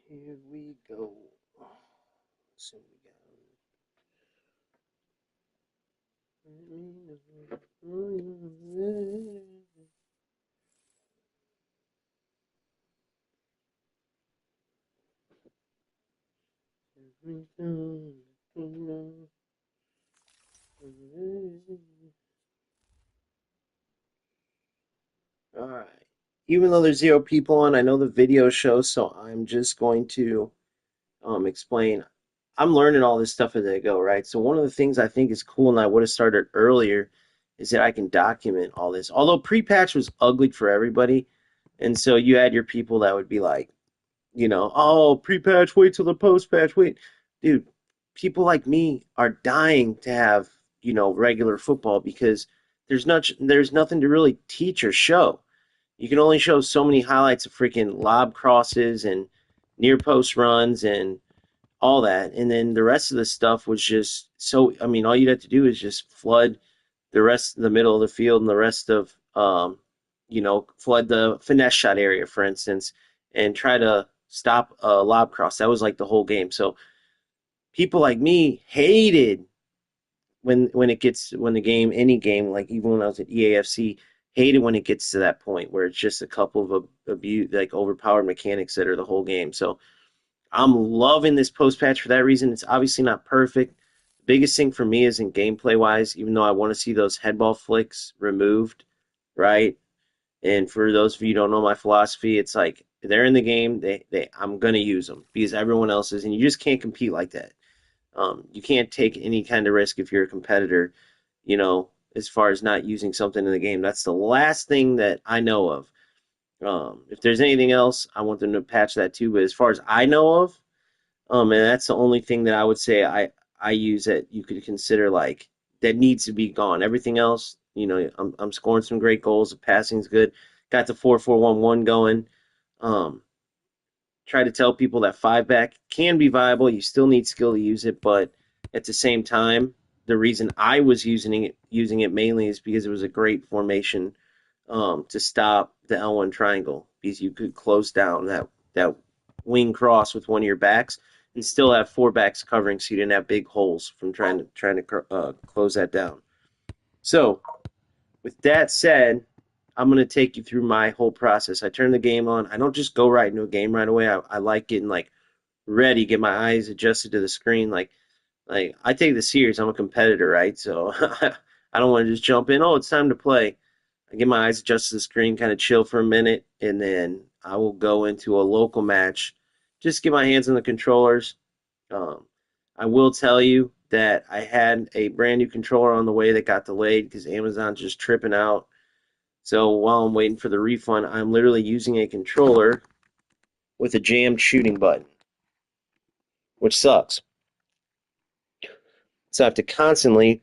Here we go. So we got. All right. Even though there's 0 people on, I know the video shows, so I'm just going to explain. I'm learning all this stuff as I go, right? So one of the things I think is cool, and I would have started earlier, is that I can document all this. Although pre-patch was ugly for everybody, and so you had your people that would be like, oh, pre-patch, wait till the post-patch, wait. Dude, people like me are dying to have, regular football because there's nothing to really teach or show. You can only show so many highlights of freaking lob crosses and near post runs and all that. And then the rest of the stuff was just so, I mean, all you'd have to do is just flood the rest of the middle of the field and the rest of, flood the finesse shot area, for instance, and try to stop a lob cross. That was like the whole game. So people like me hated when the game, any game, like even when I was at EAFC, hated when it gets to that point where it's just a couple of abuse, like overpowered mechanics that are the whole game. So I'm loving this post patch for that reason. It's obviously not perfect. The biggest thing for me is in gameplay wise, even though I want to see those headball flicks removed, right? And for those of you who don't know my philosophy, it's like they're in the game, I'm gonna use them because everyone else is, and you just can't compete like that. You can't take any kind of risk if you're a competitor, as far as not using something in the game. That's the last thing that I know of. If there's anything else, I want them to patch that too. But as far as I know of, and that's the only thing that I would say I use that you could consider like that needs to be gone. Everything else, I'm scoring some great goals. The passing's good. Got the 4-4-1-1 going. Um, Try to tell people that five back can be viable. You still need skill to use it, but at the same time, the reason I was using it mainly is because it was a great formation to stop the L1 triangle because you could close down that wing cross with one of your backs and still have four backs covering, so you didn't have big holes from trying to close that down. So with that said, I'm going to take you through my whole process. I turn the game on. I don't just go right into a game right away. I like getting like ready, get my eyes adjusted to the screen. Like I take this serious. I'm a competitor, right? So I don't want to just jump in. Oh, it's time to play. I get my eyes adjusted to the screen, kind of chill for a minute, and then I will go into a local match. Just get my hands on the controllers. Um, I will tell you that I had a brand new controller on the way that got delayed because Amazon's just tripping out. So while I'm waiting for the refund, I'm literally using a controller with a jammed shooting button, which sucks. So I have to constantly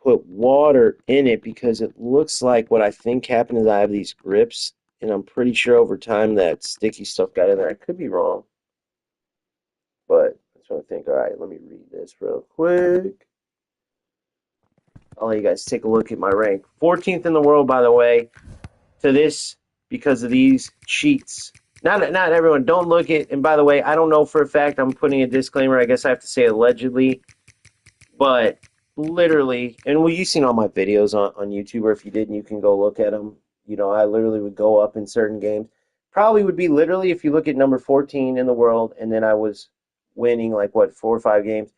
put water in it because it looks like what I think happened is I have these grips, and I'm pretty sure over time that sticky stuff got in there. I could be wrong, but that's what I think. All right, let me read this real quick. I'll let you guys take a look at my rank. 14th in the world, by the way, to this because of these cheats. Not everyone. Don't look at. And by the way, I don't know for a fact. I'm putting a disclaimer. I guess I have to say allegedly, but literally, and well, you've seen all my videos on YouTube, or if you didn't, you can go look at them. I literally would go up in certain games. Probably would be literally if you look at number 14 in the world, and then I was winning like what 4 or 5 games.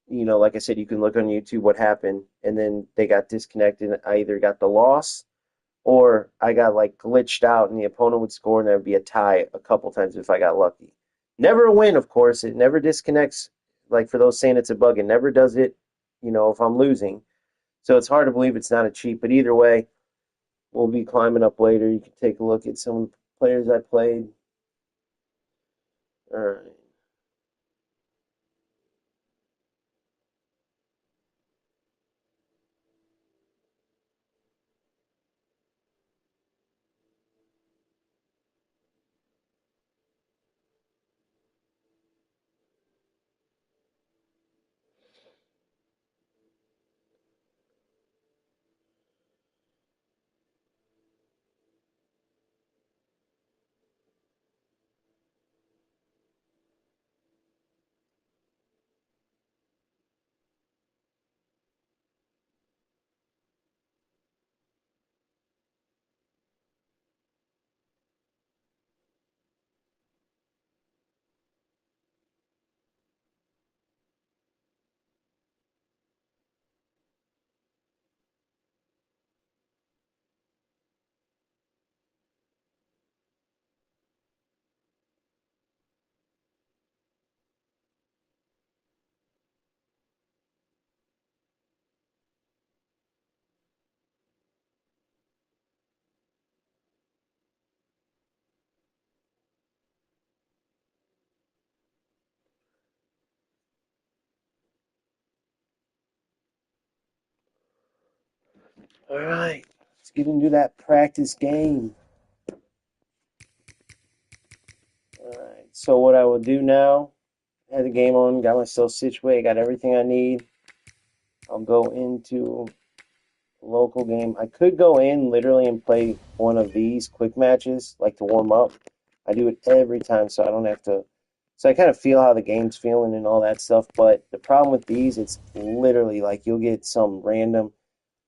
Like I said, you can look on YouTube what happened, and then they got disconnected. I either got the loss or I got like glitched out, and the opponent would score, and there would be a tie a couple times if I got lucky. Never a win, of course. It never disconnects. Like for those saying it's a bug, it never does it. If I'm losing, so it's hard to believe it's not a cheat. But either way, we'll be climbing up later. You can take a look at some players I played. All right. All right, let's get into that practice game. All right, so what I will do now, I had the game on, got myself situated, got everything I need. I'll go into a local game. I could go in literally and play one of these quick matches, like to warm up. I do it every time, so I don't have to. So I kind of feel how the game's feeling and all that stuff. But the problem with these, it's literally like you'll get some random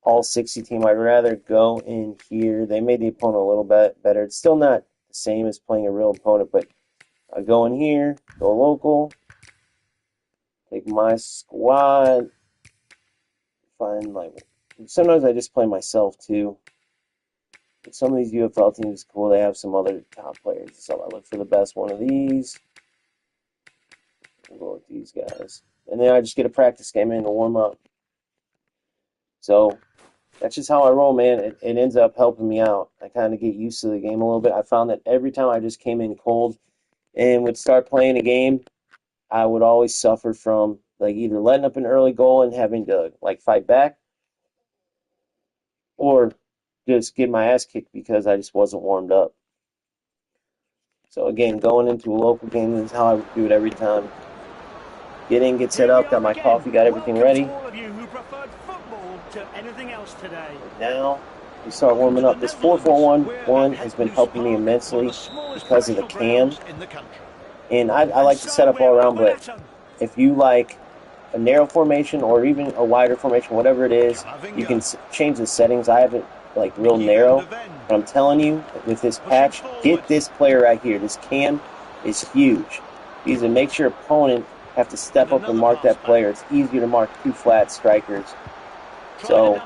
all 60 team. I'd rather go in here. They made the opponent a little bit better. It's still not the same as playing a real opponent, but I go in here, go local, take my squad, find like. Sometimes I just play myself too. But some of these UFL teams are cool. They have some other top players. So I look for the best one of these. We'll go with these guys. And then I just get a practice game in to warm up. So that's just how I roll, man. It ends up helping me out. I kind of get used to the game a little bit. I found that every time I just came in cold and would start playing a game, I would always suffer from like either letting up an early goal and having to like fight back, or just get my ass kicked because I just wasn't warmed up. So again, going into a local game is how I would do it every time. Get in, get set up, got my coffee, got everything ready. Now we start warming up. This 4-4-1 has been helping me immensely because of the cam. And I like to set up all around, but if you like a narrow formation or even a wider formation, whatever it is, you can change the settings. I have it like real narrow, but I'm telling you, with this patch, get this player right here. This cam is huge. Because it makes your opponent have to step up and mark that player. It's easier to mark two flat strikers. So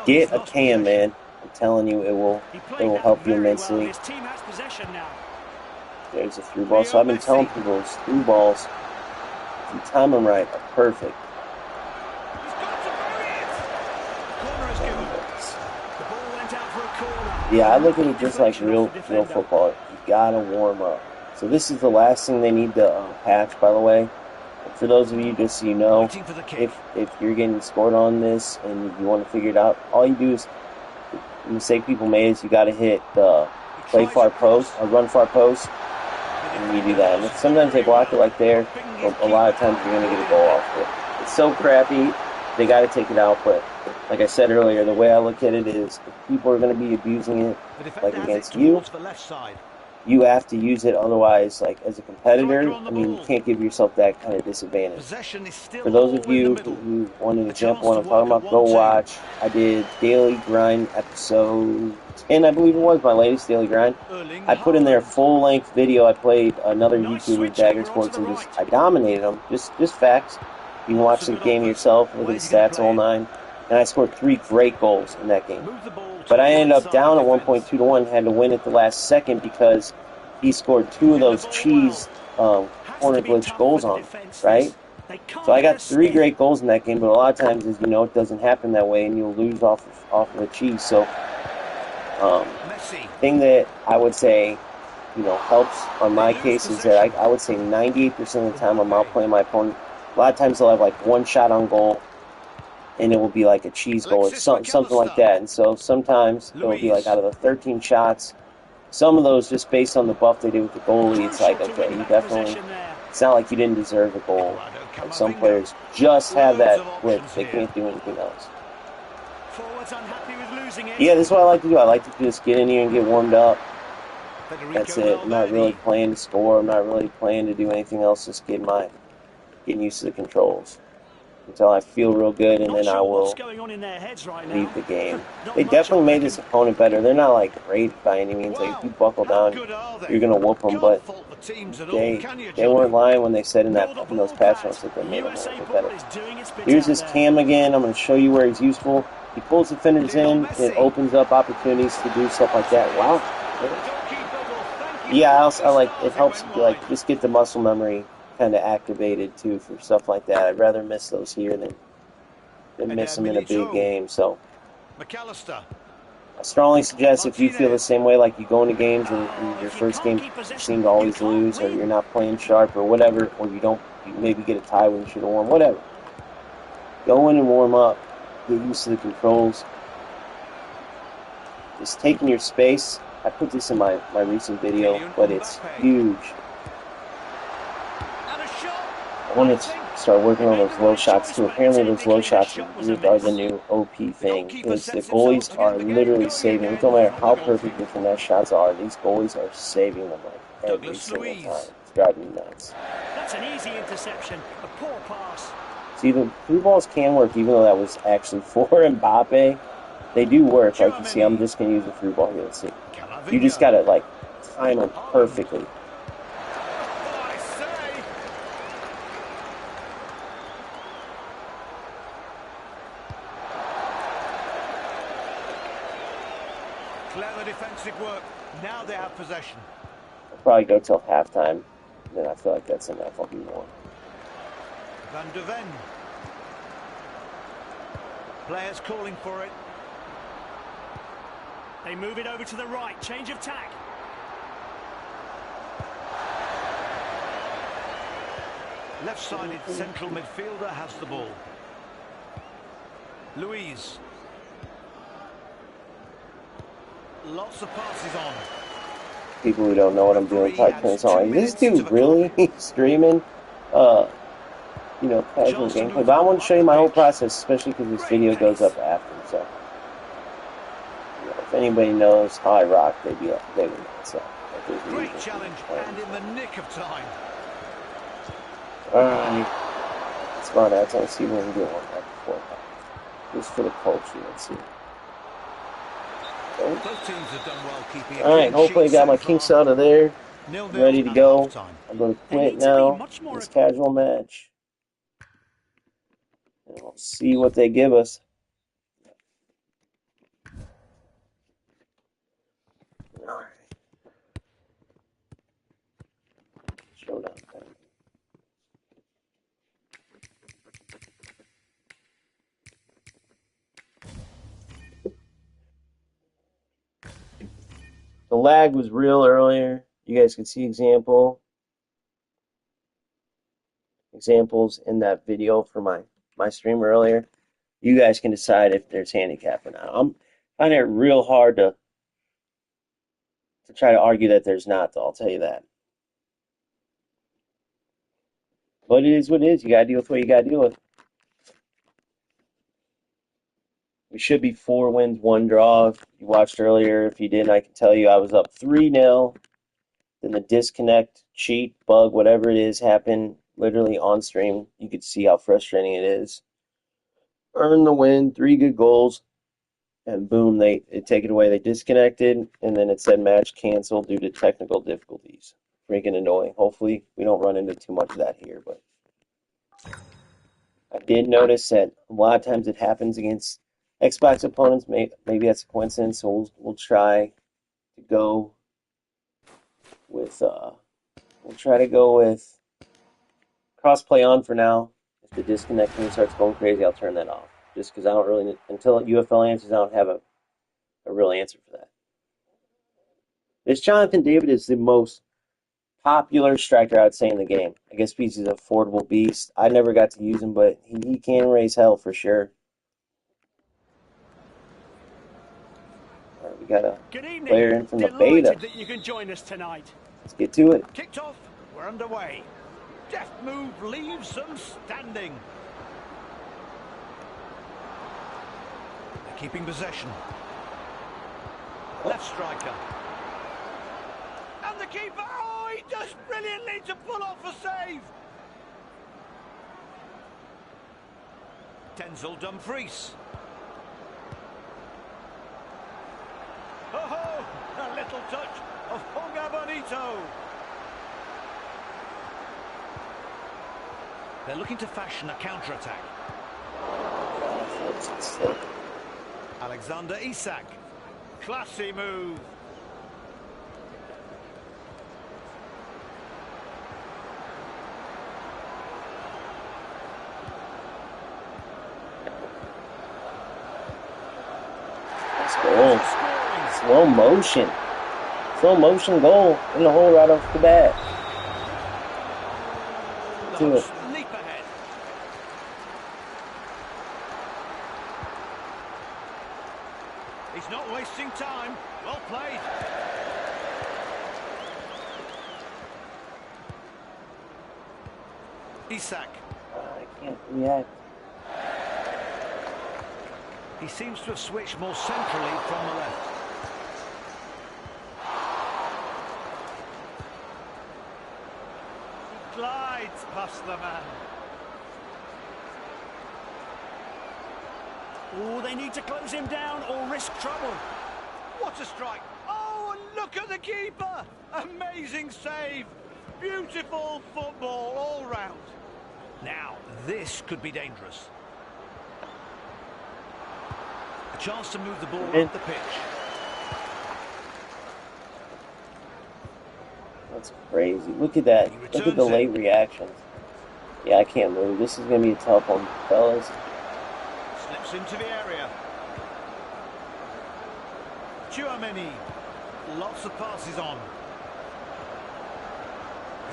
get a cam, man. I'm telling you, it will help you immensely. There's a through ball. So I've been telling people those through balls, if you time them right, are perfect. Yeah, I look at it just like real football. You gotta warm up. So this is the last thing they need to patch, by the way. For those of you, just so you know, if you're getting scored on this and you want to figure it out, all you do is, the mistake people made is you got to hit the play far post or run far post, and you do that. And sometimes they block it like there, but a lot of times you're going to get a goal off it. It's so crappy, they got to take it out. But like I said earlier, the way I look at it is, if people are going to be abusing it, like against you, you have to use it. Otherwise, like as a competitor, I mean, you can't give yourself that kind of disadvantage. For those of you who want an example what I'm talking about, go watch. I did Daily Grind episode 10, I believe it was, my latest Daily Grind. I put in there a full-length video. I played another YouTuber, Dagger Sports, and I dominated them. Just facts. You can watch the game yourself, look at the stats, all nine. And I scored 3 great goals in that game. But I ended up down at 1.2-1, had to win at the last second because he scored 2 of those cheese corner glitch goals on him, right? So I got 3 great goals in that game, but a lot of times, as you know, it doesn't happen that way, and you'll lose off of the cheese. So, thing that I would say, helps on my case is that I would say 98% of the time I'm outplaying my opponent. A lot of times they'll have like 1 shot on goal, and it will be like a cheese goal or something like that. And so sometimes it will be like out of the 13 shots, some of those just based on the buff they did with the goalie, it's like, okay, you definitely, it's not like you didn't deserve a goal. Like some players just have that blitz. They can't do anything else. Yeah, this is what I like to do. I like to just get in here and get warmed up. That's it. I'm not really playing to score. I'm not really playing to do anything else. Just getting used to the controls until I feel real good, and then I will leave the game. They definitely made this opponent better. They're not like great by any means. Like if you buckle down, you're gonna whoop them. But they weren't lying when they said in those patch notes that they made them a little bit better. Here's his cam again. I'm gonna show you where he's useful. He pulls defenders in. It opens up opportunities to do stuff like that. Wow. Yeah, I like it helps like just get the muscle memory kind of activated too for stuff like that. I'd rather miss those here than miss them in a big game. So I strongly suggest, if you feel the same way, like you go into games and your first game you seem to always lose, or you're not playing sharp or whatever, or you maybe get a tie when you should have won, whatever. Go in and warm up, get used to the controls, Just taking your space. I put this in my recent video, but it's huge. I want to start working on those low shots too. Apparently those low shots are the new OP thing, because the goalies are literally saving. It don't matter how perfect your finesse shots are, these goalies are saving them like every single time. It's driving me nuts. That's an easy interception, a poor pass. See, the through balls can work, even though that was actually for Mbappe. They do work. Like you see, I'm just going to use a through ball here. Let's see. You just got to, like, time them perfectly. Clever defensive work. Now they have possession. I'll probably go till halftime. Then I feel like that's enough. I'll do more. Van de Ven. Players calling for it. They move it over to the right. Change of tack. Left-sided central midfielder has the ball. Louise. Lots of passes on. People who don't know what I'm doing probably playing song. This dude really streaming, you know, casual gameplay. But I want to show you my whole process, especially because this video goes up after. So, you know, if anybody knows how I rock, they would know. So, great challenge, and in the nick of time. Alright, smart ads. Let's see what I'm doing that before. Just for the culture. Let's see. Both teams have done well keeping it. Alright, hopefully I got my kinks out of there. Ready to go. I'm going to quit now. This casual match. And we'll see what they give us. Alright. Showdown time. The lag was real earlier. You guys can see examples in that video for my stream earlier. You guys can decide if there's handicap or not. I'm finding it real hard to try to argue that there's not, though. I'll tell you that. But it is what it is. You gotta deal with what you gotta deal with. We should be 4 wins, 1 draw. If you watched earlier, if you didn't, I can tell you I was up 3-0. Then the disconnect, cheat, bug, whatever it is, happened literally on stream. You could see how frustrating it is. Earn the win, 3 good goals, and boom, they take it away. They disconnected, and then it said match canceled due to technical difficulties. Freaking annoying. Hopefully, we don't run into too much of that here, but I did notice that a lot of times it happens against Xbox opponents. Maybe that's a coincidence, so we'll try to go with crossplay on for now. If the disconnecting starts going crazy, I'll turn that off. Just because I don't really, until UFL answers, I don't have a real answer for that. This Jonathan David is the most popular striker, I'd say, in the game. I guess because he's an affordable beast. I never got to use him, but he can raise hell for sure. All right, we got a player in from the beta. That you can join us tonight. Let's get to it. Kicked off. We're underway. Deft move leaves them standing. They're keeping possession. Left striker. And the keeper. Oh, he does brilliantly to pull off a save. Denzel Dumfries. Oh, a little touch of Honga Bonito. They're looking to fashion a counter-attack. Alexander Isak. Classy move. Let's go. Slow motion. Slow motion goal in the hole right off the bat. To it. Leap ahead. He's not wasting wasting time. Well played. Isak. I can't react. He seems to have switched more centrally from the left. He glides past the man. Oh, they need to close him down or risk trouble. What a strike. Oh, and look at the keeper. Amazing save. Beautiful football all round. Now, this could be dangerous. A chance to move the ball up the pitch. That's crazy. Look at that. Look at the late reactions. Yeah, I can't move. This is going to be a tough one, fellas. Slips into the area. Tchouaméni. Lots of passes on.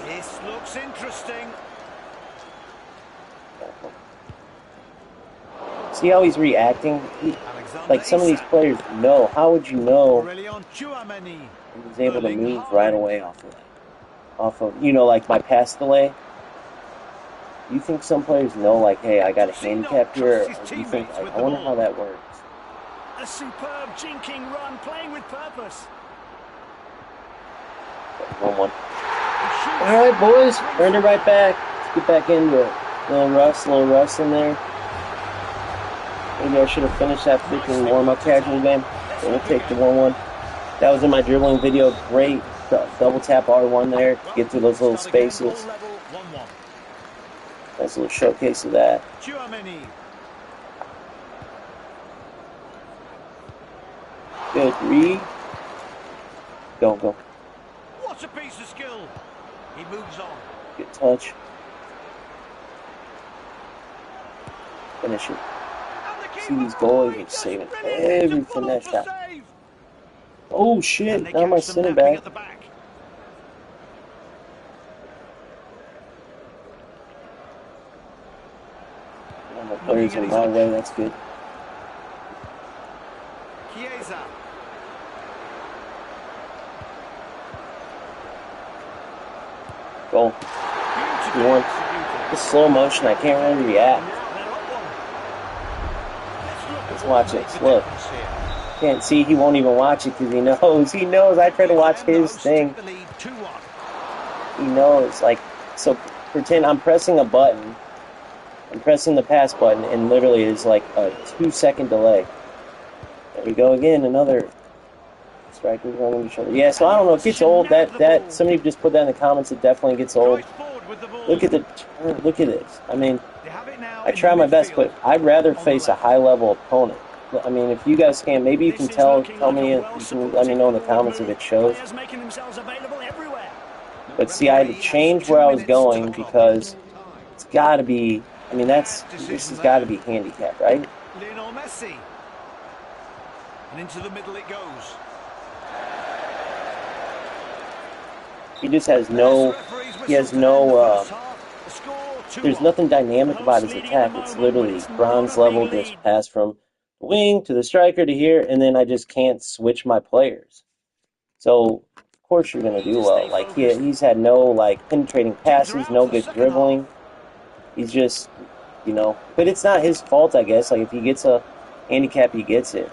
This looks interesting. See how he's reacting? Like some of these players know. How would you know he's able to move right away off of that? Off of, you know, like my pass delay? You think some players know, like, hey, I got a handicap here? Or do you think, I wonder how that works? A superb jinking run, playing with purpose. 1-1. All right, boys, earned it right back. Let's get back into it. Little rust in there. Maybe I should have finished that freaking warm-up casual game. So we'll take the 1-1. That was in my dribbling video. Great double tap R1 there to get through those little spaces. Nice little showcase of that. Good read. Go. What a piece of skill. He moves on. Good touch. Finish it. See these goalies are saving every finesse shot. Oh shit, now my center back. Now my players in my way, that's good. Goal. 2-1. This slow motion, I can't really react. Let's watch this. Look. Can't see, he won't even watch it because he knows. He knows I try to watch his thing. He knows. Like, so pretend I'm pressing a button. I'm pressing the pass button, and literally it's like a 2-second delay. There we go again. Another strikers running each other. Yeah, so I don't know. It gets old. That somebody just put that in the comments. It definitely gets old. Look at the turn. Look at this. I mean, I try my best, but I'd rather face a high-level opponent. I mean, if you guys can, maybe you can tell me, you can let me know in the comments if it shows. But see, I had to change where I was going because it's got to be, I mean, this has got to be handicapped, right? Lionel Messi. And into the middle it goes. He just has no, there's nothing dynamic about his attack. It's literally bronze level, just pass from the wing to the striker to here, and then I just can't switch my players. So, of course you're going to do well. Like, he's had no, like, penetrating passes, no good dribbling. He's just, you know, but it's not his fault, I guess. Like, if he gets a handicap, he gets it.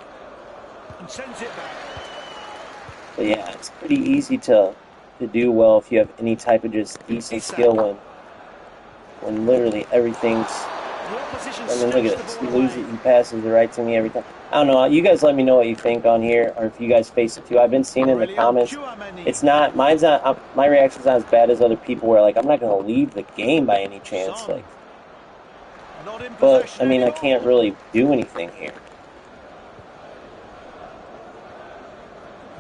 But yeah, it's pretty easy to do well if you have any type of just decent skill when literally everything's, I mean, look at this. He loses, he passes it right to me every time. I don't know. You guys let me know what you think on here, or if you guys face it too. I've been seeing in the comments. It's not, mine's not, my reaction's not as bad as other people where, like, I'm not going to leave the game by any chance. Like, but, I mean, I can't really do anything here.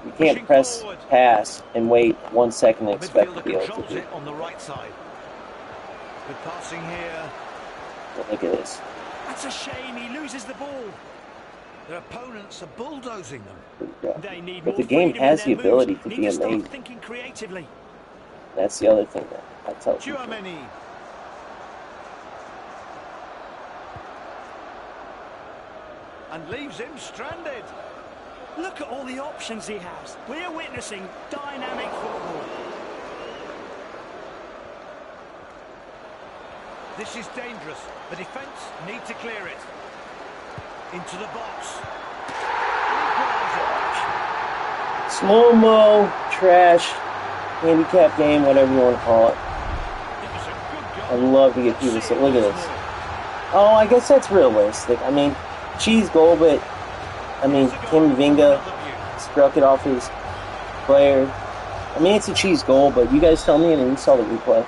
You can't press pass and wait 1 second and expect to be able to do it. On the right side. Good passing here. But look at this. That's a shame. He loses the ball. Their opponents are bulldozing them. But the game has the ability to be amazing. Thinking creatively. That's the other thing that I tell people. And leaves him stranded. Look at all the options he has. We're witnessing dynamic football. This is dangerous. The defence need to clear it. Into the box. Slow-mo, trash, handicap game, whatever you want to call it. I'd love to get people to say, look at this. Oh, I guess that's realistic. I mean, cheese goal, but, I mean, Kim Vinga struck it off his player. I mean, it's a cheese goal, but you guys tell me, and you saw the replay.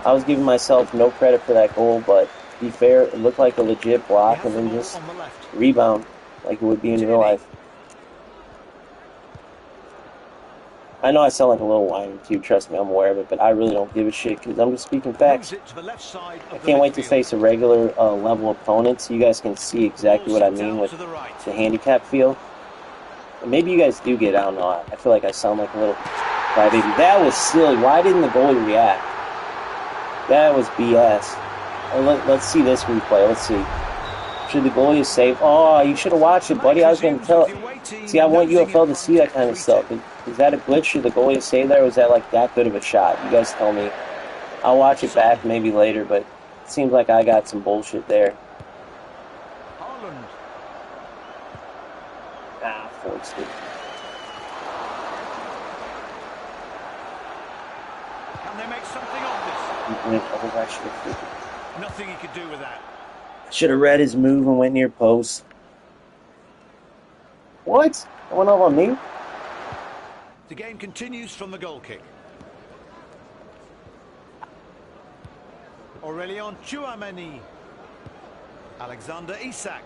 I was giving myself no credit for that goal, but to be fair, it looked like a legit block and then just rebound like it would be in real life. I know I sound like a little whiny too, trust me, I'm aware of it, but I really don't give a shit because I'm just speaking facts. I can't wait to face a regular level opponent so you guys can see exactly what I mean with the handicap feel. And maybe you guys do get it, I don't know. I feel like I sound like a little crybaby. That was silly. Why didn't the goalie react? That was BS. Let's see this replay. Let's see. Should the goalie have saved? Oh, you should have watched it, buddy. I was going to tell. See, I want UFL to see that kind of stuff. Is that a glitch? Should the goalie have saved there, or was that like that good of a shot? You guys tell me. I'll watch it back maybe later, but it seems like I got some bullshit there. Ah, forced it. Can they make something of this? Nothing he could do with that. Should have read his move and went near post. What? That went off on me? The game continues from the goal kick. Aurelian Chouameni. Alexander Isak.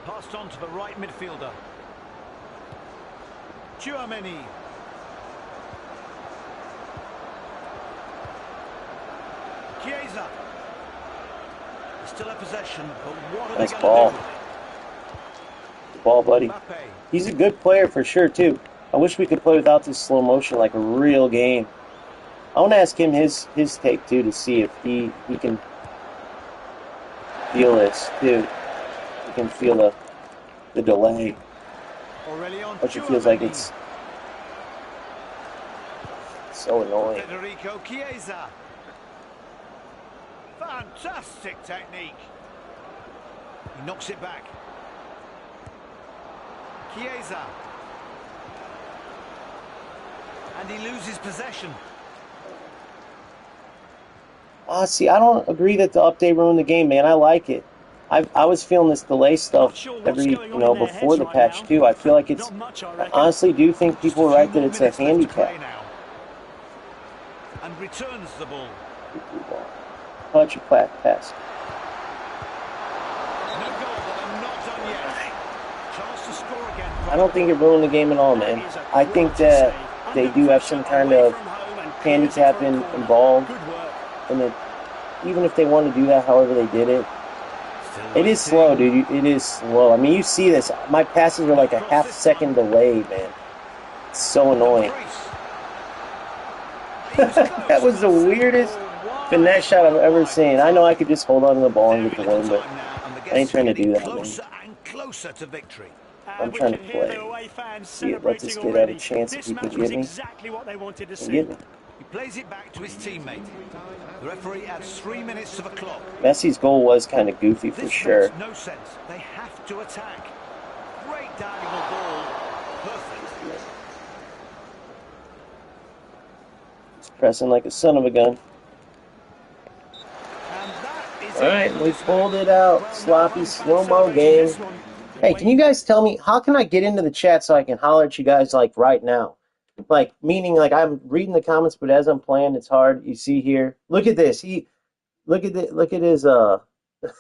Passed on to the right midfielder. Chouameni. Chiesa. Still a possession, but what are nice they going ball. to do? Good ball, buddy. He's a good player for sure, too. I wish we could play without this slow motion like a real game. I want to ask him his take, too, to see if he can feel this, too. He can feel the delay. Which it feels like it's so annoying. Federico Chiesa. Fantastic technique. He knocks it back. Chiesa. And he loses possession. Oh, see, I don't agree that the update ruined the game, man. I like it. I was feeling this delay stuff before the patch, too. I feel like it's... I honestly do think people are right that it's a handicap. And returns the ball. Touch a pass. No goal, but they're not done yet. Chance to score again. I don't think it ruined the game at all, man. I think that they do have some kind of handicap involved. And that even if they want to do that, however they did it, it is slow, dude. It is slow. I mean, you see this. My passes are like a half-second delayed, man. It's so annoying. That was the weirdest finesse shot I've ever seen. I know I could just hold on to the ball and get the win, but I ain't trying to do that, man. Closer to victory. I'm trying to play. See it, let this kid have a chance if he can get me. And get me. He plays it back to his teammate. The referee adds 3 minutes to the clock. Messi's goal was kind of goofy for sure. This makes no sense. They have to attack. Great diagonal ball. Perfect. He's pressing like a son of a gun. Alright, we pulled it out. Sloppy, slow-mo game. Hey, can you guys tell me, how can I get into the chat so I can holler at you guys, like, right now? Like, meaning, like, I'm reading the comments, but as I'm playing, it's hard. You see here. Look at this. Look at his, look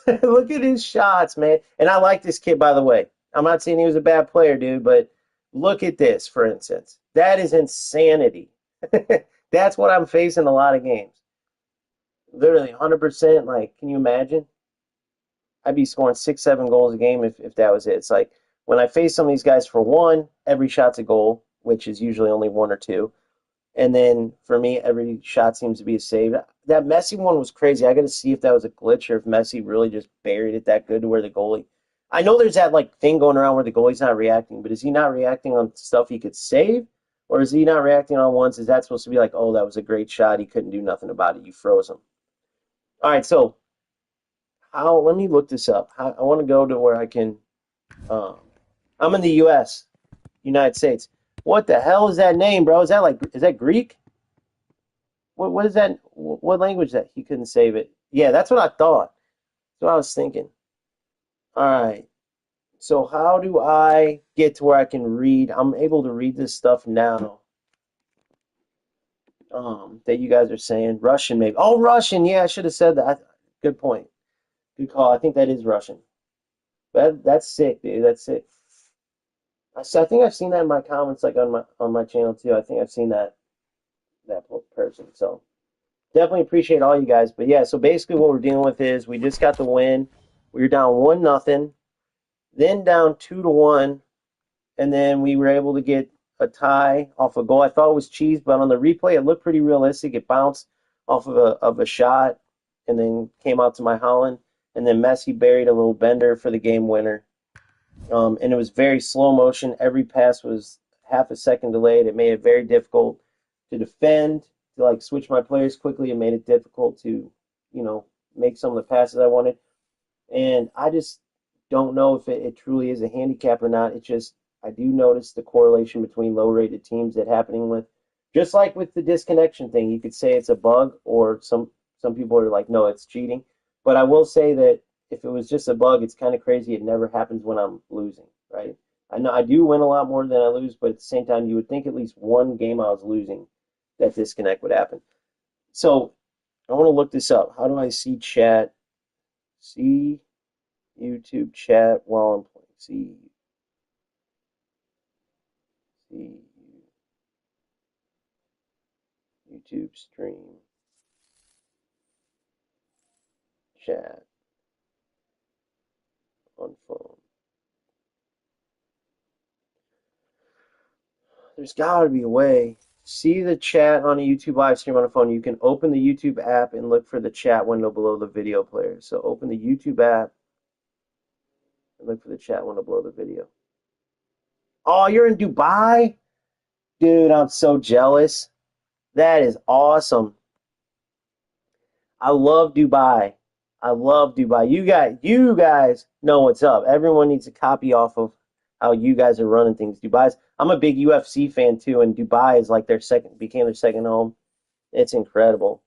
at his shots, man. And I like this kid, by the way. I'm not saying he was a bad player, dude, but look at this, for instance. That is insanity. That's what I'm facing a lot of games. Literally 100%. Like, can you imagine? I'd be scoring 6-7 goals a game if that was it. It's like when I face some of these guys for one, every shot's a goal, which is usually only 1 or 2. And then for me, every shot seems to be a save. That Messi one was crazy. I got to see if that was a glitch or if Messi really just buried it that good to where the goalie. I know there's that like thing going around where the goalie's not reacting, but is he not reacting on stuff he could save? Or is he not reacting on ones? Is that supposed to be like, oh, that was a great shot. He couldn't do nothing about it. You froze him. All right, so let me look this up. I want to go to where I can. Um, I'm in the U.S., United States. What the hell is that name, bro? Is that Greek? What is that? What language is that? He couldn't save it. Yeah, that's what I thought. That's what I was thinking. All right. So how do I get to where I can read? I'm able to read this stuff now. That you guys are saying Russian, maybe. Oh, Russian. Yeah, I should have said that. Good point. Good call. I think that is Russian. That's sick, dude. That's sick. I think I've seen that in my comments, like on my channel too. I think I've seen that person. So definitely appreciate all you guys. But yeah, so basically what we're dealing with is we just got the win. We were down 1-0, then down 2-1, and then we were able to get a tie off a goal. I thought it was cheese, but on the replay it looked pretty realistic. It bounced off of a shot and then came out to my Holland, and then Messi buried a little bender for the game winner. And it was very slow motion. Every pass was half a second delayed. It made it very difficult to defend, to like switch my players quickly. It made it difficult to, make some of the passes I wanted. And I just don't know if it truly is a handicap or not. It's just I do notice the correlation between low-rated teams that happening with, just like with the disconnection thing. You could say it's a bug, or some people are like, no, it's cheating. But I will say that if it was just a bug, it's kind of crazy. It never happens when I'm losing, right? I know I do win a lot more than I lose, but at the same time, you would think at least one game I was losing, that disconnect would happen. So I want to look this up. How do I see chat? See YouTube chat while I'm playing. See YouTube stream chat on phone. There's got to be a way. See the chat on a YouTube live stream on a phone. You can open the YouTube app and look for the chat window below the video player. So open the YouTube app and look for the chat window below the video. Oh, you're in Dubai? Dude, I'm so jealous. That is awesome. I love Dubai. I love Dubai. You guys know what's up. Everyone needs to copy off of how you guys are running things. I'm a big UFC fan too, and Dubai is like became their second home. It's incredible.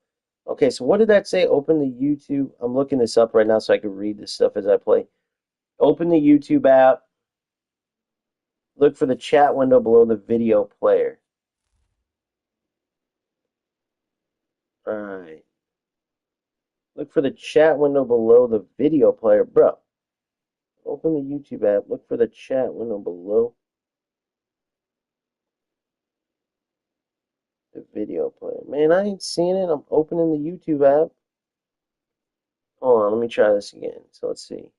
Okay, so what did that say? Open the YouTube. I'm looking this up right now so I can read this stuff as I play. Open the YouTube app. Look for the chat window below the video player. All right. Look for the chat window below the video player. Bro, open the YouTube app. Look for the chat window below the video player. Man, I ain't seeing it. I'm opening the YouTube app. Hold on, let me try this again. So let's see.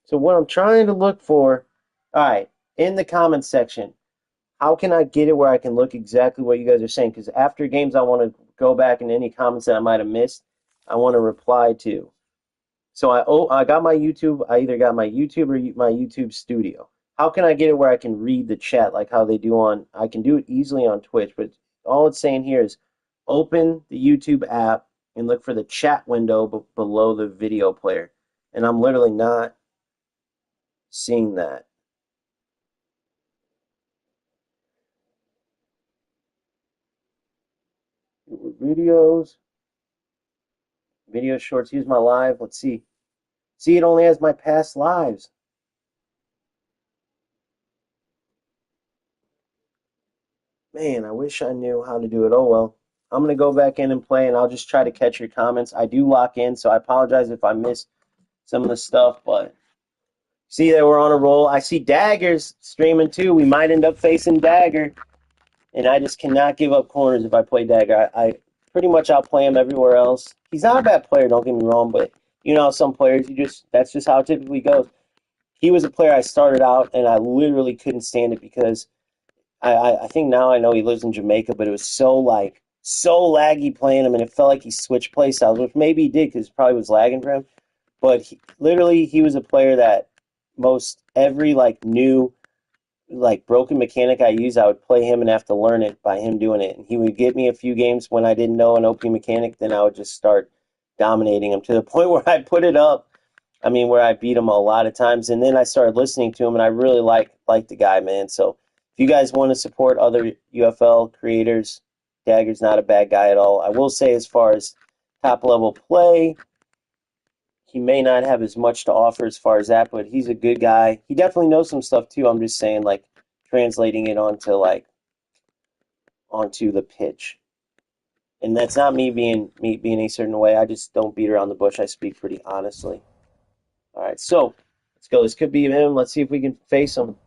So what I'm trying to look for, all right, in the comments section, how can I get it where I can look exactly what you guys are saying? Because after games, I want to go back in any comments that I might have missed. I want to reply to. So I got my YouTube. I either got my YouTube or my YouTube Studio. How can I get it where I can read the chat like how they do on? I can do it easily on Twitch, but all it's saying here is open the YouTube app and look for the chat window below the video player. And I'm literally not seeing that. Videos, video shorts. Use my live. Let's see. See, it only has my past lives. Man, I wish I knew how to do it. Oh well. I'm going to go back in and play, and I'll just try to catch your comments. I do lock in, so I apologize if I miss some of the stuff, but see that we're on a roll. I see Dagger's streaming too. We might end up facing Dagger, and I just cannot give up corners if I play Dagger. I pretty much outplay him everywhere else. He's not a bad player, don't get me wrong, but you know some players, that's just how it typically goes. He was a player I started out, and I literally couldn't stand it because I think now I know he lives in Jamaica, but it was so like so laggy playing him, and it felt like he switched play styles, which maybe he did because it probably was lagging for him. But literally, he was a player that most every like new like broken mechanic I use, I would play him and have to learn it by him doing it. And he would get me a few games when I didn't know an OP mechanic, then I would just start dominating him to the point where I put it up. I mean, where I beat him a lot of times, and then I started listening to him, and I really like the guy, man. So if you guys want to support other UFL creators, Dagger's not a bad guy at all. I will say, as far as top level play, he may not have as much to offer as far as that, but he's a good guy. He definitely knows some stuff too. I'm just saying, like, translating it onto the pitch. And that's not me being a certain way. I just don't beat around the bush. I speak pretty honestly. All right, so let's go. This could be him. Let's see if we can face him.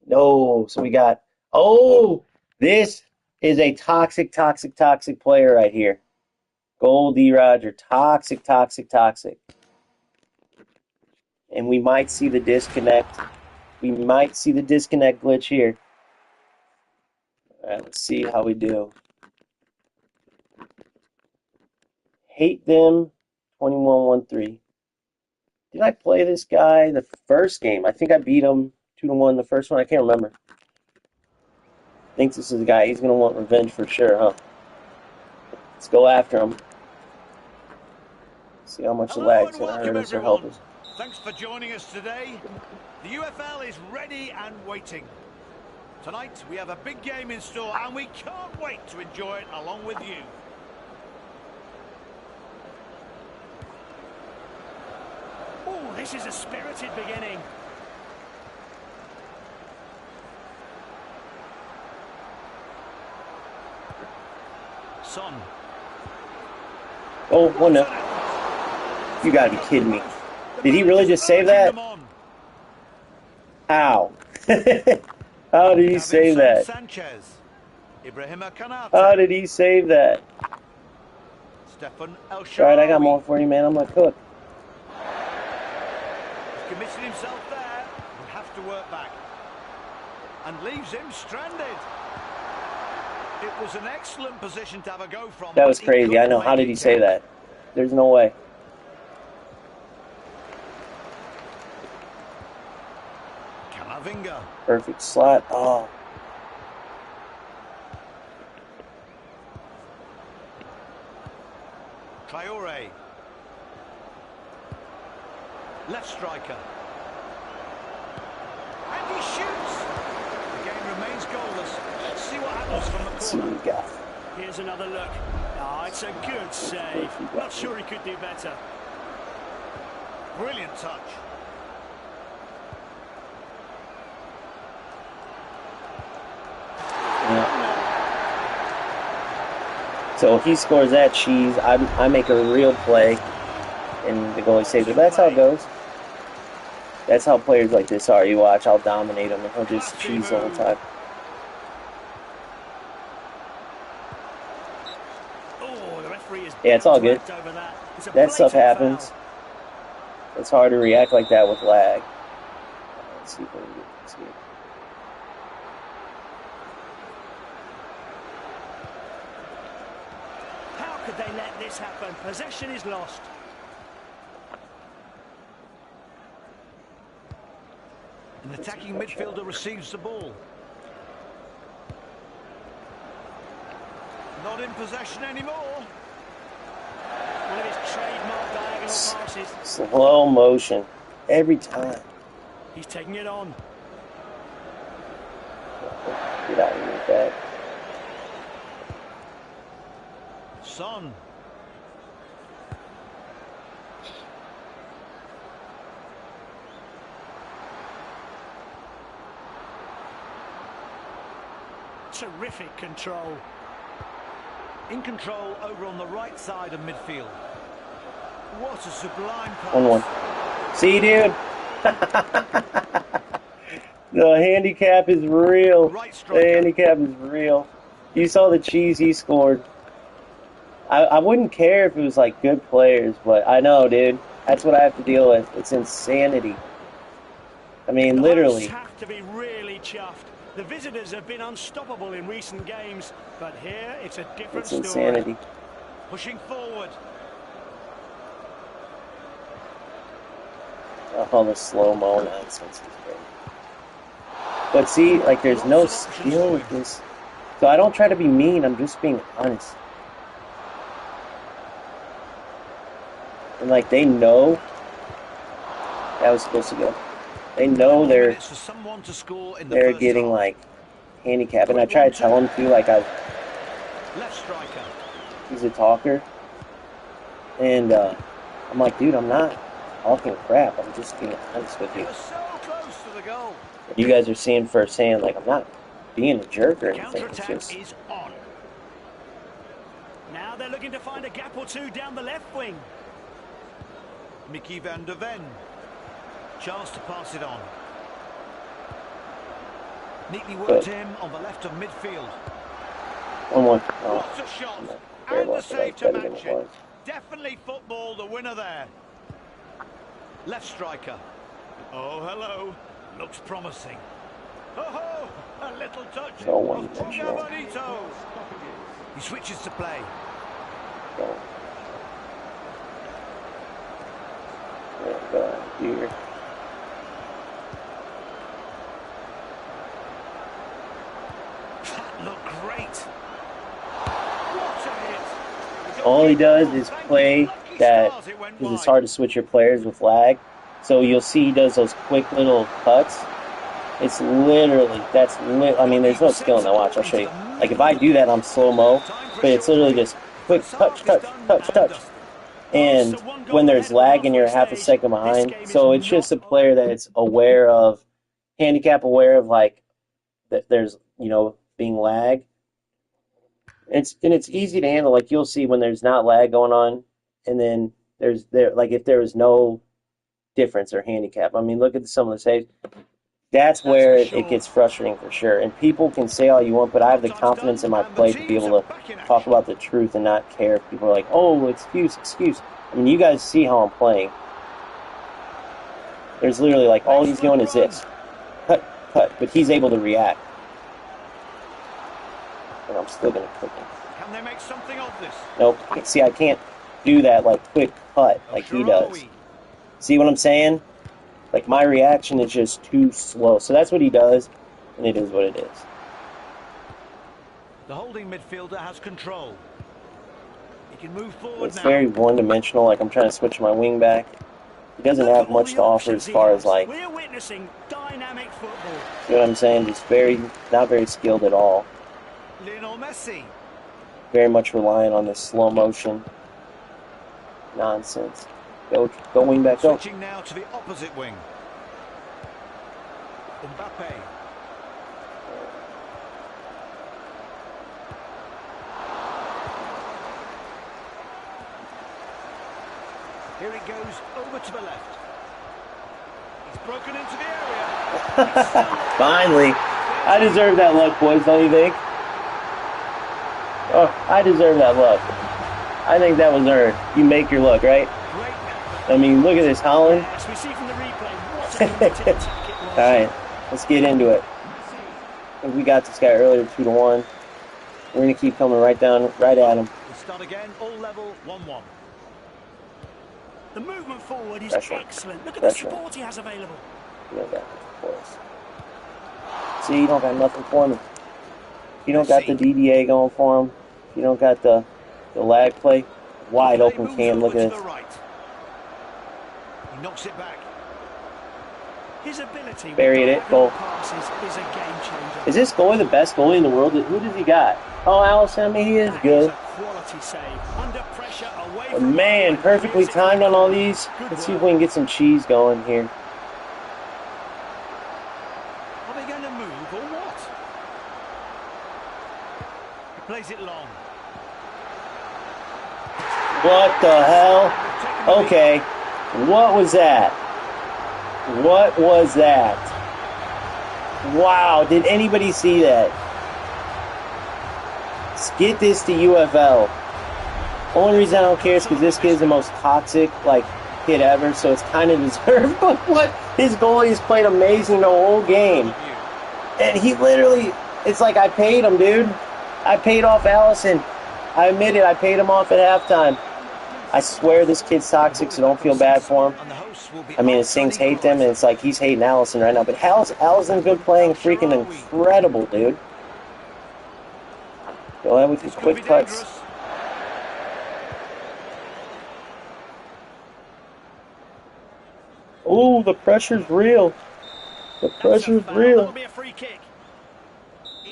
No, so we got. Oh, this is a toxic, toxic, toxic player right here. Goldie Roger, toxic, toxic, toxic. And we might see the disconnect. We might see the disconnect glitch here. All right, let's see how we do. Hate them, 21-13. Did I play this guy the first game? I think I beat him 2-1 the first one. I can't remember. I think this is the guy. He's going to want revenge for sure, huh? Let's go after him. See how much the lag's going to hurt us or help us. Thanks for joining us today. The UFL is ready and waiting. Tonight we have a big game in store and we can't wait to enjoy it along with you. Oh, this is a spirited beginning. Son. Oh, 1-0. You gotta be kidding me. Did he really just save that? How? How did he save that? How did he save that? Alright, I got more for you, man. I'm gonna cook. He's committed himself there. Will have to work back. And leaves him stranded. It was an excellent position to have a go from. That was crazy. I know. How did he say that? There's no way. Camavinga. Perfect slot. Oh. Traore. Left striker. And he shoots. The game remains goalless. Let's see what happens from the corner. Let's see what we got. Here's another look. Oh, it's a good save. Not sure he could do better. Brilliant touch. Yeah. So he scores that cheese. I make a real play, and the goalie saves it. That's how it goes. That's how players like this are. You watch, I'll dominate them, and he'll just cheese the whole time. Yeah, it's all good. That stuff happens. It's hard to react like that with lag. Let's see if we can get this here. How could they let this happen? Possession is lost. An attacking midfielder receives the ball. Not in possession anymore. One of his trademark diagonal passes. Slow motion. Every time. He's taking it on. Get out of here with that. Son. Terrific control. In control over on the right side of midfield. What a sublime pass. 1-1. See, dude? The handicap is real. The handicap is real. You saw the cheese he scored. I wouldn't care if it was like good players, but I know, dude. That's what I have to deal with. It's insanity. I mean, literally. The hosts have to be really chuffed. The visitors have been unstoppable in recent games, but here it's a different It's story. insanity. Pushing forward. All the slow-mo nonsense is great. But see, like, there's no skill with this. So I don't try to be mean, I'm just being honest. And, like, they know that was supposed to go. They know they're getting, like, handicapped. And I try to tell them, too, like, Left striker. he's a talker. And I'm like, dude, I'm not talking crap. I'm just being honest with you. You're so close to the goal. You guys are seeing firsthand, like, I'm not being a jerk or anything. It's Counter-attack just... is on. Now they're looking to find a gap or two down the left wing. Mickey van der Ven. Chance to pass it on. Neatly worked him on the left of midfield. One more. Oh, What a shot! very And well, the but save that's to better than match it it. was. Definitely football, the winner there. Left striker. Oh, hello. Looks promising. Oh, a little touch No of one Ponga dimensional. Bonito. He switches to play. So, and, here. That looked great. What a hit. All he does is play that, because it's hard to switch your players with lag. So you'll see he does those quick little cuts. It's literally, I mean, there's no skill in that. Watch, I'll show you. Like, if I do that, I'm slow-mo, but it's literally just quick touch, touch, touch, touch. And when there's lag and you're half a second behind, so it's just a player that's aware of, handicap aware of, like, that there's, you know, being lag. It's easy to handle. Like, you'll see when there's not lag going on, and then like, if there was no difference or handicap. I mean, look at some of the saves. That's where it gets frustrating for sure. And people can say all you want, but I have the confidence in my play to be able to talk about the truth and not care if people are like, oh, excuse. I mean, you guys see how I'm playing. There's literally, like, all he's doing is this. Cut, but he's able to react. And I'm still going to cook him. Can they make something of this? Nope. See, I can't do that, like, quick cut like he does. See what I'm saying? Like, my reaction is just too slow. So that's what he does, and it is what it is. The holding midfielder has control. He can move forward It's now. very one-dimensional. Like, I'm trying to switch my wing back. He doesn't have much to offer as far as, like, we're witnessing dynamic football. you know what I'm saying? Just not very skilled at all. Lionel Messi. Very much relying on this slow motion nonsense. Go wing back, go. Switching now to the opposite wing. Mbappe. Here it goes over to the left. He's broken into the area. Finally. I deserve that luck, boys, don't you think? Oh, I deserve that luck. I think that was earned. You make your luck, right? I mean, look at this, Holland. Yes, we see from the replay what a limited attack it was. All right, let's get into it. I think we got this guy earlier, 2-1. We're going to keep coming right at him. We'll start again, all level, 1-1. The movement forward is Pressure. excellent. Look at Pressure. the support he has available. You don't got nothing for us. See, you don't got nothing for me. You don't got the DDA going for him. You don't got the lag play. Wide open cam, look at this. Right. He knocks it back. His ability Buried with it, goal. passes is a game changer. Is this goalie the best goalie in the world? Who does he got? Oh, Allison, I mean, he is That good. is a quality save. Under pressure, away But from man, goal. perfectly Music timed on all goal. these. Good Let's see if work. we can get some cheese going here. Are they going to move or what? He plays it long. What the hell? Okay. What was that? What was that? Wow, did anybody see that? Let's get this to UFL. Only reason I don't care is because this kid's the most toxic, like, kid ever, so it's kind of deserved. But what? His goalie's played amazing the whole game. And he literally, it's like I paid him, dude. I paid off Allison. I admit it, I paid him off at halftime. I swear this kid's toxic, so don't feel bad for him. I mean, it sings hate them, and it's like he's hating Allison right now. But Allison's been playing freaking incredible, dude. Go ahead with your quick cuts. Oh, the pressure's real. The pressure's real.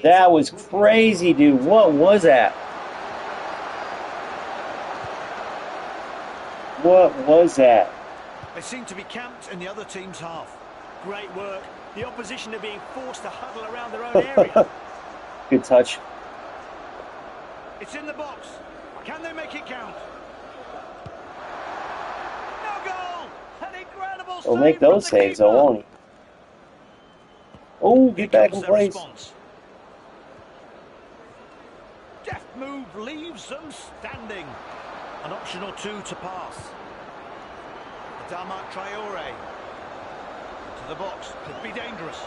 That was crazy, dude. What was that? What was that? They seem to be camped in the other team's half. Great work. The opposition are being forced to huddle around their own area. Good touch. It's in the box. Can they make it count? No goal! An incredible save. He'll make those saves, though, won't he? Oh, get back in place. Deft move leaves them standing. An option or two to pass. Adama Traore. To the box. Could be dangerous.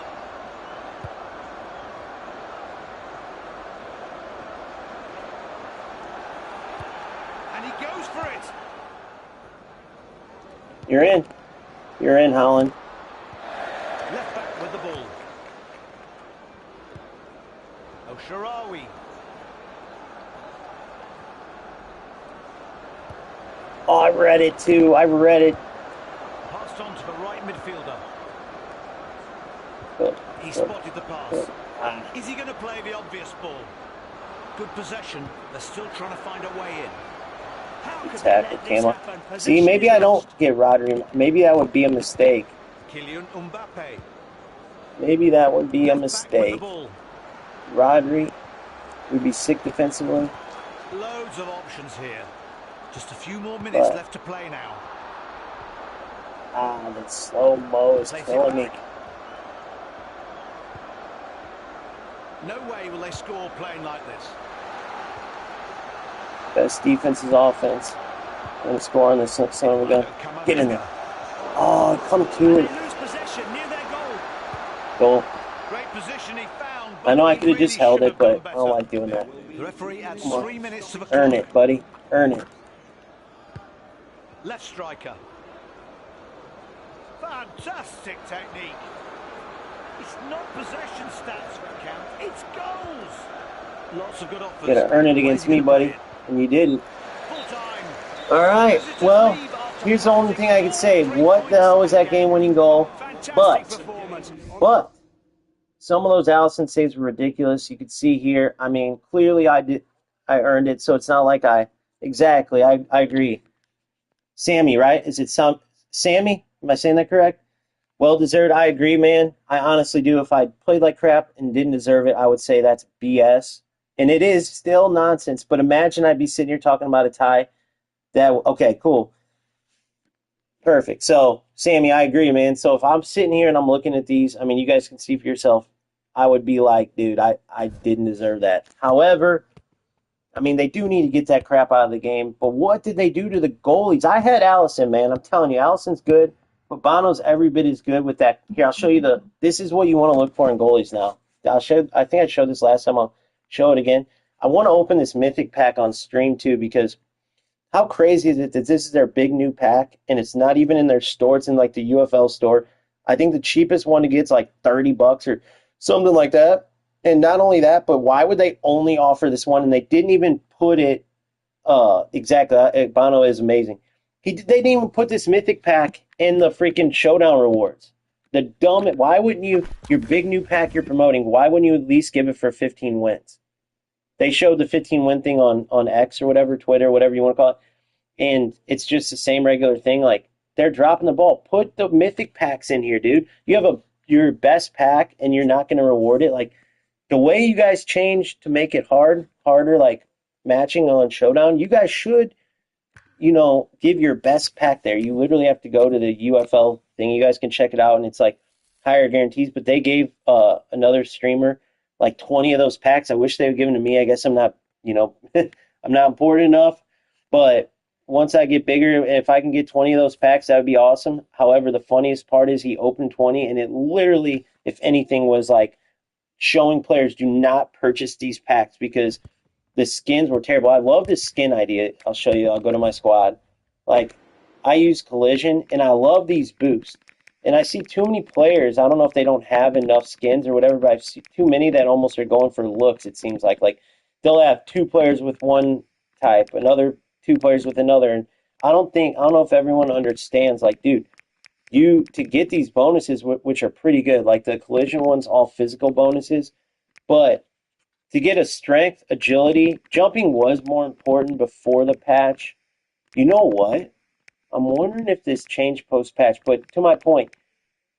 And he goes for it. You're in. You're in, Holland. Left back with the ball. Osharawi. Oh, I read it too. I read it. Passed on to the right midfielder. Good. He spotted the pass. Is he going to play the obvious ball? Good possession. They're still trying to find a way in. Tackle came up. See, maybe I don't get Rodri. Maybe that would be a mistake. Kylian Mbappe. Maybe that would be a mistake. Rodri would be sick defensively. Loads of options here. Just a few more minutes left to play now. Ah, that slow-mo is killing me. No way will they score playing like this. Best defense is offense. I'm going to score on this son of a gun. Get in there. Oh, come to it. Goal. Great position he found. I know I could have just held it, but I don't like doing that. The referee adds 3 minutes to the Earn it, buddy. Earn it. Left striker. Fantastic technique. It's not possession stats that count. It's goals. Lots of good offers. You gotta earn it against me, buddy. And you didn't. Alright, well, here's the only thing I can say. What the hell was that game-winning goal? But some of those Allison saves were ridiculous. You could see here, I mean, clearly I earned it, so it's not like I agree. Sammy, right? Is it Sammy? Am I saying that correct? Well deserved. I agree, man. I honestly do. If I played like crap and didn't deserve it, I would say that's BS. And it is still nonsense. But imagine I'd be sitting here talking about a tie. Okay, cool. Perfect. So, Sammy, I agree, man. So if I'm sitting here and I'm looking at these, I mean, you guys can see for yourself, I would be like, dude, I didn't deserve that. However, I mean, they do need to get that crap out of the game. But what did they do to the goalies? I had Allison, man. I'm telling you, Allison's good. But Bono's every bit as good with that. Here, I'll show you this is what you want to look for in goalies now. I think I showed this last time. I'll show it again. I want to open this Mythic pack on stream, too, because how crazy is it that this is their big new pack, and it's not even in their store. It's in, like, the UFL store. I think the cheapest one to get is, like, $30 or something like that. And not only that, but why would they only offer this one? And they didn't even put it exactly. Bono is amazing. They didn't even put this Mythic pack in the freaking Showdown rewards. Why wouldn't you, your big new pack you're promoting, why wouldn't you at least give it for 15 wins? They showed the 15 win thing on X or whatever, Twitter, whatever you want to call it. And it's just the same regular thing. Like, they're dropping the ball. Put the Mythic packs in here, dude. You have your best pack and you're not going to reward it. Like, the way you guys changed to make it harder, like matching on Showdown, you guys should, give your best pack there. You literally have to go to the UFL thing. You guys can check it out, and it's like higher guarantees. But they gave another streamer like 20 of those packs. I wish they would give them to me. I guess I'm not, I'm not important enough. But once I get bigger, if I can get 20 of those packs, that would be awesome. However, the funniest part is he opened 20, and it literally, if anything, was like showing players do not purchase these packs because the skins were terrible. I love this skin idea. I'll show you. I'll go to my squad. Like, I use Collision, and I love these boosts. And I see too many players. I don't know if they don't have enough skins or whatever, but I've seen too many that almost are going for looks, it seems like they'll have two players with one type, another two players with another. And I don't know if everyone understands, like, dude, you to get these bonuses, which are pretty good, like the Collision ones, all physical bonuses, but to get a strength, agility, jumping was more important before the patch. You know what? I'm wondering if this changed post patch, but to my point,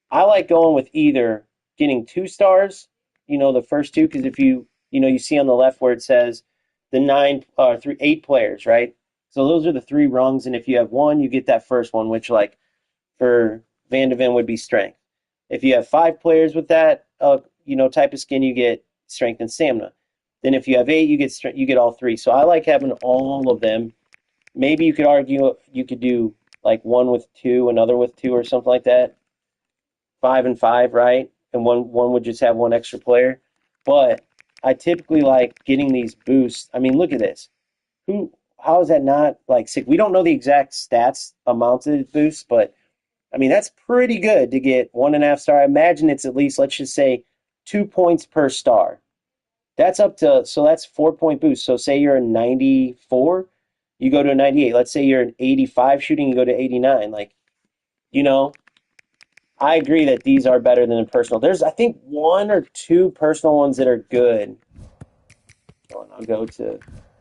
I like going with either getting 2 stars, the first two, because if you see on the left where it says the 8 players, right? So those are the 3 rungs, and if you have one, you get that first one, which like for Van de Ven would be strength. If you have 5 players with that, type of skin, you get strength and stamina. Then if you have 8, you get all 3. So I like having all of them. Maybe you could argue you could do like one with 2, another with 2, or something like that. 5 and 5, right? And one would just have one extra player. But I typically like getting these boosts. I mean, look at this. How is that not like sick? We don't know the exact stats amounts of the boosts, but I mean that's pretty good to get 1.5 star. I imagine it's at least, let's just say, 2 points per star. That's so that's 4-point boost. So say you're a 94, you go to a 98. Let's say you're an 85 shooting, you go to 89. Like, I agree that these are better than the personal. There's, I think, 1 or 2 personal ones that are good.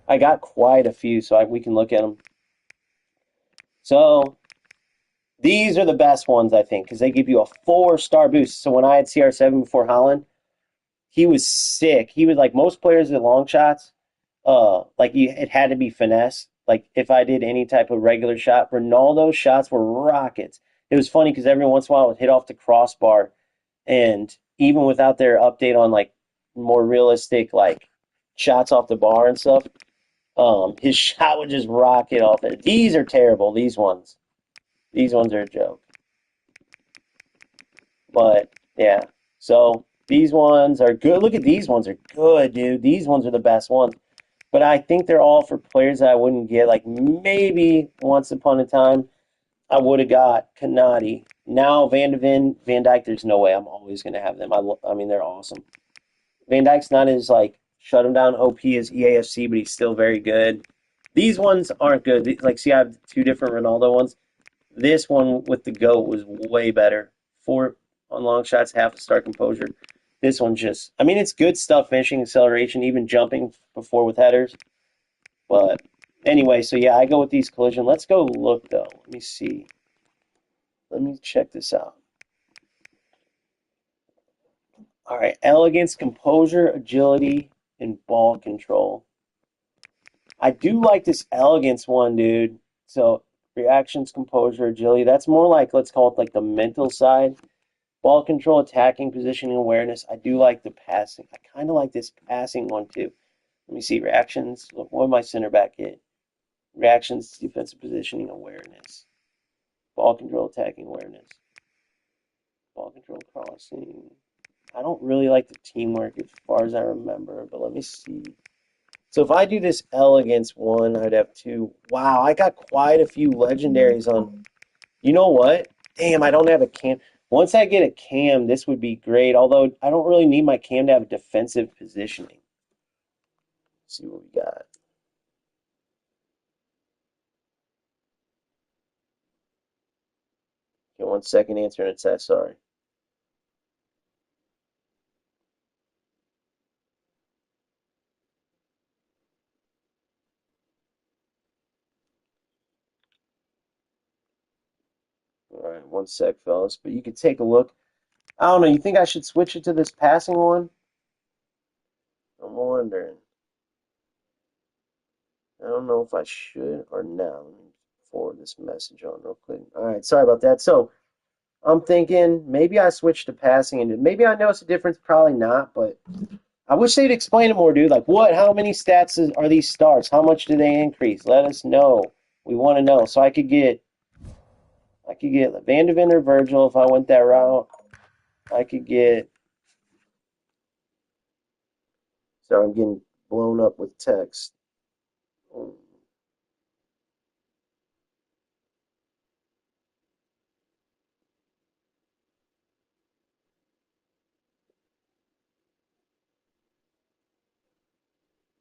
I got quite a few, so we can look at them. So these are the best ones, I think, because they give you a 4-star boost. So when I had CR7 before Holland, he was sick. He was like most players at long shots. It had to be finesse. Like if I did any type of regular shot, Ronaldo's shots were rockets. It was funny because every once in a while it would hit off the crossbar, and even without their update on like more realistic like shots off the bar and stuff, his shot would just rocket off it. These are terrible. These ones are a joke. But yeah, so these ones are good. Look at these ones are good, dude. These ones are the best ones. But I think they're all for players that I wouldn't get. Like maybe once upon a time, I would have got Kanati. Now Van de Ven, Van Dijk, there's no way I'm always going to have them. I mean, they're awesome. Van Dijk's not as like shut him down OP as EAFC, but he's still very good. These ones aren't good. Like, see, I have 2 different Ronaldo ones. This one with the GOAT was way better. 4 on long shots, half a star composure. This one just, I mean, it's good stuff, finishing, acceleration, even jumping before with headers. But anyway, so yeah, I go with these Collision. Let's go look, though. Let me see. Let me check this out. All right, elegance, composure, agility, and ball control. I do like this elegance one, dude. So reactions, composure, agility. That's more like, let's call it like the mental side. Ball control, attacking, positioning, awareness. I do like the passing. I kind of like this passing one too. Let me see. Reactions. What did my center back get? Reactions, defensive positioning, awareness. Ball control, attacking, awareness. Ball control, crossing. I don't really like the teamwork as far as I remember, but let me see. So if I do this elegance one, I'd have 2. Wow, I got quite a few legendaries on. You know what? Damn, I don't have a cam. Once I get a cam, this would be great. Although I don't really need my cam to have defensive positioning. Let's see what we got. Okay, 1 second, answering it says sorry. All right, 1 sec, fellas. But you could take a look. I don't know. You think I should switch it to this passing one? I'm wondering. I don't know if I should or not. Let me forward this message on real quick. All right, sorry about that. So I'm thinking maybe I switch to passing, and maybe I notice a difference. Probably not, but I wish they'd explain it more, dude. Like, how many stats are these stars? How much do they increase? Let us know. We want to know. So I could get Van de Ven or Virgil if I went that route. I could get So I'm getting blown up with text.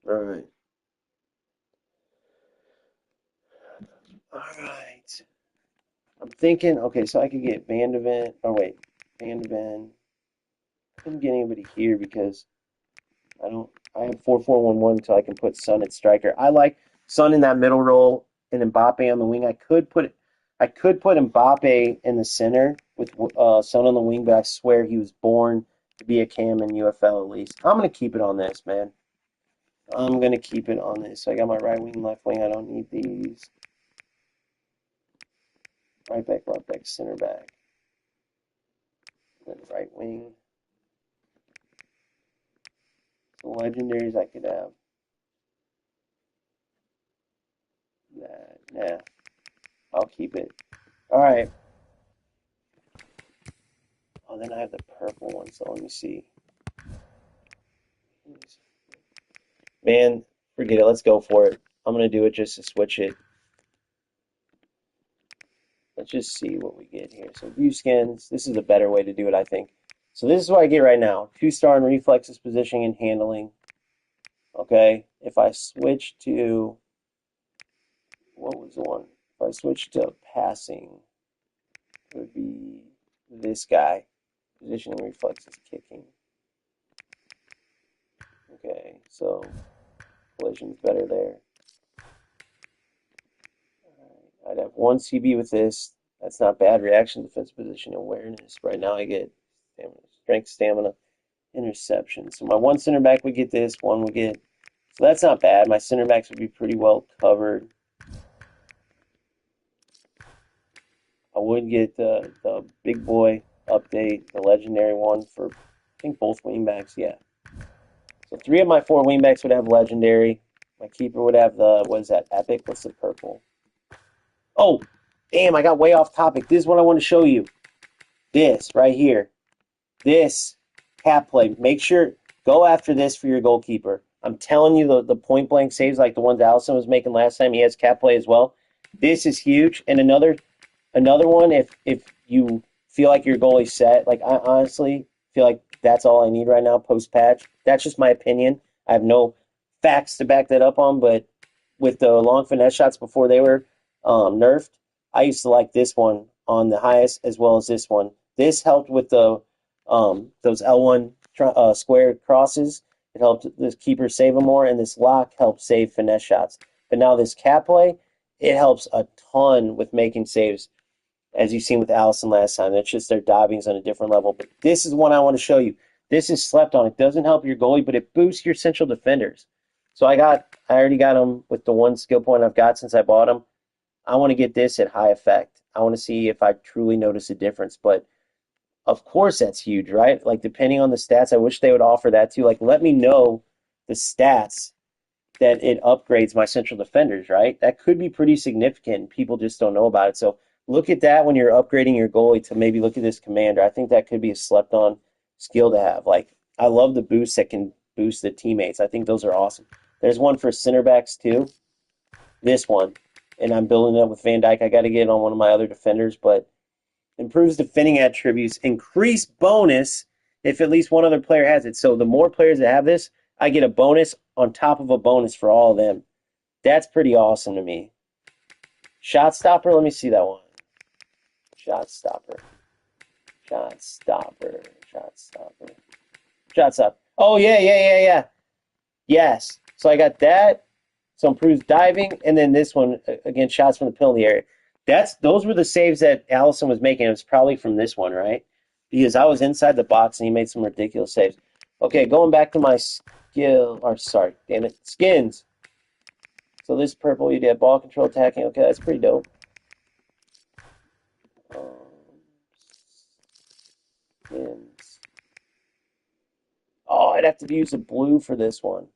All right. All right. I'm thinking, okay, so I could get Van de Ven. Oh, wait. Van de Ven. I couldn't get anybody here because I don't. I have 4-4-1-1 until I can put Son at striker. I like Son in that middle role and Mbappe on the wing. I could put Mbappe in the center with Son on the wing, but I swear he was born to be a cam in UFL at least. I'm gonna keep it on this, man. I'm gonna keep it on this. So I got my right wing, left wing. I don't need these. Right back, left back, center back, then right wing. The legendaries I could have. That, nah, I'll keep it. All right. Oh, then I have the purple one. So let me see. Man, forget it. Let's go for it. I'm gonna do it just to switch it. Let's just see what we get here. So view skins. This is a better way to do it, I think. So this is what I get right now. 2-star in reflexes, positioning, and handling. Okay. If I switch to what was the one? If I switch to passing, it would be this guy. Positioning, reflexes, kicking. Okay, so collision's better there. I'd have 1 CB with this. That's not bad. Reaction, defense, position, awareness. Right now I get stamina, strength, stamina, interception. So my one center back would get this, one would get. So that's not bad. My center backs would be pretty well covered. I would get the big boy update, the legendary one for, I think, both wingbacks. Yeah. So 3 of my 4 wingbacks would have legendary. My keeper would have the, what is that, epic? What's the purple? Oh, damn, I got way off topic. This is what I want to show you. This right here. This cap play. Make sure, go after this for your goalkeeper. I'm telling you, the point blank saves like the ones Allison was making last time, he has cap play as well. This is huge. And another one, if you feel like your goalie's set, like I honestly feel like that's all I need right now post patch. That's just my opinion. I have no facts to back that up on, but with the long finesse shots before they were nerfed, I used to like this one on the highest as well as this one. This helped with the those L1 square crosses. It helped the keeper save them more, and this lock helped save finesse shots. But now this cap play, it helps a ton with making saves, as you've seen with Allison last time. It's just their diving's on a different level. But this is one I want to show you. This is slept on. It doesn't help your goalie, but it boosts your central defenders. So I already got them with the one skill point I've got since I bought them. I want to get this at high effect. I want to see if I truly notice a difference. But of course that's huge, right? Like depending on the stats, I wish they would offer that too. Like let me know the stats that it upgrades my central defenders, right? That could be pretty significant. People just don't know about it. So look at that when you're upgrading your goalie to maybe look at this commander. I think that could be a slept on skill to have. Like I love the boosts that can boost the teammates. I think those are awesome. There's one for center backs too. This one. And I'm building it up with Van Dyke. I got to get it on one of my other defenders, but improves defending attributes, increase bonus if at least one other player has it. So the more players that have this, I get a bonus on top of a bonus for all of them. That's pretty awesome to me. Shot stopper, let me see that one. Shot stopper. Shot stopper. Shot stopper. Shot stopper. Oh, yeah. Yes. So I got that. So improves diving, and then this one, again, shots from the penalty area. Those were the saves that Allison was making. It was probably from this one, right? Because I was inside the box and he made some ridiculous saves. Okay, going back to my skins. So this purple, you did ball control attacking. Okay, that's pretty dope. Skins. Oh, I'd have to use a blue for this one.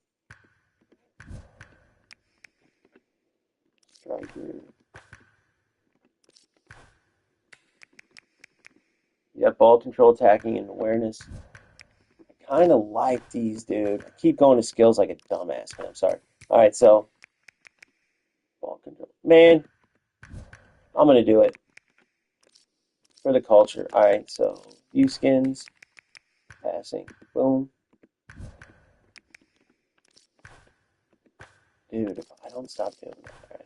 Striker. You have ball control attacking and awareness. I kind of like these, dude. I keep going to skills like a dumbass, man. I'm sorry. All right, so ball control. Man, I'm gonna do it for the culture. All right, so view skins, passing, boom. Dude, if I don't stop doing that, all right.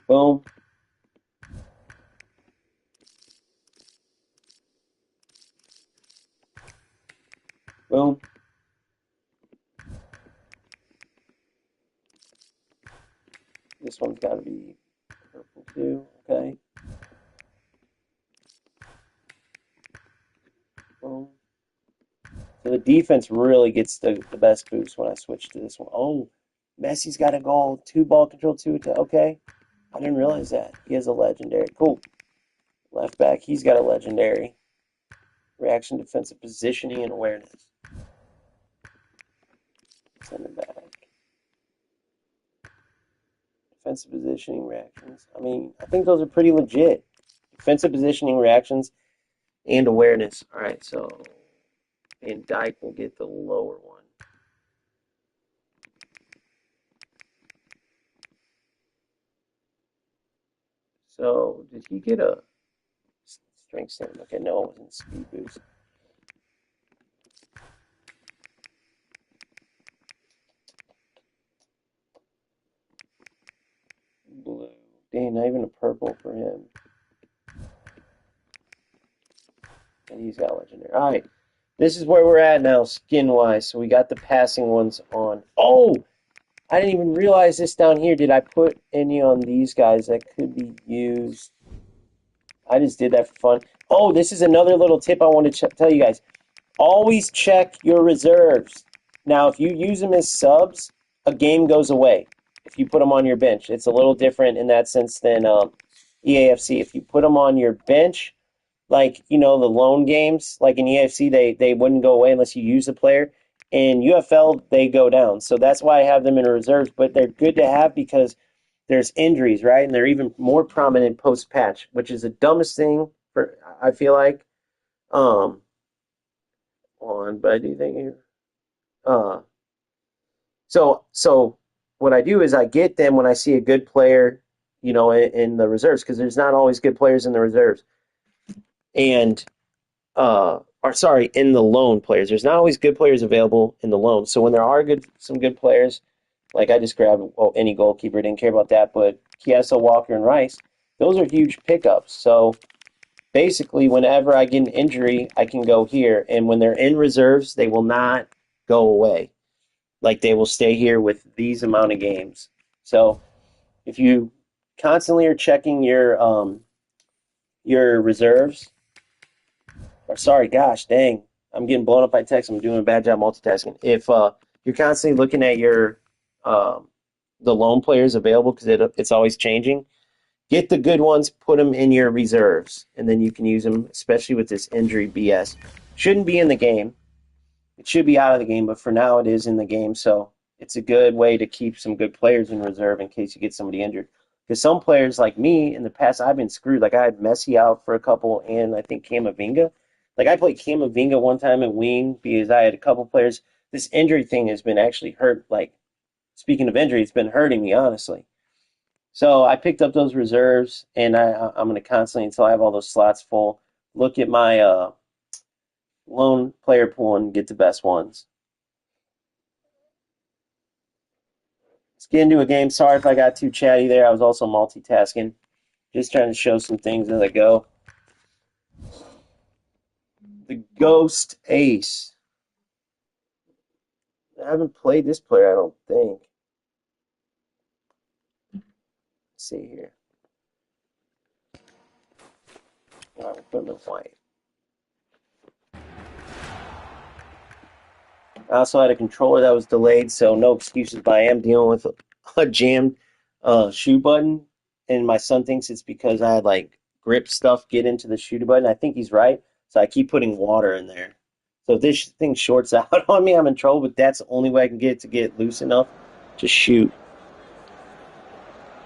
Boom. Boom. This one's got to be purple too. Okay. Boom. So the defense really gets the best boost when I switch to this one. Oh, Messi's got a goal. 2 ball control, 2 attack. Okay. I didn't realize that. He has a legendary. Cool. Left back, he's got a legendary. Reaction, defensive positioning, and awareness. Send it back. Defensive positioning, reactions. I mean, I think those are pretty legit. Defensive positioning, reactions, and awareness. All right, so Van Dyke will get the lower one. So did he get a strength stand? Okay, no, it wasn't speed boost. Blue. Dang, not even a purple for him. And he's got legendary. All right, this is where we're at now, skin-wise. So we got the passing ones on. Oh, I didn't even realize this down here. Did I put any on these guys that could be used? I just did that for fun. Oh, this is another little tip I want to tell you guys. Always check your reserves. Now, if you use them as subs, a game goes away. If you put them on your bench, it's a little different in that sense than EAFC. If you put them on your bench, like, you know, the loan games, like in EAFC, they wouldn't go away unless you use the player. In UFL, they go down. So that's why I have them in reserves, but they're good to have because there's injuries, right? And they're even more prominent post-patch, which is the dumbest thing for, I feel like. But I do think so what I do is I get them when I see a good player, you know, in the reserves, because there's not always good players in the reserves. And or sorry, in the loan players. There's not always good players available in the loan. So when there are some good players, like I just grabbed any goalkeeper, didn't care about that, but Chiesa, Walker, and Rice, those are huge pickups. So basically, whenever I get an injury, I can go here. And when they're in reserves, they will not go away. Like, they will stay here with these amount of games. So if you constantly are checking your reserves, or sorry, gosh, dang, I'm getting blown up by text. I'm doing a bad job multitasking. If you're constantly looking at your the loan players available, because it's always changing, get the good ones, put them in your reserves, and then you can use them, especially with this injury BS. Shouldn't be in the game. It should be out of the game, but for now it is in the game, so it's a good way to keep some good players in reserve in case you get somebody injured. Because some players like me, in the past, I've been screwed. Like, I had Messi out for a couple, and I think Camavinga. Like, I played Camavinga one time at wing because I had a couple players. This injury thing has been actually hurt. Like, speaking of injury, it's been hurting me, honestly. So I picked up those reserves, and I'm going to constantly, until I have all those slots full, look at my loan player pool and get the best ones. Let's get into a game. Sorry if I got too chatty there. I was also multitasking. Just trying to show some things as I go. The Ghost Ace. I haven't played this player, I don't think. Let's see here. All right, we'll put him in white. I also had a controller that was delayed, so no excuses, but I am dealing with a jammed shoe button, and my son thinks it's because I had like grip stuff get into the shoe button. I think he's right, so I keep putting water in there. So if this thing shorts out on me, I'm in trouble, but that's the only way I can get it to get loose enough to shoot.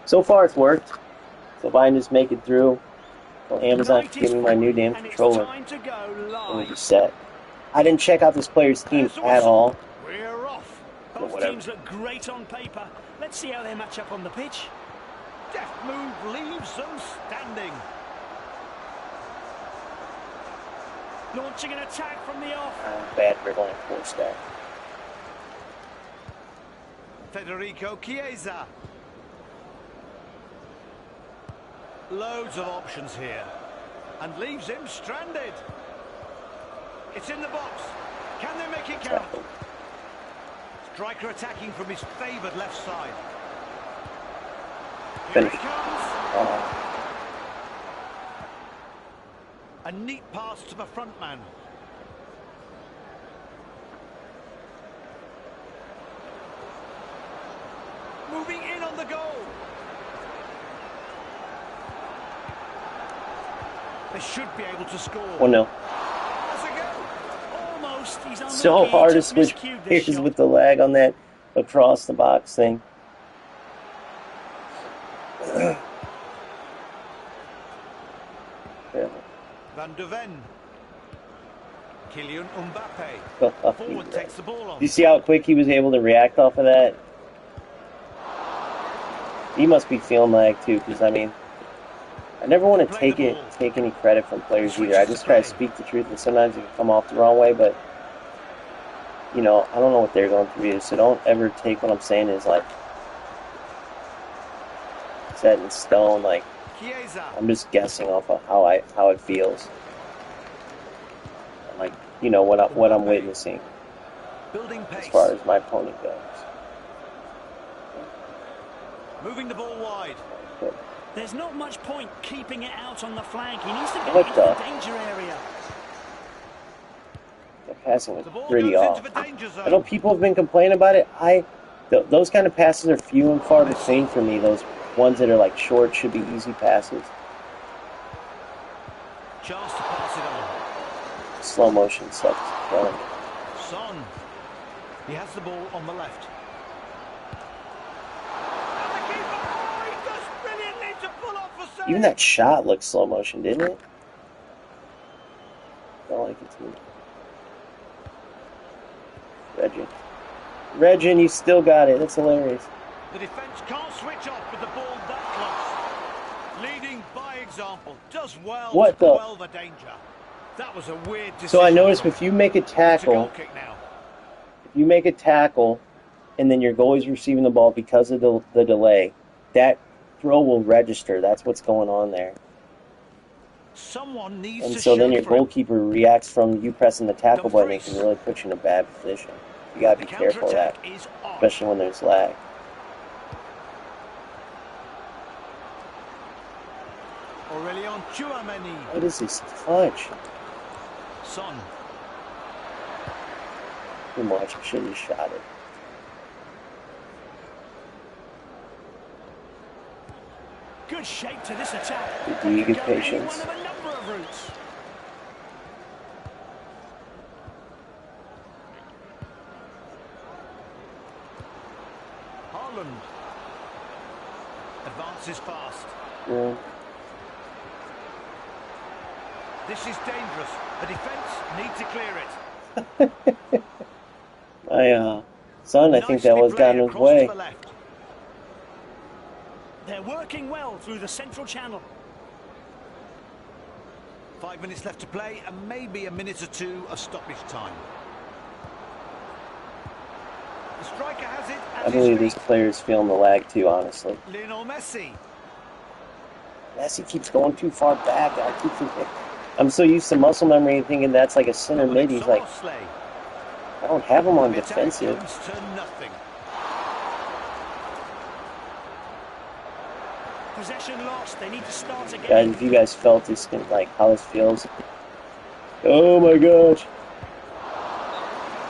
So far it's worked, so if I can just make it through, well, Amazon can give me my new damn controller, and we'll be set. I didn't check out this player's team There's the at whistle. all. We're off. But Both whatever. teams look great on paper. Let's see how they match up on the pitch. Deft move leaves them standing. Launching an attack from the off. Bad dribbling, forced that. Federico Chiesa. Loads of options here. And leaves him stranded. It's in the box. Can they make it count? Striker attacking from his favoured left side. Here Finish. he comes. A neat pass to the front man. Moving in on the goal. They should be able to score. 1-0. Has a go. Almost. He's unlucky. So hard to Just switch miscued this players shot. with the lag on that across the box thing. Van de Ven. Kylian Mbappe. Forward takes the ball on. You see how quick he was able to react off of that? He must be feeling lag too, because I mean, I never want to take any credit from players either. I just try to speak the truth, and sometimes it can come off the wrong way. But you know, I don't know what they're going through either, so don't ever take what I'm saying as like set in stone. Like Chiesa. I'm just guessing off of how it feels. Like, you know, what I'm witnessing Building pace. as far as my opponent goes. Moving the ball wide. But There's not much point keeping it out on the flank. He needs to get What into the? the danger area. the passing was The ball pretty goes off. into the danger zone. I know people have been complaining about it. Those kind of passes are few and far between for me. Those ones that are like short should be easy passes. Chance to pass it on. Slow motion sucks. Son. He has the ball on the left. And the keeper. Oh, he does brilliantly to pull off a save. Even that shot looked slow motion, didn't it? Felt like it too. Regin, you still got it. That's hilarious. The defence can't switch off with the ball that close. Leading by example. Does well What to the? quell the danger. That was a weird decision. So I noticed from if you make a It's a goal tackle, kick now. and then your goalie's receiving the ball because of the delay, that throw will register. That's what's going on there. Someone needs And to so then shoot your for him. goalkeeper reacts from you pressing the tackle button. It can Dumfries. really put you in a bad position. You gotta The be careful of that, counter-attack is on. especially when there's lag. Aurelion Tchouameni. What is this touch? Son. Too much. I should have shot it. Good shape to this attack. Good D, good Could go any patience. one of a number of routes. Haaland. Advances fast. Yeah. This is dangerous. The defence need to clear it. My son, I think that Nicely was got in played his across way. to the left. They're working well through the central channel. 5 minutes left to play and maybe a minute or two of stoppage time. The striker has it at I believe his this player's feeling the lag too, honestly. feet. Lionel Messi. Messi keeps going too far back. I keep thinking, I'm so used to muscle memory and thinking that's like a center mid. He's like, Soboslai. I don't have him on The attack defensive. comes to nothing. Possession lost. They need to start again. Guys, if you guys felt this, like how this feels. Oh my gosh.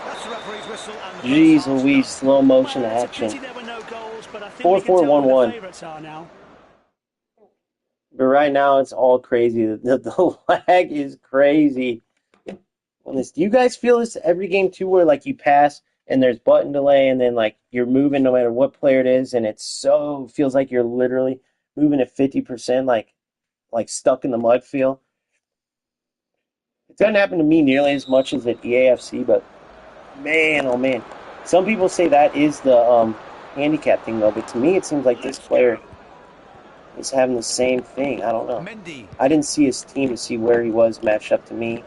That's the referee's whistle and the Jeez first half's Louise, done. slow motion Well, it's a action. pity there were no goals, but I think 4-4-1-1. we can tell who the favourites are now. But right now it's all crazy. The lag is crazy. Do you guys feel this every game too, where like you pass and there's button delay and then like you're moving no matter what player it is, and feels like you're literally moving at 50%, like stuck in the mud feel. doesn't happen to me nearly as much as at EAFC, but man, oh man. Some people say that is the handicap thing, though, but to me it seems like this player is having the same thing. I don't know. Mendy. I didn't see his team to see where he was matched up to me.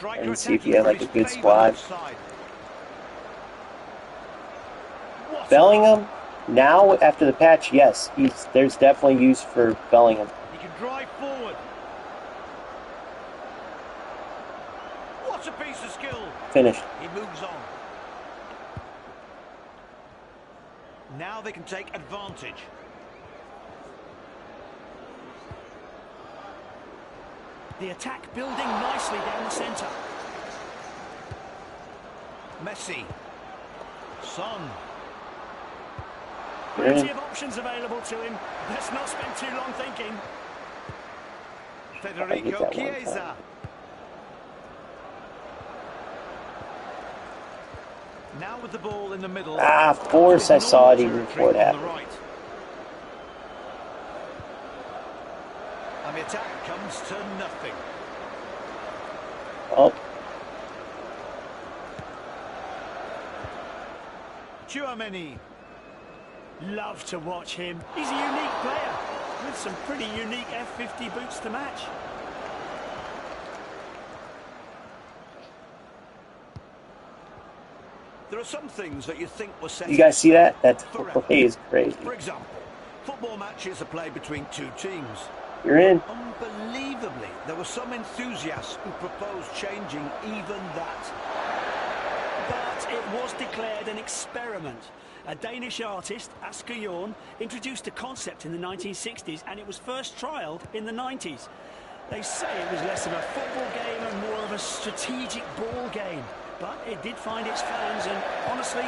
I didn't see if he had like a good squad. Bellingham, now after the patch, yes, there's definitely use for Bellingham. He can drive forward. What a piece of skill. Finished. He moves on. Now they can take advantage. The attack building nicely down the centre. Messi. Son. Plenty of options available to him. Let's not spend too long thinking. Federico Chiesa. Now with the ball in the middle. Ah, of course I saw it even before it happened. Right. And the attack comes to nothing. Oh. Tchouaméni. Love to watch him. He's a unique player with some pretty unique F50 boots to match. There are some things that you think were set. You guys see that? That forever. play is crazy. For example, football matches are played between two teams. You're in. Unbelievably, there were some enthusiasts who proposed changing even that. But it was declared an experiment. A Danish artist, Asger Jorn, introduced a concept in the 1960s and it was first trialled in the 90s. They say it was less of a football game and more of a strategic ball game. But it did find its fans and, honestly,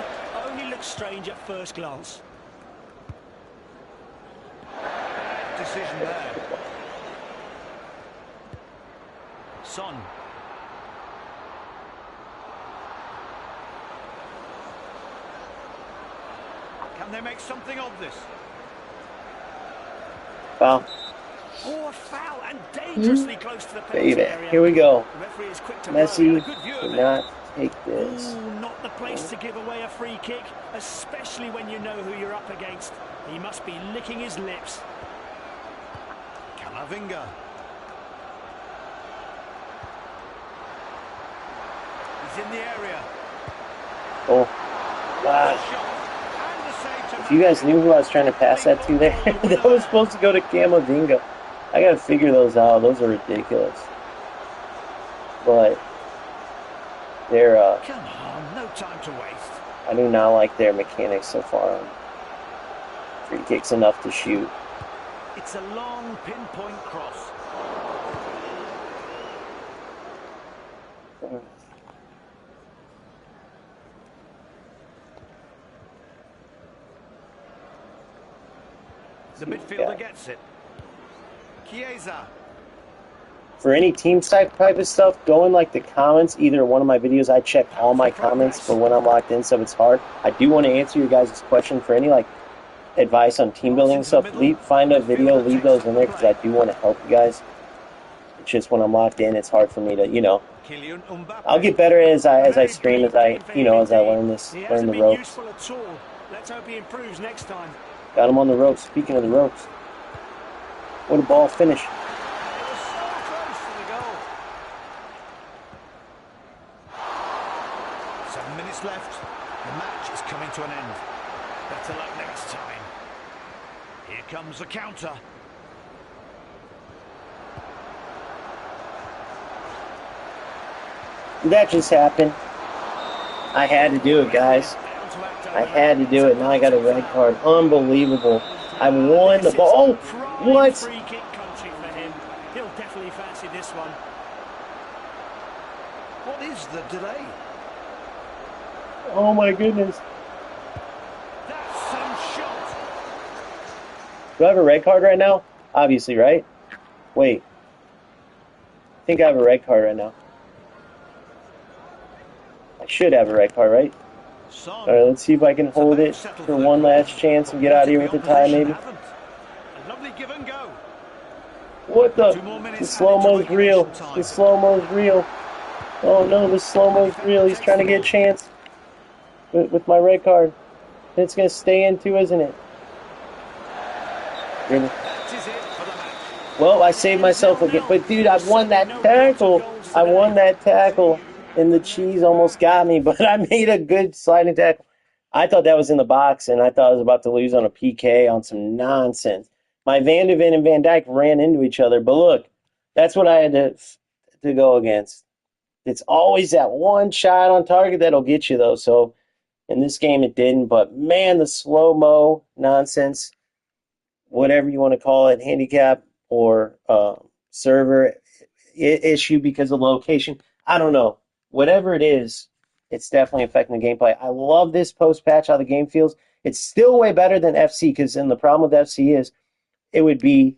only looked strange at first glance. Decision there. Son. Can they make something of this? Foul. Oh, a foul and dangerously close to the penalty Baby, area. here we go. The referee is quick to Messi, blow. do not take this. Ooh, not the place to give away a free kick, especially when you know who you're up against. He must be licking his lips. Camavinga. He's in the area. Oh, wow. If you guys knew who I was trying to pass that to there, that was supposed to go to Camavinga. I gotta figure those out. Those are ridiculous. But they're Come on, no time to waste. I do not like their mechanics so far. Free kicks enough to shoot. It's a long pinpoint cross. The midfielder gets it. Chiesa. For any team type of stuff, go in like the comments. Either one of my videos, I check all my comments for when I'm locked in, so it's hard. I do want to answer your guys' question for any like advice on team building and stuff. Find a video, leave those in there because I do want to help you guys. It's just when I'm locked in, it's hard for me to, you know. I'll get better as I stream, as I learn the ropes. Let's hope he improves next time. Got him on the ropes. Speaking of the ropes, what a ball finish. It was so close to the goal. 7 minutes left. The match is coming to an end. Better luck next time. Here comes the counter. That just happened. I had to do it, guys. I had to do it. Now I got a red card. Unbelievable. I won the ball. Oh, what? Free kick country for him. He'll definitely fancy this one. What is the delay? Oh my goodness. That's some shot. Do I have a red card right now? Obviously, right? Wait. I think I have a red card right now. I should have a red card, right? All right, let's see if I can hold it for one last chance and get out of here with a tie, maybe. A lovely give and go. What the? 2 more The minutes added to slow-mo's real. regulation The time. slow-mo's real. Oh no, the And the slow-mo's defender real. He's takes trying the to get a ball. chance with my red card. It's going to stay in too, isn't it? Dribble. That is it for the match. Well, I And it saved ends myself 0-0. again. But dude, There I was won certainly that no drought of tackle. goals I won today. that tackle. And the cheese almost got me, but I made a good sliding tackle. I thought that was in the box, and I thought I was about to lose on a PK on some nonsense. My Van de Ven and Van Dyke ran into each other, but look, that's what I had to go against. It's always that one shot on target that'll get you, though. So in this game, it didn't. But man, the slow mo nonsense, whatever you want to call it, handicap or server issue because of location. I don't know. Whatever it is, it's definitely affecting the gameplay. I love this post patch, how the game feels. It's still way better than FC because then the problem with FC is it would be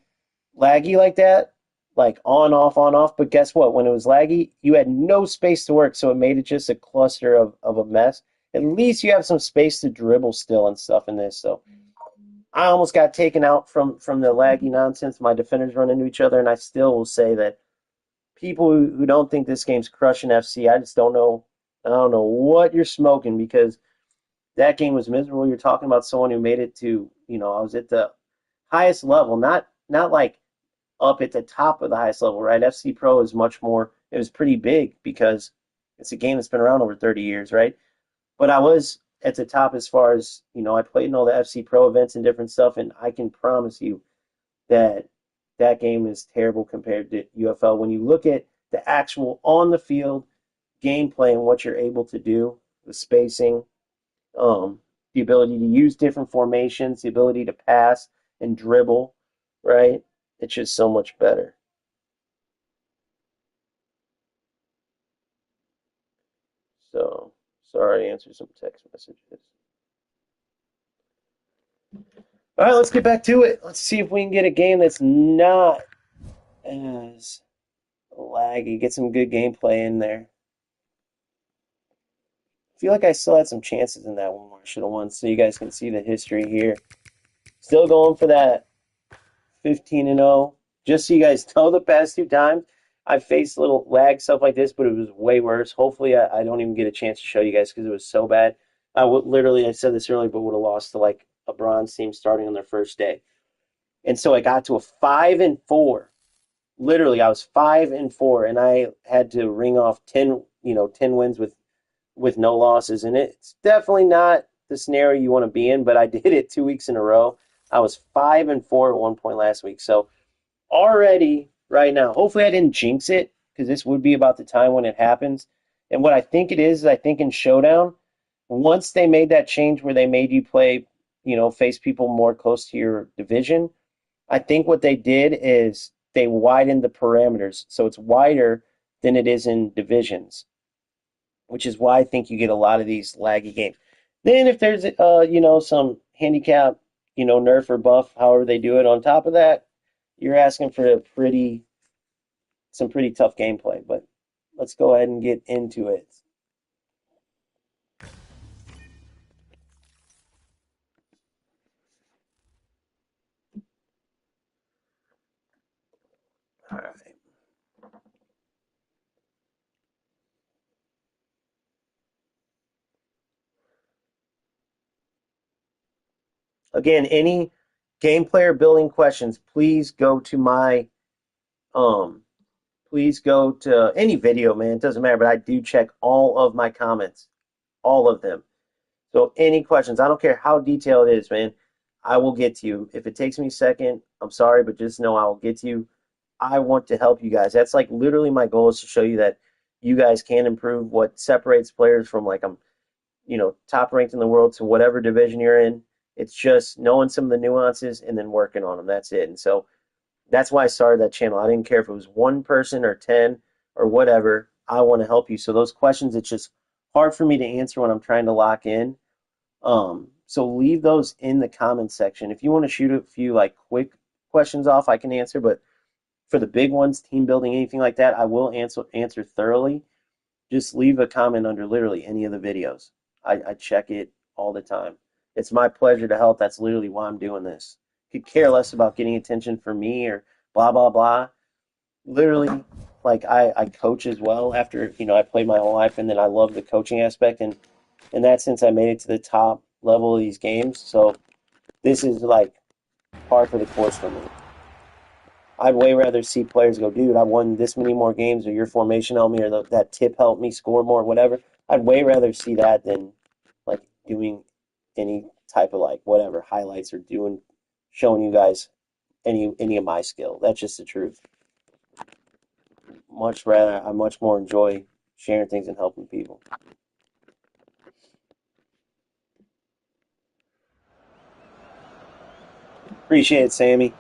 laggy like that, like on, off. But guess what? When it was laggy, you had no space to work, so it made it just a cluster of a mess. At least you have some space to dribble still and stuff in this. So I almost got taken out from the laggy nonsense. My defenders run into each other, and I still will say that people who don't think this game's crushing FC, I just don't know. I don't know what you're smoking because that game was miserable. You're talking about someone who made it to, I was at the highest level, not like up at the top of the highest level, right? FC Pro is much more. It was pretty big because it's a game that's been around over 30 years, right? But I was at the top as far as, I played in all the FC Pro events and different stuff, and I can promise you that that game is terrible compared to UFL. When you look at the actual on the field gameplay and what you're able to do, the spacing, the ability to use different formations, the ability to pass and dribble, right? It's just so much better. So, sorry, I answered some text messages. All right, let's get back to it. Let's see if we can get a game that's not as laggy. Get some good gameplay in there. I feel like I still had some chances in that one where I should have won, so you guys can see the history here. Still going for that 15-0. Just so you guys know, the past 2 times I faced little lag stuff like this, but it was way worse. Hopefully, I don't even get a chance to show you guys because it was so bad. I would literally, I said this earlier, but would have lost to like a bronze team starting on their first day. And so I got to a 5-4. Literally, I was 5-4, and I had to ring off 10 wins with no losses. And it's definitely not the scenario you want to be in, but I did it 2 weeks in a row. I was 5-4 at one point last week. So already right now, hopefully I didn't jinx it because this would be about the time when it happens. And what I think it is I think in Showdown, once they made that change where they made you play, face people more close to your division, I think what they did is they widened the parameters. So it's wider than it is in divisions, which is why I think you get a lot of these laggy games. Then if there's some handicap, nerf or buff, however they do it on top of that, you're asking for some pretty tough gameplay. But let's go ahead and get into it. All right. Again, any gameplay or building questions, please go to my please go to any video, man. It doesn't matter, but I do check all of my comments, all of them. So any questions, I don't care how detailed it is, man. I will get to you. If it takes me a second, I'm sorry, but just know I will get to you. I want to help you guys. That's like literally my goal is to show you that you guys can improve. What separates players from like I'm, top ranked in the world to whatever division you're in. It's just knowing some of the nuances and then working on them. That's it. And so that's why I started that channel. I didn't care if it was one person or 10 or whatever. I want to help you. So those questions, it's just hard for me to answer when I'm trying to lock in. So leave those in the comments section. If you want to shoot a few like quick questions off, I can answer. But for the big ones, team building, anything like that, I will answer thoroughly. Just leave a comment under literally any of the videos. I check it all the time. It's my pleasure to help. That's literally why I'm doing this. Could care less about getting attention from me or blah, blah, blah. Literally, like I coach as well after, I played my whole life and then I love the coaching aspect. And in that sense, I made it to the top level of these games. So this is like par for the course for me. I'd way rather see players go, dude, I won this many more games, or your formation helped me, or that tip helped me score more, whatever. I'd way rather see that than like doing any type of like whatever highlights or showing you guys any of my skill. That's just the truth. I much more enjoy sharing things and helping people. Appreciate it, Sammy.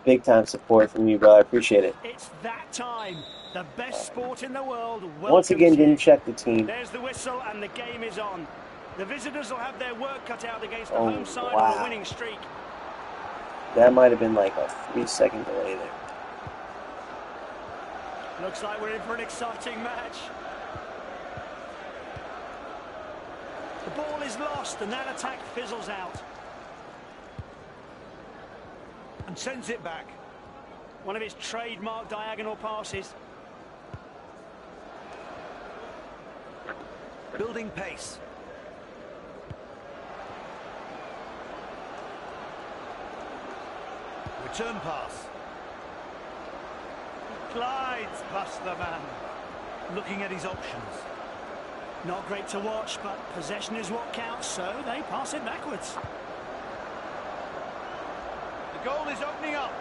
Big time support from you, brother. I appreciate it. It's that time. The best sport in the world. Once again, didn't check the team. There's the whistle and the game is on. The visitors will have their work cut out against the Oh, home side wow. on a winning streak. That might have been like a 3-second delay there. Looks like we're in for an exciting match. The ball is lost and that attack fizzles out. And sends it back. One of his trademark diagonal passes. Building pace. Return pass. Glides past the man. Looking at his options. Not great to watch, but possession is what counts, so they pass it backwards. The goal is opening up.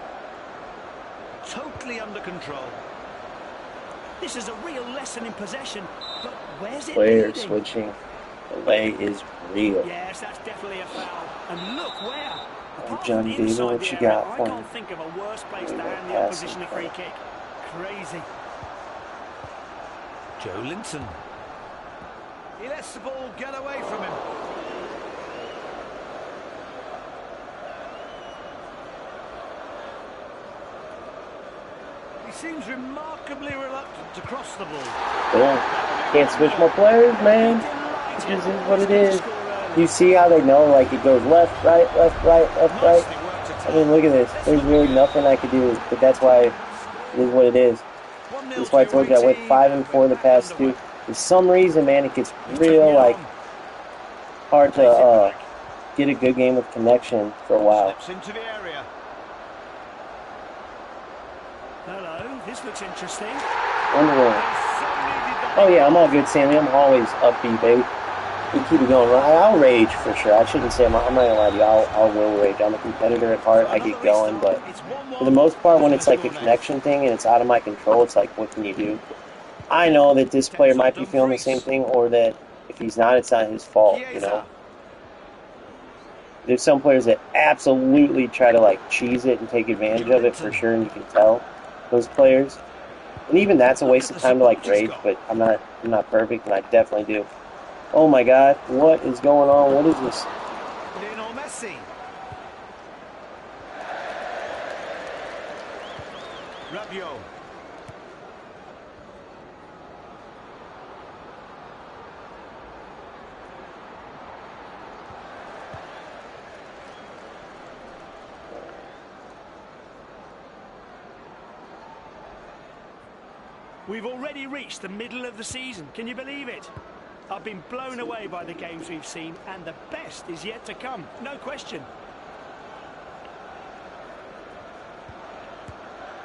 Totally under control. This is a real lesson in possession, but where's it Player leading? switching delay is real. Yes, that's definitely a foul. And look where. Apart John from David, inside what the you area, got I for can't me? think of a worse place to Maybe hand the pass opposition a him free for kick. Crazy. Joe Linton. He lets the ball get away from him. He seems remarkably reluctant to cross the ball. Yeah. Can't switch my players, man. It just is what it is. You see how they know, like, it goes left, right, left, right, left, right. Nicely worked attack. I mean, look at this. There's really nothing I could do, but that's why it is what it is. 1-0 That's why I told you I went 5-4 the past two. For some reason, man, it gets real, like, hard to get a good game of connection for a while. Slips into the area. Hello, this looks interesting. Wonderful. Oh yeah, I'm all good, Sammy. I'm always upbeat, baby. We keep it going. I'll rage for sure. I shouldn't say I'm not gonna lie to you. I will rage. I'm a competitor at heart. I get going, but for the most part, when it's like a connection thing and it's out of my control, it's like, what can you do? I know that this player might be feeling the same thing, or that if he's not, it's not his fault. You know. There's some players that absolutely try to like cheese it and take advantage of it for sure, and you can tell those players. And even that's a waste of time to like rage, but I'm not perfect, and I definitely do. Oh my God, what is going on? What is this? Lionel Messi. Rabiot. We've already reached the middle of the season. Can you believe it? I've been blown away by the games we've seen, and the best is yet to come. No question.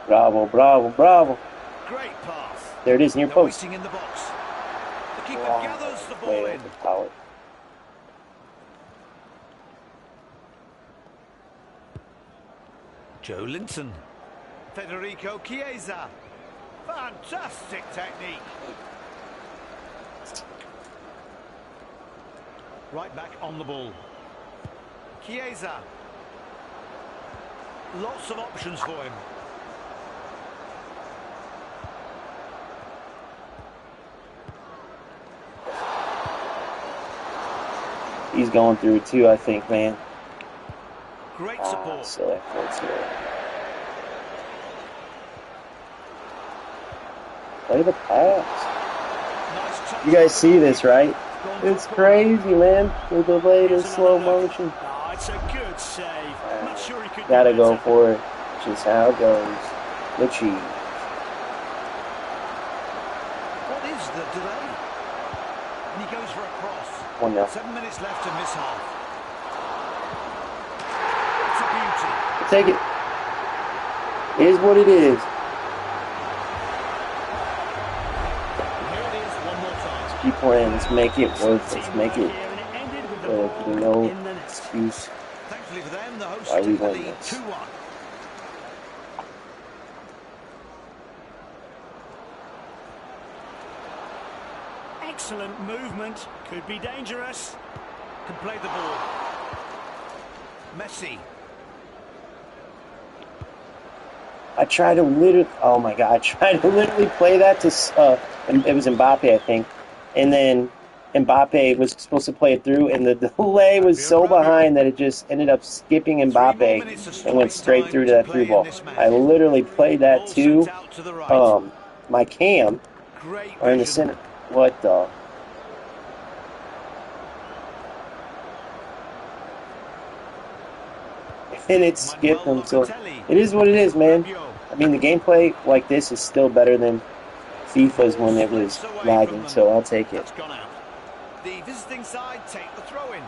Bravo, bravo, bravo. Great pass. There it is, near They're post. waiting in the box. The keeper Wow, gathers the ball way in. overpowered. Joe Linton. Federico Chiesa. Fantastic technique. Right back on the ball. Chiesa. Lots of options for him. He's going through it too, I think, man. Great support. Silly efforts here. Play the pass. Nice touch. You guys see this, right? It's crazy, man. With the delayed in slow motion. Oh, it's a good save. Not sure he could Gotta do go better. for it. Which is how it goes. The cheese. What is the delay? And he goes for a cross. 1-0. 7 minutes left to miss half. It's a beauty. I'll take it. It is what it is. Here it is one more time. Let's keep playing. Let's make it work. Let's make it. There's no excuse Thankfully for them, the hosts why we take the won lead this. 2-1. Excellent movement. Could be dangerous. Can play the ball. Messi. I tried to literally, oh my God, I tried to literally play that to, it was Mbappe, I think. And then Mbappe was supposed to play it through, and the delay was so behind that it just ended up skipping Mbappe and went straight through to that through ball. I literally played that to my cam, or in the center. What the? And it skipped him, so it is what it is, man. I mean, the gameplay like this is still better than FIFA's when it was lagging, so I'll take it. The visiting side take the throw in.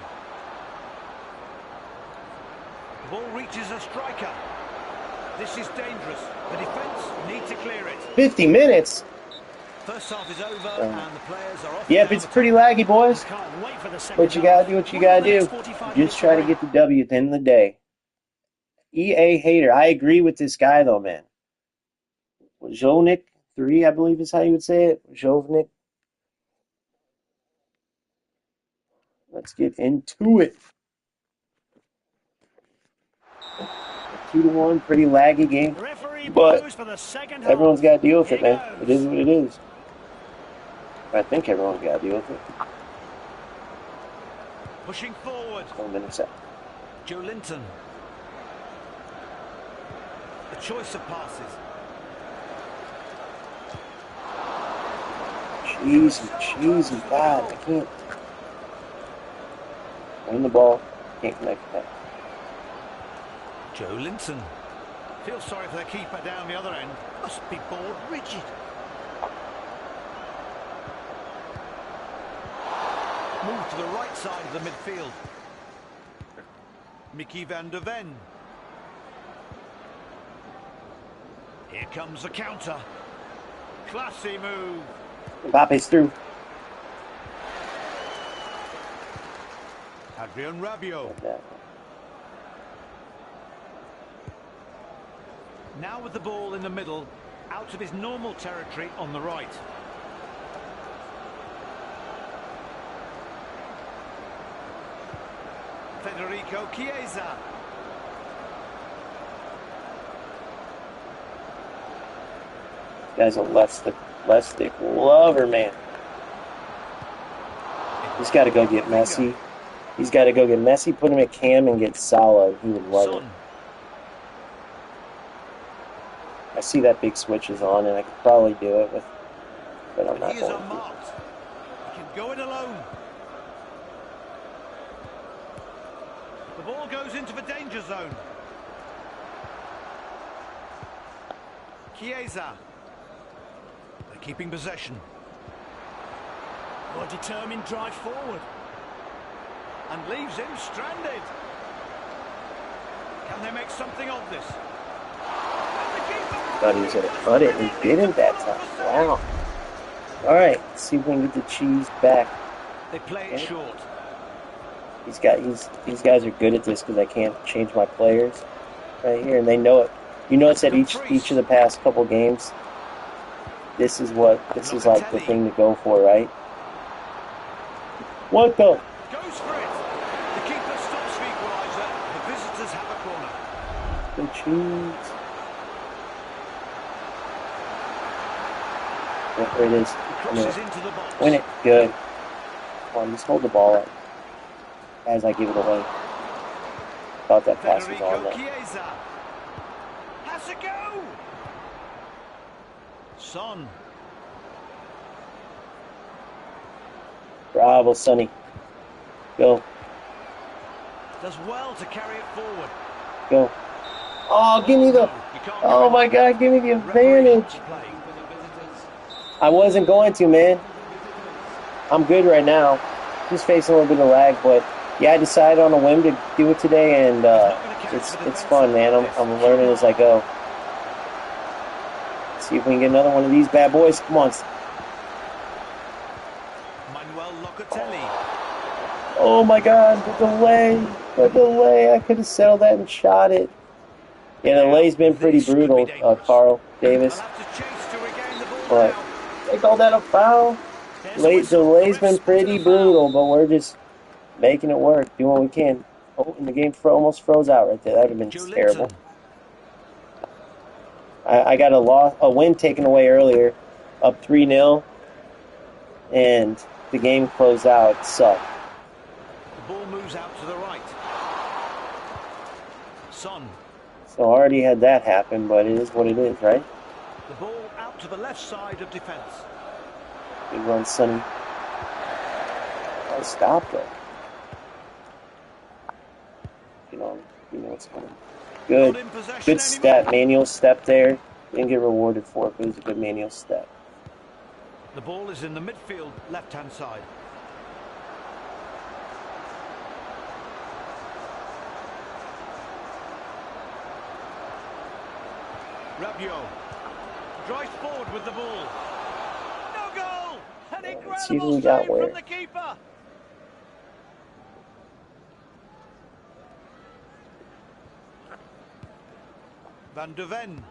The ball reaches a striker. This is dangerous. The defence need to clear it. 50 minutes? First half is over and the players are off. Yep, it's pretty laggy, boys. But you gotta do what you gotta do. Just try to get the W at the end of the day. EA hater. I agree with this guy, though, man. Jovnik 3, I believe is how you would say it. Jovnik. Let's get into it. 2-1, pretty laggy game. But everyone's got to deal with it, man. It is what it is. I think everyone's got to deal with it. Pushing forward. 4 minutes out. Joe Linton. A choice of passes. Jeez, God, I can't. Win the ball, can't connect that. Joe Linton. Feels sorry for the keeper down the other end. Must be bored rigid. Move to the right side of the midfield. Mickey van der Ven. Here comes the counter. Classy move. Mbappe's through. Adrian Rabiot. Now with the ball in the middle, out of his normal territory on the right. Federico Chiesa. Guy's a left stick lover, man. He's got to go get Messi. He's got to go get Messi, put him at Cam, and get Salah. He would love it. I see that big switch is on, and I could probably do it with, but I'm not going to. He can go it alone. The ball goes into the danger zone. Chiesa. They're keeping possession. A determined drive forward. And leaves him stranded. Can they make something of this? Thought he was going to cut it, and he didn't that time. Wow. All right, let's see if we can get the cheese back. They play it short. These guys are good at this because I can't change my players right here, and they know it. You notice that each of the past couple games, this is like the thing to go for, right? What the? Goes for it. The keeper stops the equaliser. The visitors have a corner. The cheese. There it is. Crosses into the box. Win it. Good. Come on, just hold the ball up as I give it away. Thought that pass was on there. Chiesa. Has a go. Son. Bravo, Sonny. Go. Does well to carry it forward. Go. Oh, give me the. No, you can't give Oh him my that. God, give me the Referee advantage. halts play. I wasn't going to, man. I'm good right now. Just facing a little bit of lag, but yeah, I decided on a whim to do it today, and He's not going to catch the it's defence fun, like man. this. I'm Should learning as I mark. go. See if we can get another one of these bad boys. Come on. Manuel Locatelli. Oh my God, the delay. The delay. I could have settled that and shot it. Yeah, the Now, delay's been pretty this could be brutal, dangerous. Carl They'll Davis. have to chase to regain the ball But now. they call that a foul. There's a Late whistle. The delay's ref been spotted pretty a foul. brutal, but we're just making it work, doing what we can. Oh, and the game almost froze out right there. That would have been Joe terrible. Linton. I got a win taken away earlier, up 3-0, and the game closed out. It sucked. The ball moves out to the right. Son. So I already had that happen, but it is what it is, right? The ball out to the left side of defence. Good run, Sonny. I stopped it. You know what's coming. Not Good. in possession Good step. anymore. Manual step there. Didn't get rewarded for it, but it was a good manual step. The ball is in the midfield, left-hand side. Rabiot drives forward with the ball. No goal! An Let's see who incredible we got save where. from the keeper. Van de Ven.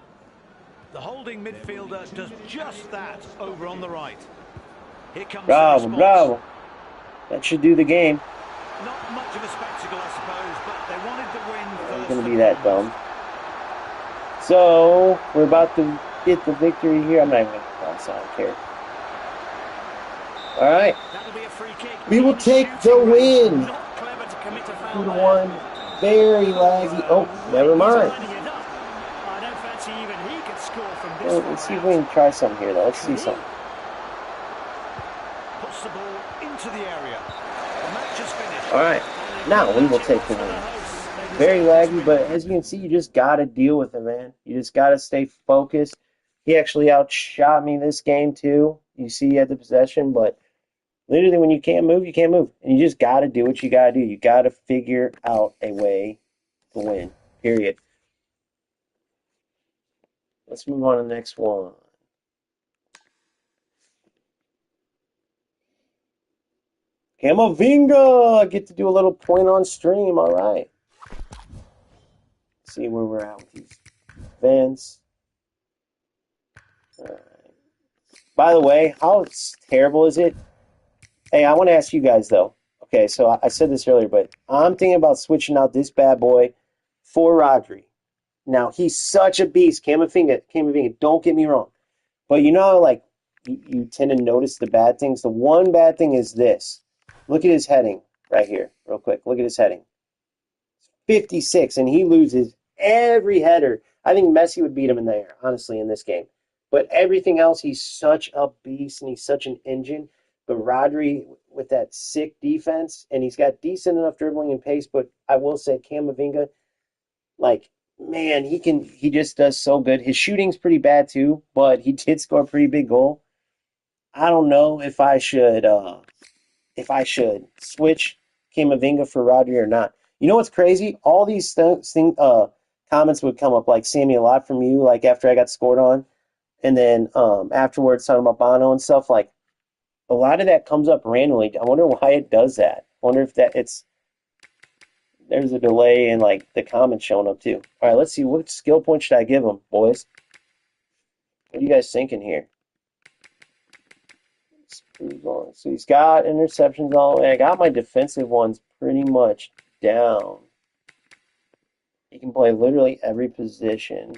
The holding midfielder does just that over on the right. Here comes the Bravo, response. bravo. That should do the game. Not much of a spectacle, I suppose, but they wanted the win It's first going to be and that foremost. dumb. So, we're about to get the victory here. I'm not even going to cross. I don't care. All right. That'll be a free kick. We will In take the shooting range. win. Not clever to commit a foul 2-1. there. Very laggy. Oh, never He's mind. lining it up. I don't fancy even he could score from this Well, far let's see if out. we can try something here, though. Let's see Could he? something. Puts the ball into the area. The match is finished. All right. Now we will take the win. Very laggy, but as you can see, you just got to deal with it, man. You just got to stay focused. He actually outshot me this game, too. You see, he had the possession, but literally when you can't move, you can't move. And you just got to do what you got to do. You got to figure out a way to win, period. Let's move on to the next one. Camavinga! I get to do a little point on stream. All right. See where we're at with these events. All right. By the way, how terrible is it? Hey, I want to ask you guys, though. Okay, so I said this earlier, but I'm thinking about switching out this bad boy for Rodri. Now, he's such a beast. Camavinga, don't get me wrong. But you know, like, you tend to notice the bad things. The one bad thing is this. Look at his heading right here, real quick. Look at his heading. 56, and he loses every header. I think Messi would beat him in the air, honestly, in this game. But everything else, he's such a beast, and he's such an engine. But Rodri, with that sick defense, and he's got decent enough dribbling and pace, but I will say Camavinga, like, man, he just does so good. His shooting's pretty bad too, but he did score a pretty big goal. I don't know if I should switch Camavinga for Rodri or not. You know what's crazy? All these comments would come up, like Sammy, a lot from you, like after I got scored on, and then afterwards talking about Bono and stuff. Like a lot of that comes up randomly. I wonder why it does that. I wonder if there's a delay in like the comments showing up too. All right, let's see. What skill point should I give him, boys? What are you guys thinking here? So he's got interceptions all the way. I got my defensive ones pretty much down. He can play literally every position.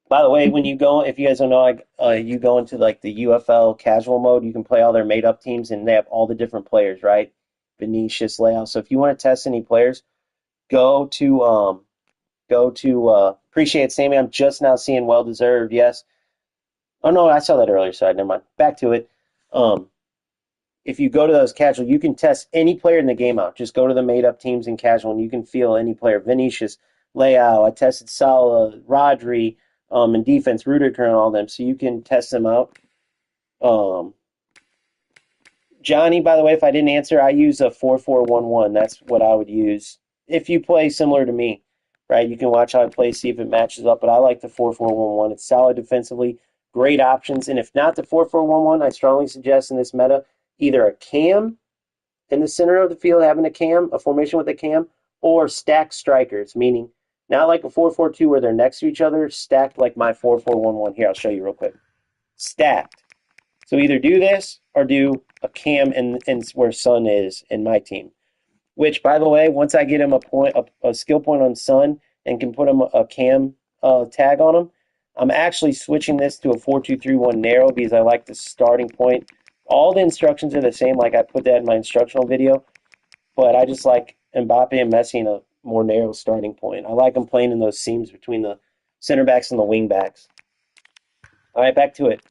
By the way, when you go, if you guys don't know, you go into like the UFL casual mode, you can play all their made-up teams, and they have all the different players, right? Vinicius, layout. So if you want to test any players, appreciate Sammy. I'm just now seeing well deserved. Yes. Oh no, I saw that earlier. Sorry, never mind. Back to it. Um, if you go to those casual, you can test any player in the game out. Just go to the made-up teams in casual, and you can feel any player. Vinicius, Leao, I tested Salah, Rodri, in defense, Rudiger, and all them. So you can test them out. Johnny, by the way, if I didn't answer, I use a 4-4-1-1. That's what I would use if you play similar to me, right? You can watch how I play, see if it matches up. But I like the 4-4-1-1. It's solid defensively, great options. And if not the 4-4-1-1, I strongly suggest in this meta either a cam in the center of the field, having a cam, a formation with a cam, or stacked strikers, meaning not like a 4-4-2 where they're next to each other, stacked like my 4-4-1-1. Here, I'll show you real quick. Stacked. So either do this or do a cam in where Sun is in my team. Which, by the way, once I get him a skill point on Sun and can put him a cam tag on him, I'm actually switching this to a 4-2-3-1 narrow because I like the starting point. All the instructions are the same, like I put that in my instructional video, but I just like Mbappe and Messi in a more narrow starting point. I like them playing in those seams between the center backs and the wing backs. All right, back to it.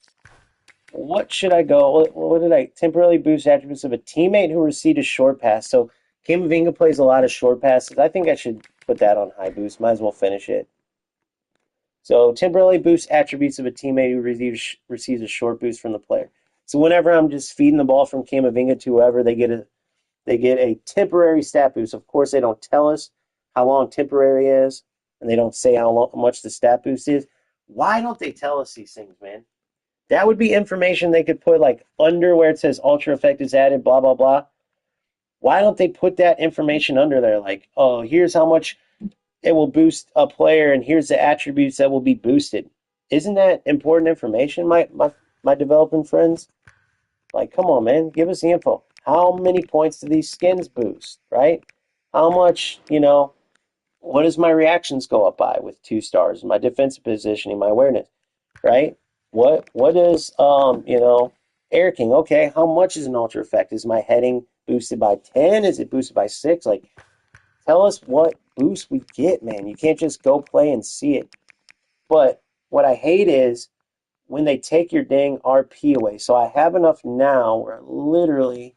What should I go? What did I temporarily boost attributes of a teammate who received a short pass? So Camavinga plays a lot of short passes. I think I should put that on high boost. Might as well finish it. So temporarily boost attributes of a teammate who receives a short boost from the player. So whenever I'm just feeding the ball from Camavinga to whoever, they get a temporary stat boost. Of course, they don't tell us how long temporary is, and they don't say how much the stat boost is. Why don't they tell us these things, man? That would be information they could put like under where it says ultra effect is added, blah, blah, blah. Why don't they put that information under there? Like, oh, here's how much it will boost a player, and here's the attributes that will be boosted. Isn't that important information, my developing friends? Like, come on, man, give us the info. How many points do these skins boost, right? How much, what does my reactions go up by with 2 stars? My defensive positioning, my awareness, right? What is, Air King? Okay, how much is an ultra effect? Is my heading boosted by 10? Is it boosted by 6? Like, tell us what boost we get, man. You can't just go play and see it. But what I hate is when they take your dang RP away. So I have enough now where literally,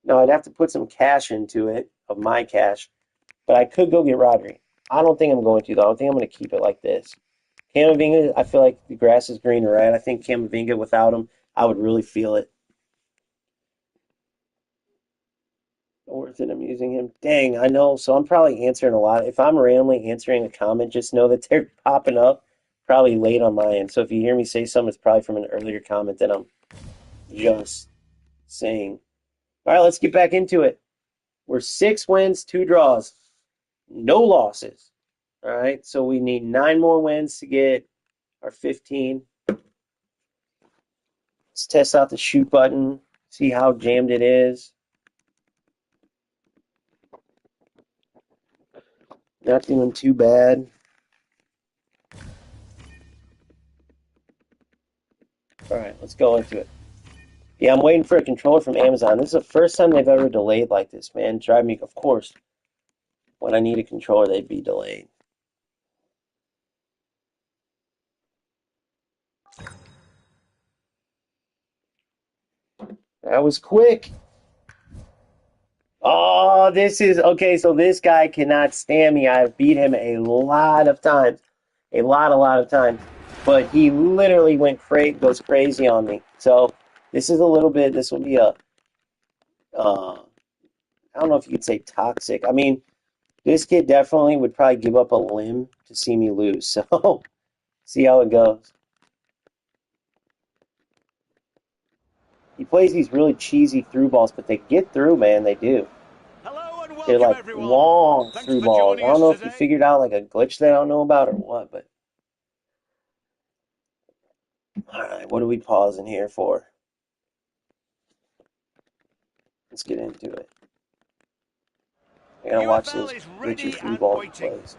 no, I'd have to put some cash into it, of my cash, but I could go get Rodri. I don't think I'm going to, though. I don't think I'm going to keep it like this. Camavinga, I feel like the grass is greener, right? I think Camavinga, without him, I would really feel it. Worth it, I'm using him. Dang, I know. So I'm probably answering a lot. If I'm randomly answering a comment, just know that they're popping up probably late on my end. So if you hear me say something, it's probably from an earlier comment that I'm just saying. All right, let's get back into it. We're 6 wins, 2 draws, no losses. All right, so we need 9 more wins to get our 15. Let's test out the shoot button, see how jammed it is. Not doing too bad. All right, let's go into it. Yeah, I'm waiting for a controller from Amazon. This is the first time they've ever delayed like this, man. Drive me, of course. When I need a controller, they'd be delayed. That was quick. Oh, this is okay. So this guy cannot stand me. I've beat him a lot of times, a lot of times. But he literally goes crazy on me. So this is a little bit. This will be a. I don't know if you could say toxic. I mean, this kid definitely would probably give up a limb to see me lose. So see how it goes. He plays these really cheesy through balls, but they get through, man. They do. Hello and They're welcome, like everyone. long Thanks through for balls. I joining don't us know if you today. figured out like a glitch that I don't know about or what, but all right, what are we pausing here for? Let's get into it. I gotta watch UFL those is glitchy ready through and balls he waiting. plays.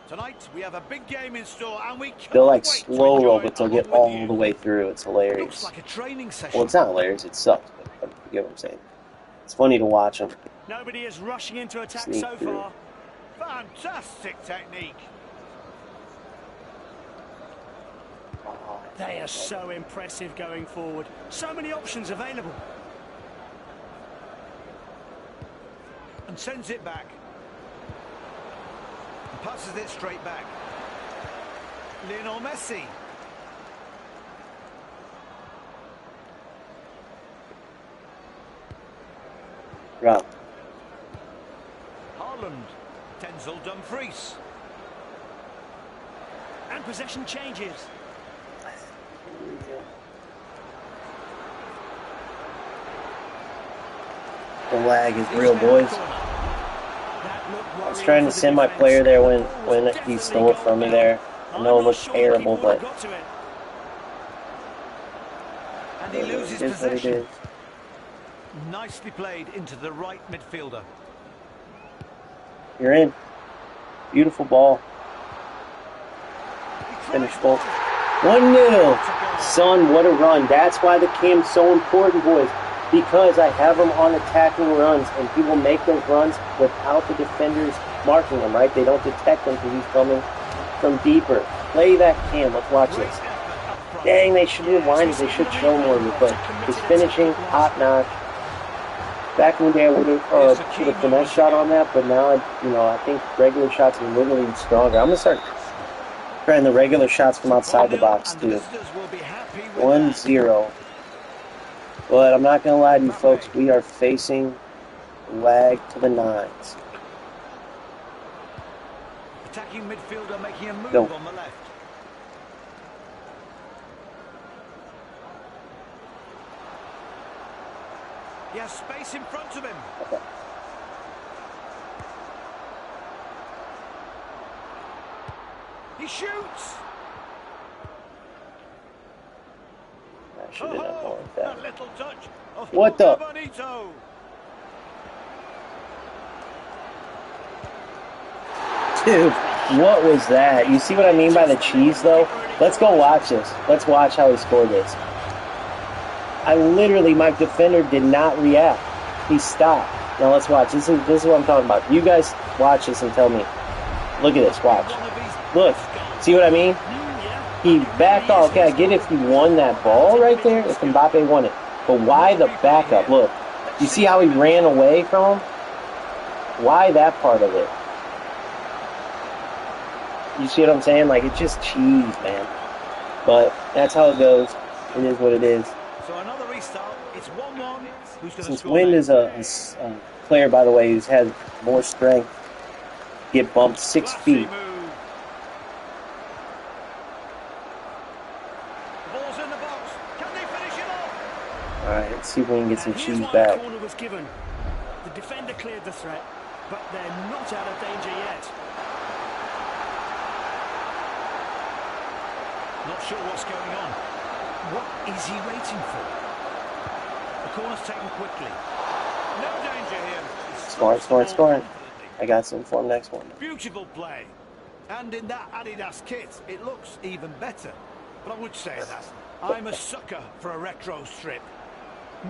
Tonight we have a big game in store and we They'll can't like wait to slow roll, enjoy it but they'll get along with all you. the way through. It's Looks hilarious. like a training Well, session. it's not hilarious. It sucks, but you get what I'm saying. It's funny to watch them Nobody is rushing into attack sneak so through. far. Fantastic technique. Oh, I They are so impressive going forward. So many options available. And sends it back. And passes it straight back. Lionel Messi. Right. Haaland. Denzel Dumfries. And possession changes. The lag is real, boys. I was trying to send my player there when he stole it from me there. I know it looked terrible, but and he loses it is what it possession. is. Nicely played into the right midfielder. You're in. Beautiful ball. Finish goal. 1-0. Son, what a run. That's why the cam's so important, boys. Because I have them on attacking runs, and he will make those runs without the defenders marking him, right? They don't detect him because he's coming from deeper. Play that cam. Let's watch this. Dang, they should rewind it. They should show more of it, but his finishing, top-notch. Back in the day, I would have put a finesse shot on that, but now, I think regular shots are literally stronger. I'm going to start trying the regular shots from outside the box, too. 1-0. But I'm not going to lie to you folks, we are facing lag to the nines. Attacking midfielder making a move Go. on the left. He has space in front of him. Okay. He shoots. I should have done more with that. A little touch of What the? Bonito. Dude, what was that? You see what I mean by the cheese, though? Let's go watch this. Let's watch how he scored this. I literally, my defender did not react. He stopped. Now let's watch. This is what I'm talking about. You guys watch this and tell me. Look at this. Watch. Look. See what I mean? He backed off. Okay, I get if he won that ball right there, if Mbappe won it. But why the backup? Look. You see how he ran away from him? Why that part of it? You see what I'm saying? Like, it's just cheese, man. But that's how it goes. It is what it is. So another restart. It's 1-1. Who's going to Since score Wind next? is a player, by the way, who's has more strength, get bumped 6 Classy feet. move. The ball's in the box. Can they finish it off? All right, let's see if we can get some And here's cheese why back. the corner was given. The defender cleared the threat, but they're not out of danger yet. Not sure what's going on. What is he waiting for? The corner's taken quickly. No danger here. Scoring. I got some for him next one. Beautiful play. And in that Adidas kit, it looks even better. But I would say that I'm a sucker for a retro strip.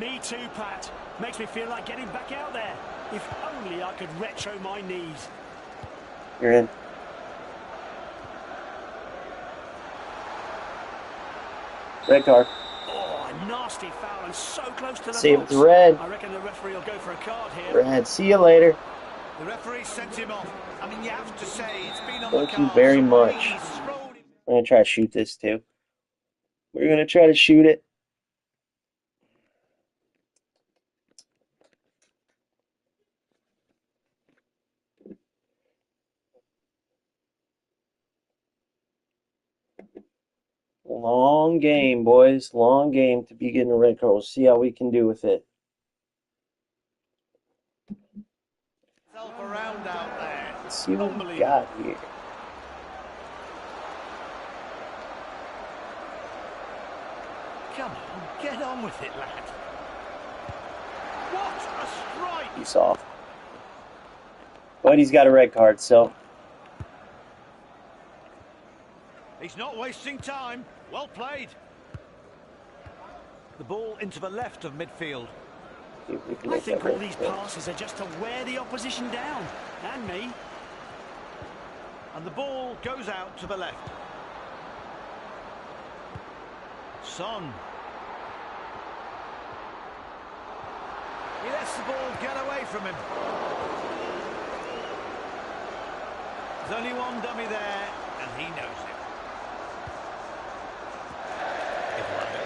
Me too, Pat. Makes me feel like getting back out there. If only I could retro my knees. You're in. Red card. Oh, a nasty foul and so close to the Save box. it to red. I reckon the referee will go for a card here. Red. See you later. The referee sent him off. I mean, you have to say it's been on Thank the you cards. very much. He's thrown him. I'm going to try to shoot this, too. We're going to try to shoot it. Long game, boys. Long game to be getting a red card. We'll see how we can do with it. Self around out there. Let's see what we got here. Come on, get on with it, lad. What a strike! He's off. But he's got a red card, so He's not wasting time. Well played. The ball into the left of midfield. see if we can I make think that all work. these passes are just to wear the opposition down. And me. And the ball goes out to the left. Son. He lets the ball get away from him. There's only one dummy there, and he knows it.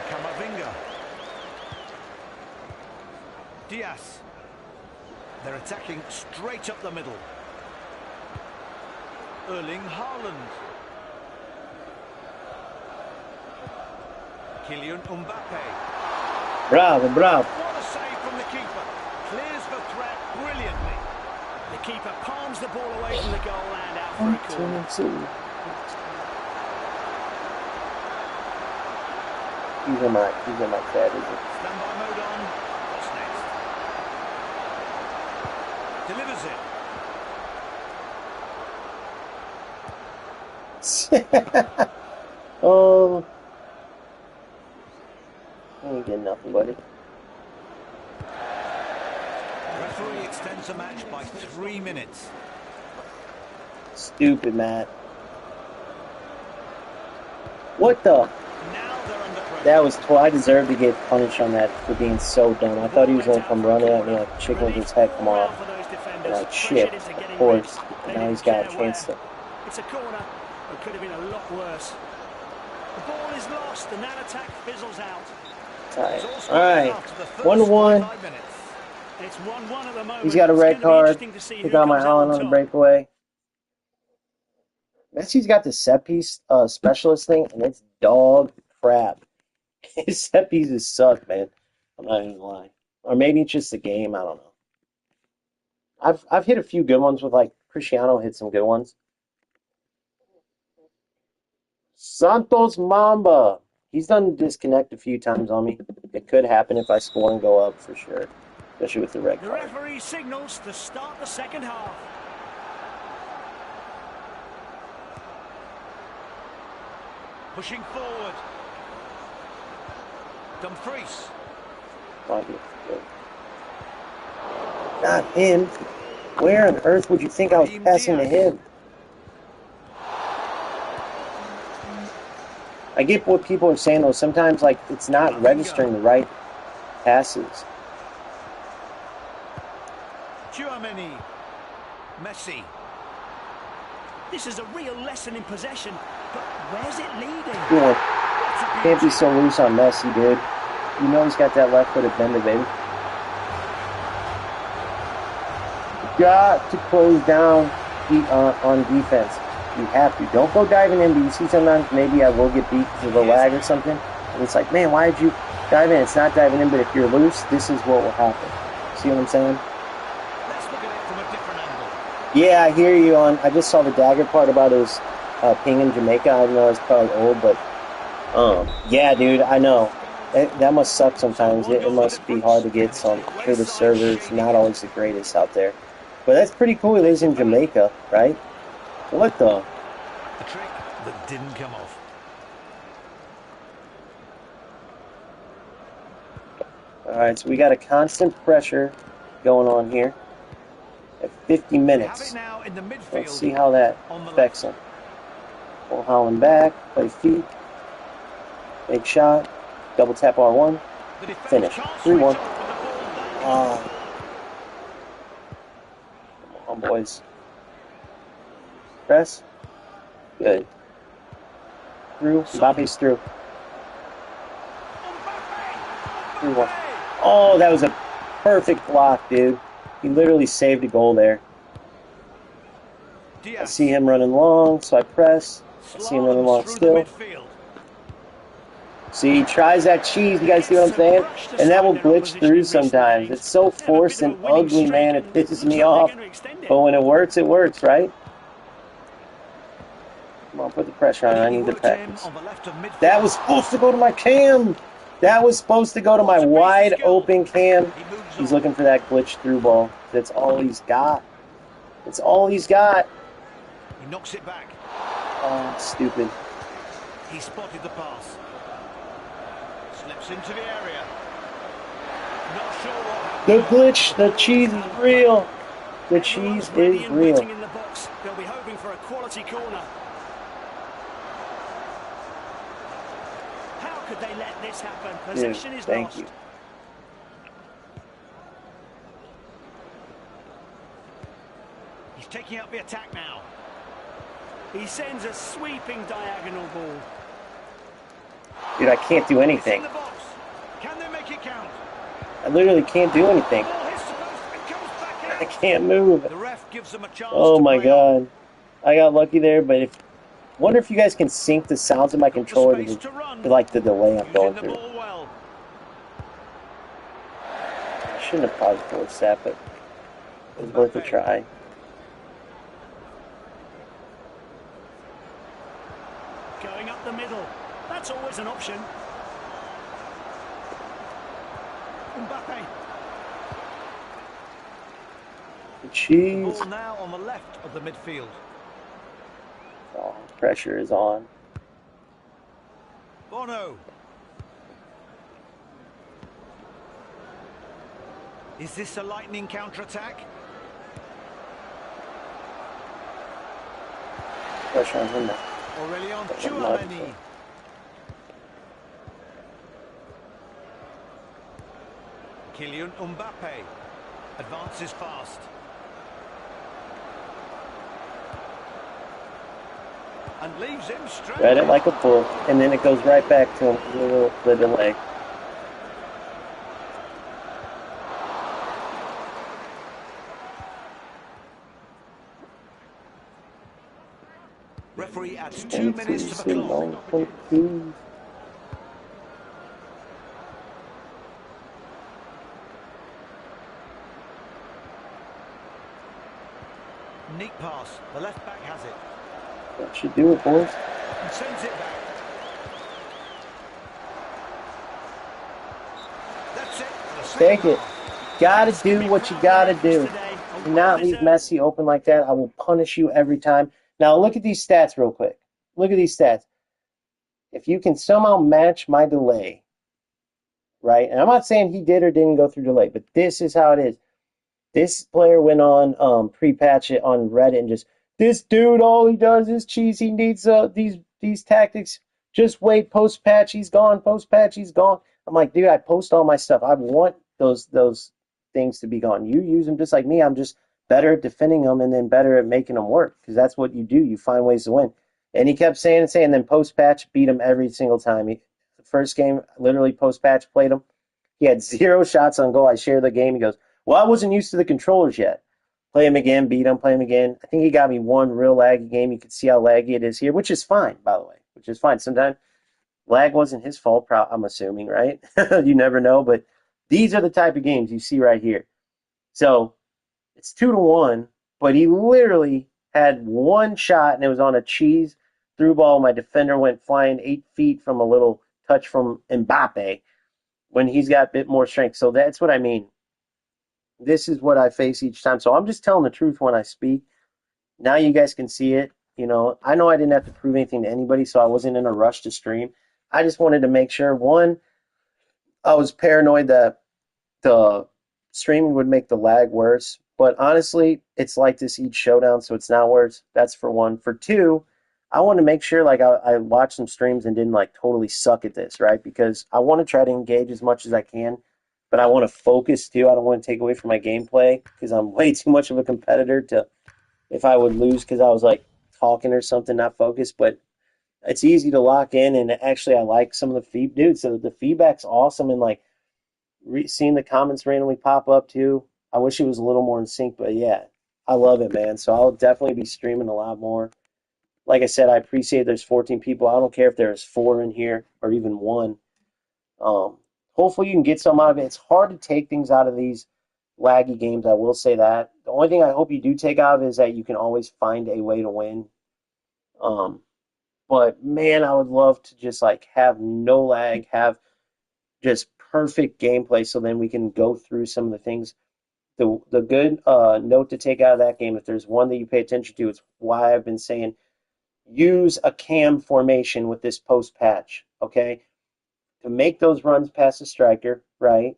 Camavinga. Diaz. They're attacking straight up the middle. Erling Haaland. Kylian Mbappe. Bravo, bravo. What a save from the keeper. Clears the threat brilliantly. The keeper palms the ball away from the goal and out for a corner. These are my bad, isn't it? Standby mode on. What's next? Delivers it. Oh, I ain't getting nothing, buddy. Referee extends the match by 3 minutes. Stupid, Matt. What the? Now they're under pressure. That was I deserved to get punished on that for being so dumb. I thought he was going to come running at me like a chicken with his head come off. And like shit, of course. And now he's got a chance to. It's a corner. It could have been a lot worse. The ball is lost and that attack fizzles out. Alright. 1-1. It's 1-1 at the moment. He's got a red card. Pick out my Holland on the breakaway. Messi's got the set piece specialist thing, and it's dog crap. His set pieces suck, man. I'm not even gonna lie. Or maybe it's just the game. I don't know. I've hit a few good ones with like Cristiano hit some good ones. Santos Mamba. He's done disconnect a few times on me. It could happen if I score and go up for sure. Especially with the red card. The referee signals to start the second half. Pushing forward. Dumfries. Not him. Where on earth would you think I was passing to him? I get what people are saying though. Sometimes like it's not registering the right passes. Tchouaméni. Messi. This is a real lesson in possession, but where's it leading? Cool. Can't be so loose on Messi, dude. You know he's got that left footed bender, baby. Got to close down on defense. You have to. Don't go diving in, but you see sometimes maybe I will get beat because of the lag or something. And it's like, man, why did you dive in? It's not diving in, but if you're loose, this is what will happen. See what I'm saying? Let's look at it from a different angle. Yeah, I hear you on. I just saw the dagger part about his ping in Jamaica. I know it's probably old, but yeah, dude, I know. That must suck sometimes. It must be hard to get some. I'm sure the server's not always the greatest out there. But that's pretty cool. He lives in Jamaica, right? What the? A trick that didn't come off. Alright, so we got a constant pressure going on here at 50 minutes. Now in the midfield. Let's see how that affects him. Pull Holland back, play feet, big shot, double tap R1, finish. 3-1. Come on, boys. Press. Good. Through. Mbappe's through. 3-1. Oh, that was a perfect block, dude. He literally saved a goal there. I see him running long, so I press. I see him running long still. See, he tries that cheese. You guys see what I'm saying? And that will glitch through sometimes. It's so forced and ugly, man. It pisses me off. But when it works, right? Come on, put the pressure on. I need the practice. That was supposed to go to my cam. That was supposed to go to my wide open cam. He's looking for that glitch through ball. That's all he's got. That's all he's got. He knocks it back. Oh, stupid. He spotted the pass. Slips into the area. Not sure what happened. The glitch, the cheese is real. The cheese is real. In the box. They'll be hoping for a quality corner. How could they let this happen? Dude, Possession is thank lost. you. He's taking up the attack now. He sends a sweeping diagonal ball. Dude, I can't do It's in anything. the box. Can they make it count? I literally can't do anything. Ball hits the post and comes back I out. can't move. The ref gives them a chance Oh to my play on. god. I got lucky there, but wonder if you guys can sync the sounds of my Got the controller space to to run. like the delay I'm Using going the through. ball well. I shouldn't have probably forced that, but it was worth a Mbappe. try. Going up the middle. That's always an option. Mbappe. The Jeez. ball now on the left of the midfield. Oh, pressure is on. Bono. Is this a lightning counter-attack? Pressure on him now. Aurelion Not Tchouameni. before. Kylian Mbappe advances fast. And leaves him straight. Read it like a book, and then it goes right back to him, the delay. Referee adds 2 minutes to the clock. Long. Neat pass. The left back has it. That should do it, boys. And sends it back. That's it. For the second Take it. half. Gotta do what you gotta do. Do not leave Messi open like that. I will punish you every time. Now look at these stats real quick. Look at these stats. If you can somehow match my delay, right? And I'm not saying he did or didn't go through delay, but this is how it is. This player went on pre-patch it on Reddit and just, this dude, all he does is cheese. He needs these tactics. Just wait, post-patch, he's gone. Post-patch, he's gone. I'm like, dude, I post all my stuff. I want those things to be gone. You use them just like me. I'm just better at defending them and then better at making them work because that's what you do. You find ways to win. And he kept saying and saying, then post-patch beat him every single time. The first game, literally post-patch played him. He had 0 shots on goal. I shared the game. He goes, well, I wasn't used to the controllers yet. Play him again, beat him, play him again. I think he got me one real laggy game. You can see how laggy it is here, which is fine, by the way, which is fine. Sometimes lag wasn't his fault, I'm assuming, right? You never know, but these are the type of games you see right here. So it's 2-1, but he literally had one shot, and it was on a cheese through ball. My defender went flying 8 feet from a little touch from Mbappe when he's got a bit more strength. So that's what I mean. This is what I face each time. So I'm just telling the truth when I speak. Now you guys can see it. You know I didn't have to prove anything to anybody, so I wasn't in a rush to stream. I just wanted to make sure, one, I was paranoid that the streaming would make the lag worse. But honestly, it's like this each showdown, so it's not worse. That's for one. For two, I want to make sure like I watched some streams and didn't like totally suck at this, right? Because I want to try to engage as much as I can, but I want to focus too. I don't want to take away from my gameplay because I'm way too much of a competitor to if I would lose because I was like talking or something, not focused. But it's easy to lock in, and actually I like some of the feed, dude. So the feedback's awesome, and like seeing the comments randomly pop up too. I wish it was a little more in sync, but yeah, I love it, man. So I'll definitely be streaming a lot more. Like I said, I appreciate there's 14 people. I don't care if there's 4 in here or even 1. Hopefully you can get some out of it. It's hard to take things out of these laggy games. I will say that. The only thing I hope you do take out of it is that you can always find a way to win. But man, I would love to just like have no lag, have just perfect gameplay, so then we can go through some of the things. The good note to take out of that game, if there's one that you pay attention to, it's why I've been saying use a cam formation with this post patch, okay? To make those runs past the striker, right,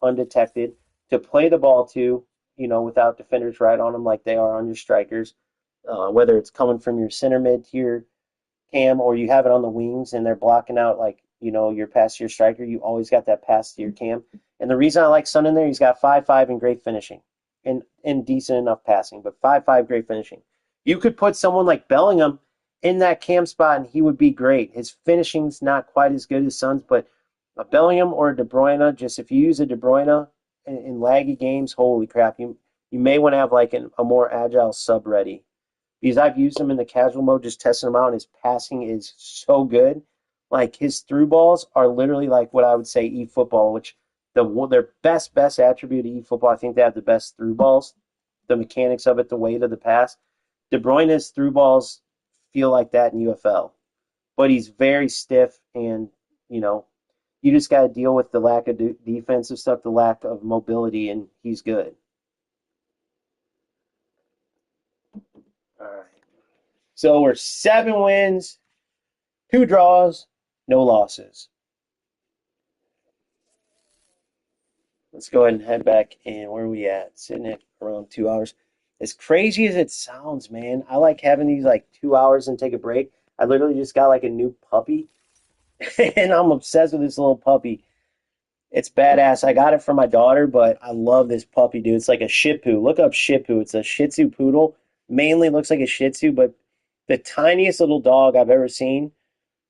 undetected, to play the ball to, without defenders right on them like they are on your strikers, whether it's coming from your center mid to cam, or you have it on the wings and they're blocking out like, your pass to your striker, you always got that pass to your cam. And the reason I like Son in there, he's got 5'5" and great finishing and decent enough passing, but 5'5" great finishing. You could put someone like Bellingham in that cam spot and he would be great. His finishing's not quite as good as Son's, but a Bellingham or a De Bruyne, just if you use a De Bruyne in laggy games, holy crap, you may want to have like a more agile sub ready, because I've used him in the casual mode, just testing him out, and his passing is so good. Like his through balls are literally like what I would say eFootball, which their best attribute of eFootball, I think they have the best through balls, the mechanics of it, the weight of the pass. De Bruyne's through balls feel like that in UFL, but he's very stiff, and you just got to deal with the lack of defensive stuff, the lack of mobility, and he's good. All right. So we're 7 wins, 2 draws, no losses. Let's go ahead and head back in. Where are we at? Sitting at around 2 hours. As crazy as it sounds, man, I like having these like 2 hours and take a break. I literally just got like a new puppy, and I'm obsessed with this little puppy. It's badass. I got it for my daughter, but I love this puppy, dude. It's like a Shih Tzu. Look up Shih Tzu. It's a Shih Tzu poodle. Mainly looks like a Shih Tzu, but the tiniest little dog I've ever seen.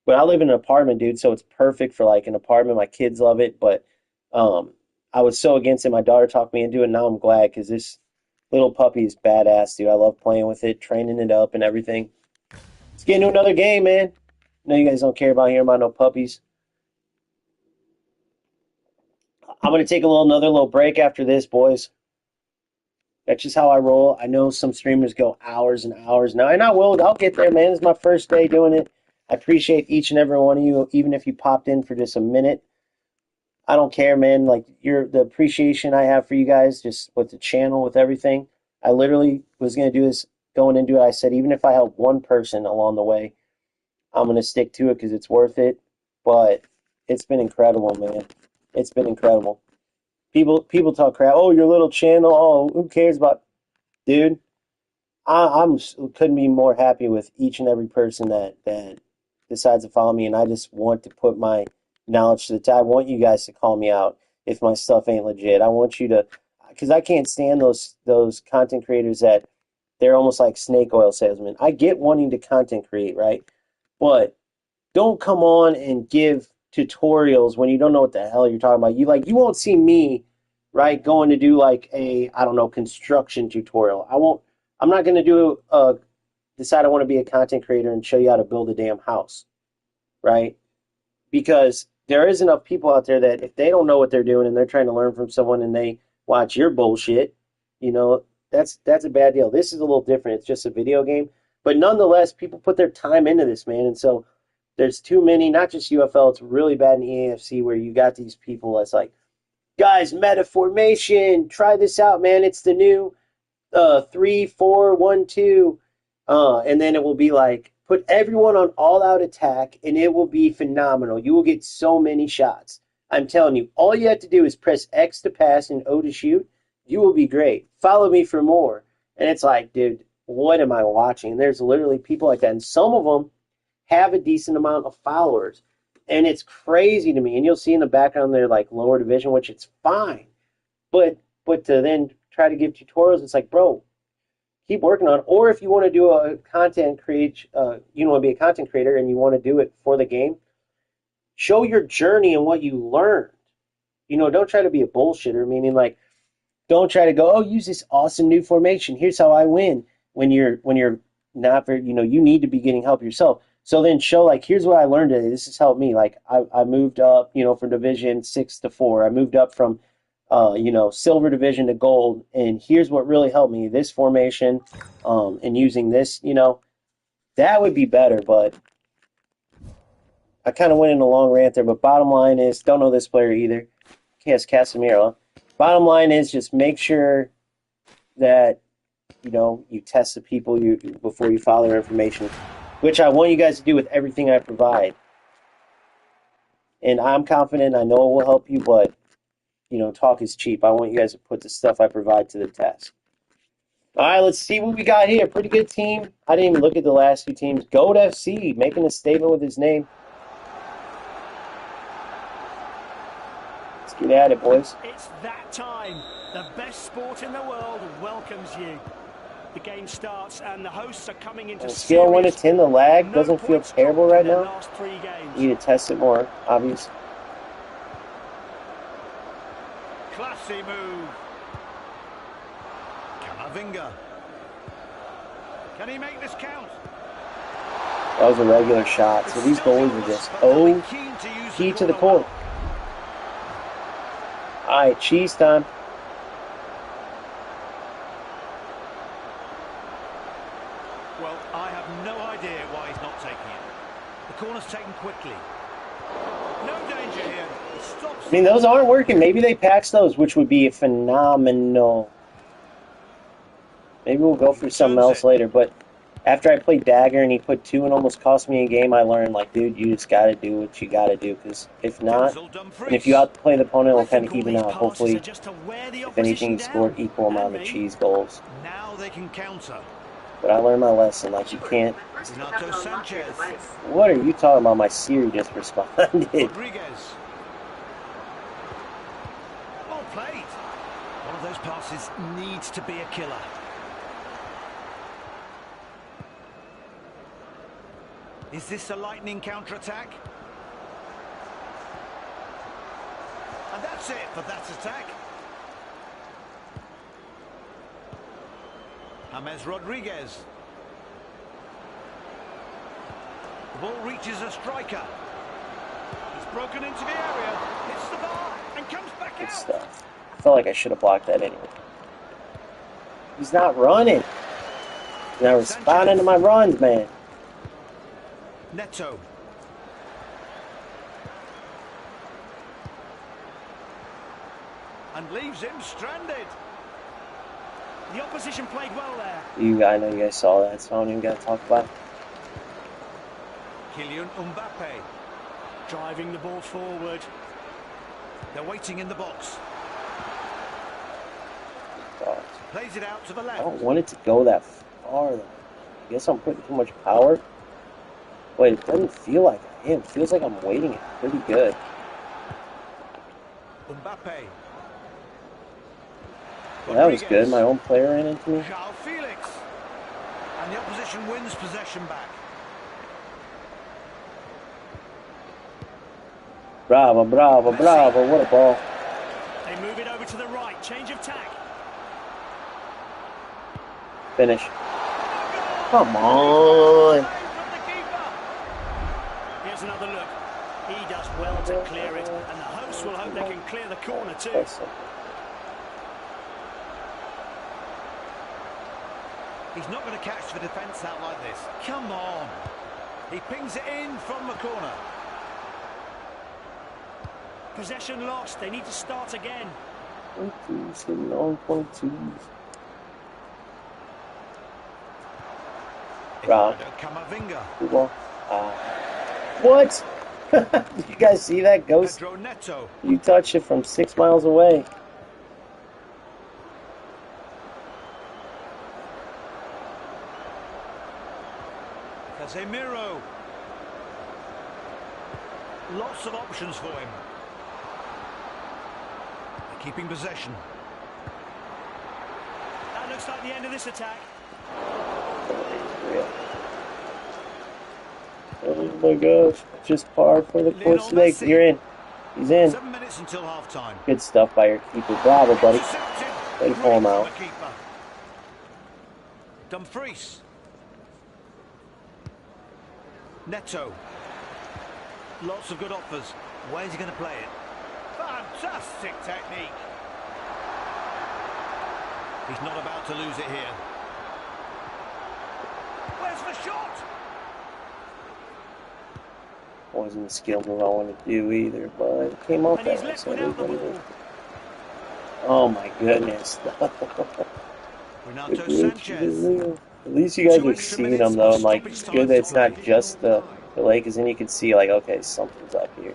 But I live in an apartment, dude, so it's perfect for like an apartment. My kids love it, but I was so against it. My daughter talked me into it, and now I'm glad because this little puppy is badass, dude. I love playing with it, training it up and everything. Let's get into another game, man. I know you guys don't care about hearing about no puppies. I'm going to take another little break after this, boys. That's just how I roll. I know some streamers go hours and hours now, and I'll get there, man. This is my first day doing it. I appreciate each and every one of you, even if you popped in for just a minute. I don't care, man. Like the appreciation I have for you guys, just with the channel, with everything. I literally was going to do this going into it. I said, even if I help one person along the way, I'm going to stick to it because it's worth it. But it's been incredible, man. It's been incredible. People talk crap. Oh, your little channel. Oh, who cares about, dude? I'm couldn't be more happy with each and every person that decides to follow me, and I just want to put my knowledge to the test. I want you guys to call me out if my stuff ain't legit. I want you to, because I can't stand those content creators that they're almost like snake oil salesmen. I get wanting to content create, right? But don't come on and give tutorials when you don't know what the hell you're talking about. You won't see me, right, going to do like a, I don't know, construction tutorial. I'm not going to decide I want to be a content creator and show you how to build a damn house, right? Because there is enough people out there that if they don't know what they're doing and they're trying to learn from someone and they watch your bullshit, that's a bad deal. This is a little different. It's just a video game. But nonetheless, people put their time into this, man. And so there's too many, not just UFL, it's really bad in EAFC where you got these people that's like, guys, meta formation, try this out, man. It's the new 3-4-1-2, and then it will be like put everyone on all-out attack, and it will be phenomenal. You will get so many shots. I'm telling you, all you have to do is press X to pass and O to shoot. You will be great. Follow me for more. And it's like, dude, what am I watching? And there's literally people like that, and some of them have a decent amount of followers, and it's crazy to me. And you'll see in the background they're like lower division, which it's fine, but to then try to give tutorials, it's like, bro, keep working on it. Or if you want to do a content create, you want to be a content creator and you want to do it for the game, show your journey and what you learned. Don't try to be a bullshitter, meaning like, don't try to go, oh, use this awesome new formation. Here's how I win. When you're not very, you need to be getting help yourself. So then show like, here's what I learned today. This has helped me. Like I moved up, from Division 6 to 4. I moved up from silver division to gold, and here's what really helped me, this formation, and using this, that would be better. But I kind of went in a long rant there, but bottom line is, don't know this player either. Yes, Casemiro. Bottom line is just make sure that, you test the people before you follow their information, which I want you guys to do with everything I provide. And I'm confident, I know it will help you, but talk is cheap. I want you guys to put the stuff I provide to the test. All right, let's see what we got here. Pretty good team. I didn't even look at the last few teams. Goat FC making a statement with his name. Let's get at it, boys. It's that time. The best sport in the world welcomes you. The game starts and the hosts are coming into Scale 1 to 10, the lag doesn't feel terrible right now. Last 3 games. You need to test it more, obviously. Classy move. Camavinga. Can he make this count? That was a regular shot. So these goalies are just key to the core. All right, cheese time. Well, I have no idea why he's not taking it. The corner's taken quickly. No danger here. Stops. I mean, those aren't working. Maybe they patch those, which would be phenomenal. Maybe we'll go for something else later. But after I played Dagger and he put 2 and almost cost me a game, I learned, like, dude, you just got to do what you got to do. Because if not, and if you outplay the opponent, it'll kind of even out. Hopefully, if anything, you scored equal amount of cheese goals. Now they can counter. But I learned my lesson. Like, you can't. Renato Sanchez. What are you talking about? My Siri just responded. Rodriguez. Well played. One of those passes needs to be a killer. Is this a lightning counter-attack? And that's it for that attack. James Rodriguez. The ball reaches a striker. It's broken into the area. Hits the bar and comes back Good out. stuff. I felt like I should have blocked that anyway. He's not running. He's not responding to my runs, man. Neto. And leaves him stranded. The opposition played well there. I know you guys saw that, so I don't even got to talk about it. Kylian Mbappe. Driving the ball forward. They're waiting in the box. Oh, Plays it out to the I left. don't want it to go that far, though. I guess I'm putting too much power. Wait, it doesn't feel like I am. It feels like I'm waiting it pretty good. Mbappe. Well, that was good. My own player ran into me. João Felix. And the opposition wins possession back. Bravo, bravo, bravo. What a ball. They move it over to the right. Change of tack. Finish. Come on. Here's another look. He does well to clear it, and the hosts will hope they can clear the corner too. He's not going to catch the defence out like this. Come on. He pings it in from the corner. Possession lost. They need to start again. 22s, hitting on 22s. Camavinga. What? Did you guys see that ghost? Pedro Neto. You touched it from 6 miles away. Casemiro. Lots of options for him. They're keeping possession. That looks like the end of this attack. Oh my gosh. Just par for the course today. You're in. He's in. 7 minutes until half time. Good stuff by your keeper. Bravo, buddy. Way to pull him out. Dumfries. Neto. Lots of good offers. Where's he going to play it? Fantastic technique. He's not about to lose it here. Where's the shot? Wasn't the skill move I wanted to do either, but it came off And that he's way. left So without the ball. oh my goodness. Renato Sanchez. At least you guys are seeing them though. I'm like, it's good that it's not just the delay, because then you can see like, okay, something's up here.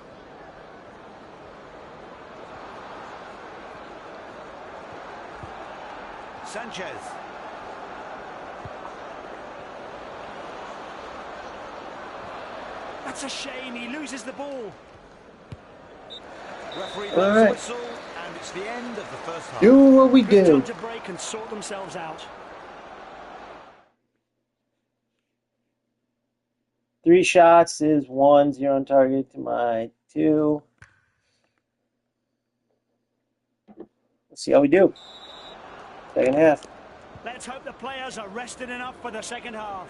Sanchez. That's a shame, he loses the ball. Referee All blows the right. whistle, and it's the end of the first half. Do what we Good do. time to break and sort themselves out. 3 shots is 1, 0 on target to my 2. Let's see how we do. Second half. Let's hope the players are rested enough for the second half.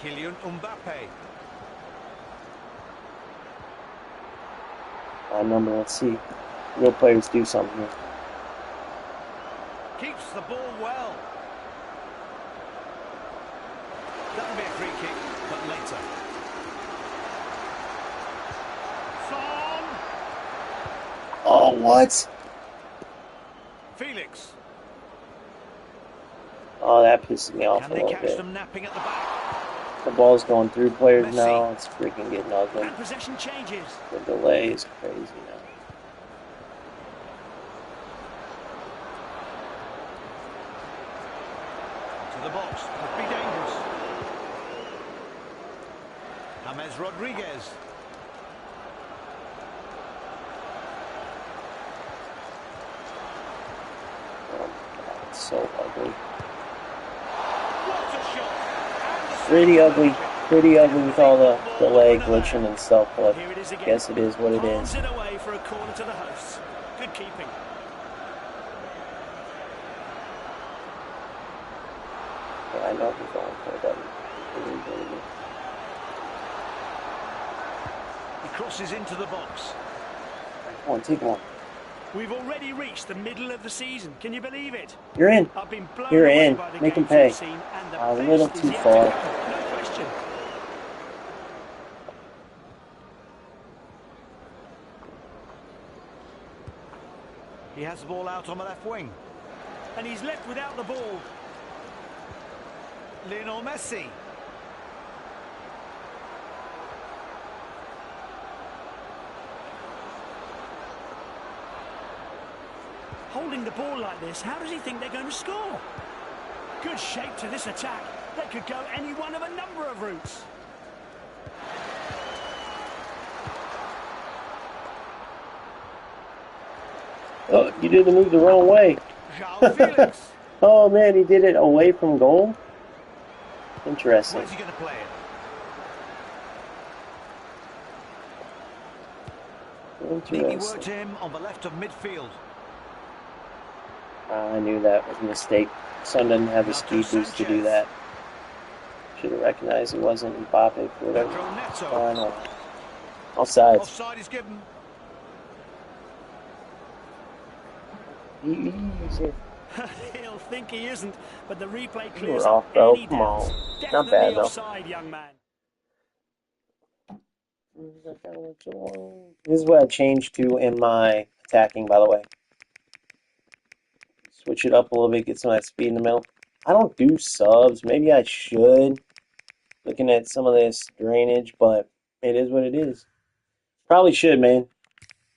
Kylian Mbappe. Number, let's see. Real players do something here. Keeps the ball well. That'll be a free kick, but later. Son. Oh, what? Felix. Oh, that pisses me off Can a they little catch bit. them napping at the back? The ball's going through players Messi. now. It's freaking getting ugly. And possession changes. The delay is crazy now. To the box. Could be dangerous. James Rodriguez. Oh, God, it's so ugly. What a shot. And the Pretty second ugly. benefit. Pretty ugly with all the delay glitching and stuff, but Here it is I again. guess it is what it Palms is. it away for a corner to the hosts. Good keeping. Yeah, I know he's going for it, but He crosses into the box. come on, take one. We've already reached the middle of the season. Can you believe it? You're in. I've been blown You're away in. by the Make games him pay. we've seen, and the A little best is too yet to far. come, no question. He has the ball out on the left wing. And he's left without the ball. Lionel Messi. Holding the ball like this, how does he think they're going to score? Good shape to this attack. They could go any one of a number of routes. Oh, you did the move the wrong way. João Felix. Oh, man, he did it away from goal? Interesting. Where's he going to play it? Maybe work Interesting. to him on the left of midfield. I knew that was a mistake. Son doesn't have the speed boost to do that. Should have recognized it wasn't Mbappe for whatever. Pedro Neto. Fine. Offsides. Offside is given. Easy. He'll think he isn't, but the replay You clears were up off, though. any Come doubts. on. Not Definitely bad, though. offside, young man. This is what I changed to in my attacking, by the way. Switch it up a little bit, get some of that speed in the middle. I don't do subs. Maybe I should. Looking at some of this drainage, but it is what it is. Probably should, man.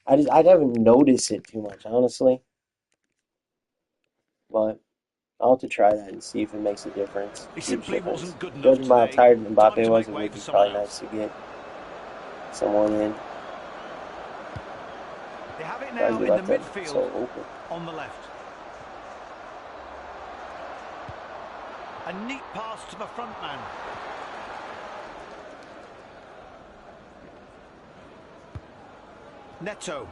I haven't noticed it too much, honestly. But I'll have to try that and see if it makes a difference. He Huge simply difference. wasn't good enough Judging by how today. tired Time Mbappe to was, make it way would for be someone probably else. nice to get someone in. They have it Surprised now we in the left that midfield so open. on the left. A neat pass to the front man. Neto.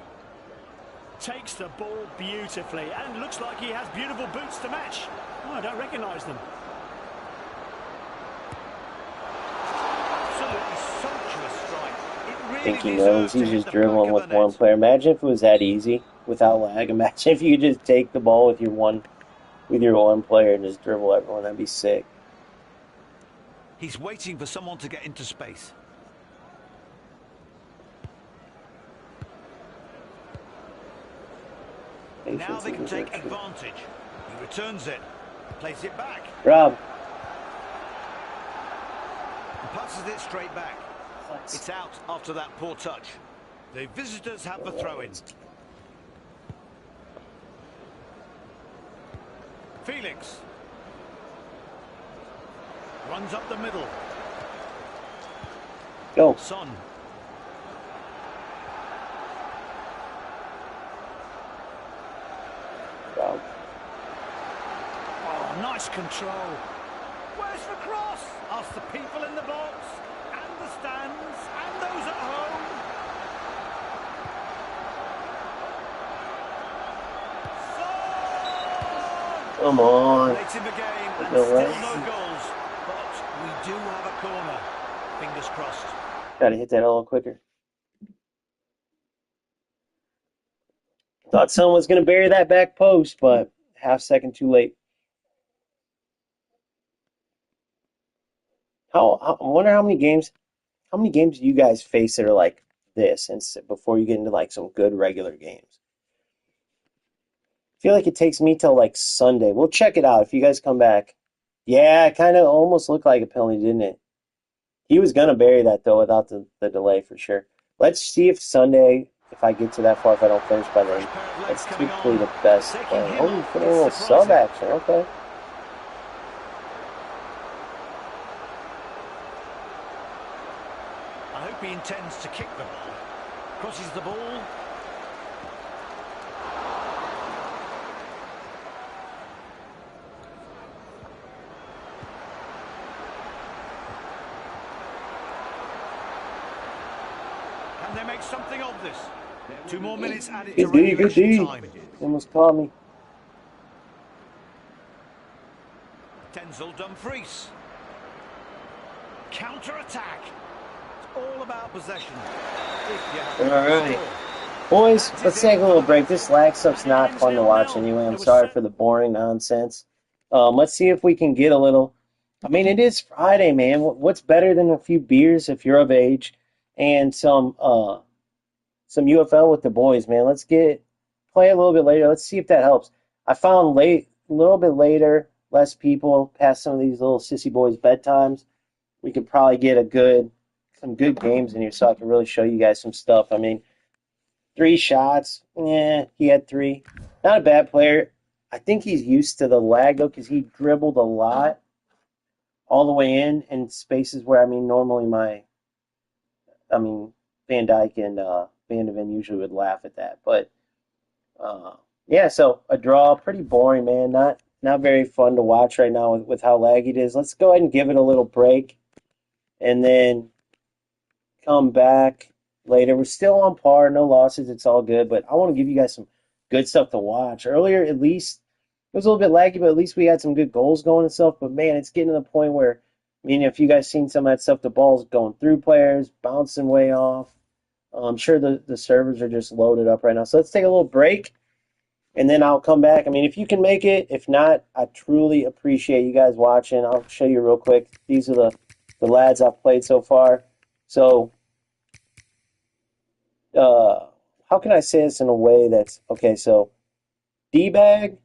Takes the ball beautifully and looks like he has beautiful boots to match. Oh, I don't recognise them. Absolutely sumptuous strike. It I really think he deserves knows to he's hit just the dribbling back with of the one net. player. Imagine if it was that easy without lag. Imagine if you could just take the ball with your one player and just dribble everyone. That'd be sick. He's waiting for someone to get into space. Now they can take advantage. He returns it, plays it back, Rob. and passes it straight back. It's out after that poor touch. The visitors have the throw-in. Felix. Runs up the middle. Go. Son. Wow. Oh, nice control. Where's the cross? Ask the people in the box, and the stands, and those at home. Son! Come on. Late in the game, and No still way. no goals. But we do have a corner. Fingers crossed. Gotta hit that a little quicker. Thought someone was gonna bury that back post, but half second too late. I wonder how many games do you guys face that are like this, and before you get into like some good regular games. I feel like it takes me till like Sunday. We'll check it out if you guys come back. Yeah, it kind of almost looked like a penalty, didn't it? He was gonna bury that though without the delay for sure. Let's see if Sunday, if I get to that far, if I don't finish by then. That's typically the best play. Oh, you put in a little sub action. Okay. I hope he intends to kick the ball. Crosses the ball. Can they make something of this? 2 more minutes added to regulation time. Almost caught me. Denzel Dumfries. Counter-attack. It's all about possession. All right. Boys, let's take a little break. This lag stuff's not fun to watch anyway. I'm sorry for the boring nonsense. Let's see if we can get a little. I mean, it is Friday, man. What's better than a few beers if you're of age and some UFL with the boys, man? Let's play a little bit later. Let's see if that helps. I found a little bit later, less people past some of these little sissy boys' bedtimes. We could probably get some good games in here, so I can really show you guys some stuff. I mean, 3 shots. Yeah, he had 3. Not a bad player. I think he's used to the lag, though, because he dribbled a lot all the way in spaces where, I mean, normally Van Dyke and Van de Ven usually would laugh at that. But, yeah, so a draw. Pretty boring, man. Not very fun to watch right now with how laggy it is. Let's go ahead and give it a little break and then come back later. We're still on par, no losses, it's all good, but I want to give you guys some good stuff to watch. Earlier, at least, it was a little bit laggy, but at least we had some good goals going and stuff. But man, it's getting to the point where, I mean, if you guys seen some of that stuff, the ball's going through players, bouncing way off. I'm sure the servers are just loaded up right now. So let's take a little break, and then I'll come back. I mean, if you can make it. If not, I truly appreciate you guys watching. I'll show you real quick. These are the lads I've played so far. So, how can I say this in a way that's okay? So, D-bag,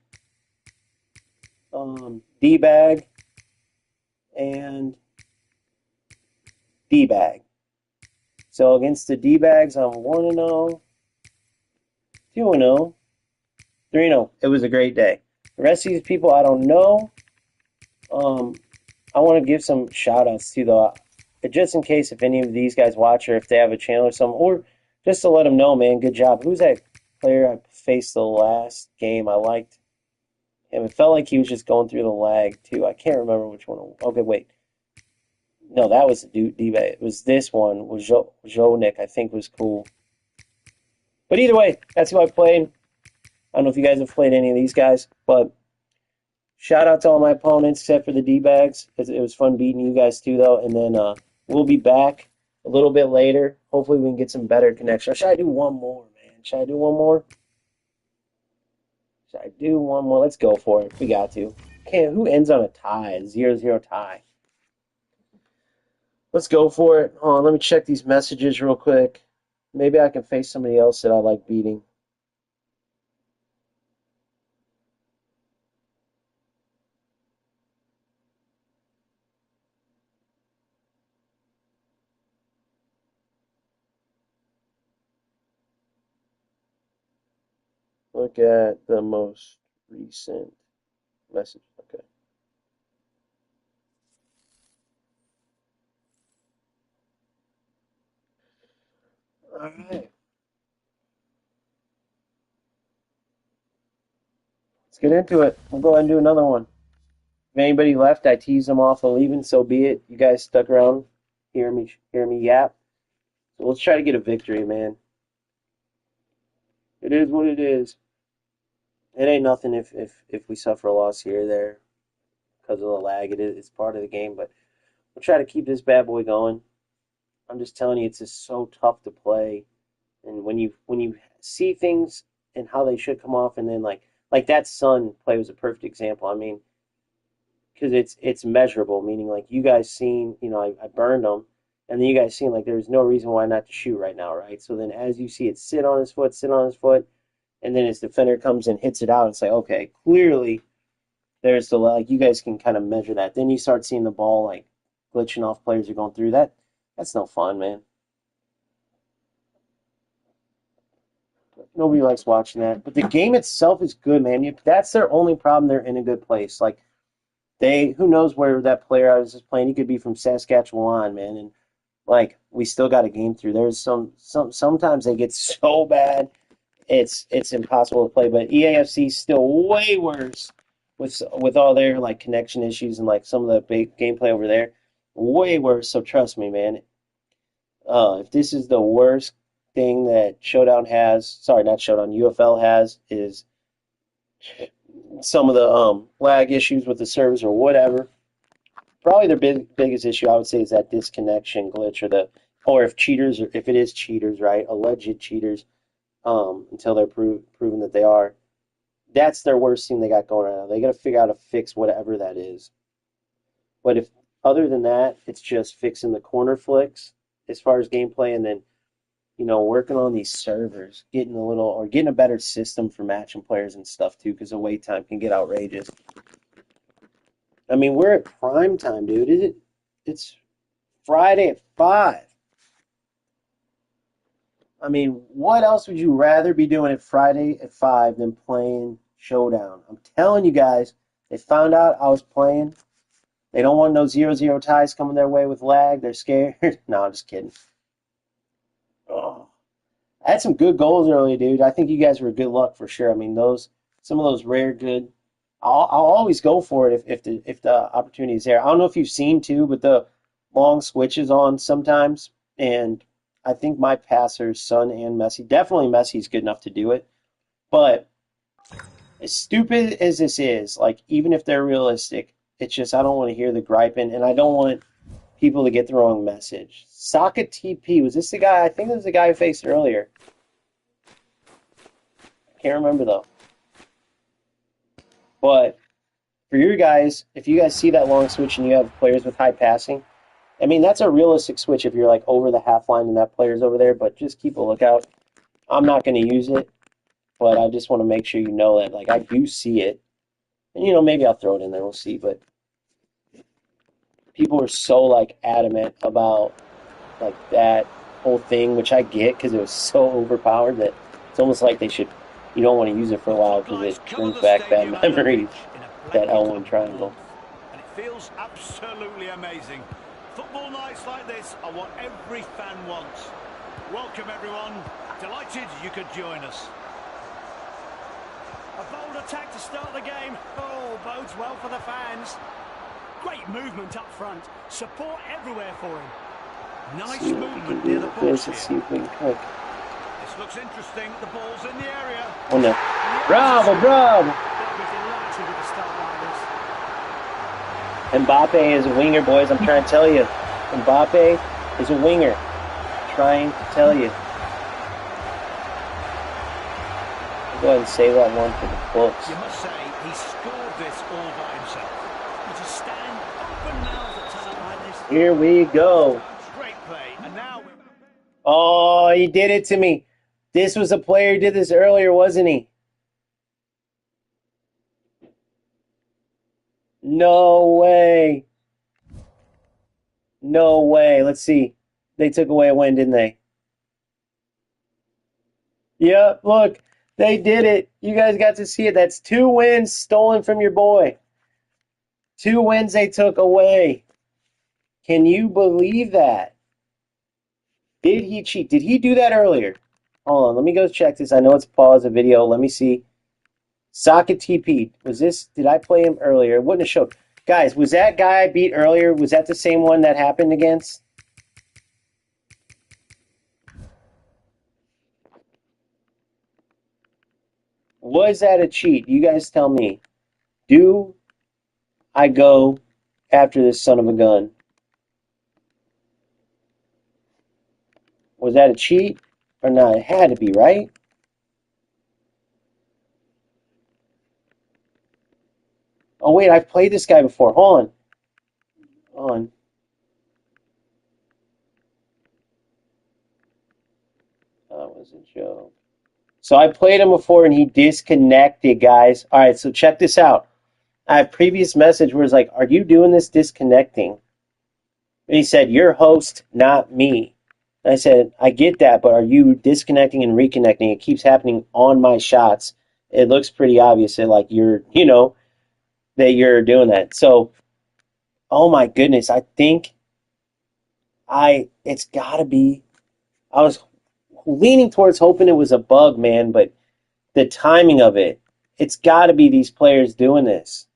D-bag, and D-bag. So against the D-bags, I'm 1-0, 2-0, 3-0. It was a great day. The rest of these people, I don't know. I want to give some shout-outs too, though, just in case if any of these guys watch or if they have a channel or something, or just to let them know, man, good job. Who's that player I faced the last game? I liked him. It felt like he was just going through the lag, too. I can't remember which one. Okay, wait. No, that was the D-bag. It was this one. Was Nick, I think, was cool. But either way, that's who I played. I don't know if you guys have played any of these guys, but shout out to all my opponents except for the D-bags. It was fun beating you guys too, though. And then we'll be back a little bit later. Hopefully we can get some better connection. Or should I do one more, man? Should I do one more? Should I do one more? Let's go for it. We got to. Okay, who ends on a tie? A 0-0 tie. Let's go for it. Hold on, let me check these messages real quick. Maybe I can face somebody else that I like beating. Look at the most recent message. Okay. right. Let's get into it. We'll go ahead and do another one. If anybody left, I teased them off of leaving, so be it. You guys stuck around, hear me yap. So let's try to get a victory, man. It is what it is. It ain't nothing if we suffer a loss here or there because of the lag. It's part of the game, but we'll try to keep this bad boy going. I'm just telling you, it's just so tough to play, and when you see things and how they should come off, and then like that Sun play was a perfect example. I mean, because it's measurable, meaning like you guys seen, I burned them, and then you guys seen like there's no reason why not to shoot right now, right? So then as you see it sit on his foot, and then his defender comes and hits it out, it's like, okay, clearly there's the, like, you guys can kind of measure that. Then you start seeing the ball like glitching off, players are going through that. That's no fun, man. Nobody likes watching that. But the game itself is good, man. That's their only problem. They're in a good place. Like, who knows where that player I was just playing? He could be from Saskatchewan, man. And like, we still got a game through. There's sometimes they get so bad, it's impossible to play. But EAFC still way worse with all their like connection issues and like some of the big gameplay over there, way worse. So trust me, man. If this is the worst thing that Showdown has, sorry, not Showdown, UFL has, is some of the lag issues with the servers or whatever. Probably their biggest issue, I would say, is that disconnection glitch, or if cheaters, or if it is cheaters, right, alleged cheaters, until they're proven that they are. That's their worst thing they got going on. They got to figure out how to fix whatever that is. But if other than that, it's just fixing the corner flicks as far as gameplay, and then working on these servers, getting a better system for matching players and stuff too, because the wait time can get outrageous. I mean, we're at prime time, dude. It's Friday at 5. I mean, what else would you rather be doing at Friday at 5 than playing Showdown? I'm telling you guys, they found out I was playing. They don't want no 0-0 ties coming their way with lag. They're scared. No, I'm just kidding. Oh, I had some good goals early, dude. I think you guys were good luck for sure. I mean, some of those rare good. I'll always go for it if the opportunity is there. I don't know if you've seen too, but the long switches on sometimes, and I think my passers, Son and Messi, definitely Messi's good enough to do it. But as stupid as this is, like, even if they're realistic, it's just I don't want to hear the griping, and I don't want people to get the wrong message. Saka TP, was this the guy? I think it was the guy who faced earlier. I can't remember though. But for you guys, if you guys see that long switch and you have players with high passing, I mean, that's a realistic switch if you're like over the half line and that player's over there, but just keep a lookout. I'm not going to use it, but I just want to make sure you know that, like, I do see it. And, maybe I'll throw it in there. We'll see. But people were so, like, adamant about, like, that whole thing, which I get because it was so overpowered that it's almost like you don't want to use it for a while because it brings back bad memories, that L1 triangle. And it feels absolutely amazing. Football nights like this are what every fan wants. Welcome, everyone. Delighted you could join us. A bold attack to start the game. Oh, bodes well for the fans. Great movement up front. Support everywhere for him. Nice movement near the box here. See if we can click. This looks interesting. The ball's in the area. Oh no. Bravo, bravo! They'll be delighted with a start like this. Mbappe is a winger, boys. I'm trying to tell you. Mbappe is a winger. I'm trying to tell you. I'll go ahead and save that one for the books. You must say he scored this all by himself. You just stand open-mouthed at talent like this. Here we go. Great play, and now Oh, he did it to me. This was a player who did this earlier, wasn't he? No way. No way. Let's see. They took away a win, didn't they? Yep, look. They did it. You guys got to see it. That's 2 wins stolen from your boy. 2 wins they took away. Can you believe that? Did he cheat? Did he do that earlier? Hold on, let me go check this. I know it's paused the video. Let me see. Socket TP. Was this, did I play him earlier? It wouldn't have showed. Guys, was that guy I beat earlier, was that the same one that happened against? Was that a cheat? You guys tell me. Do I go after this son of a gun? Was that a cheat or not? It had to be, right? Oh, wait, I've played this guy before. Hold on. Hold on. That was a joke. So I played him before and he disconnected, guys. All right, so check this out. I have previous message where it's like, are you doing this disconnecting? And he said, you're host, not me. And I said, I get that, but are you disconnecting and reconnecting? It keeps happening on my shots. It looks pretty obvious that like you're, that you're doing that. So, oh my goodness, I think it's gotta be, I was leaning towards hoping it was a bug, man, but the timing of it, it's gotta be these players doing this.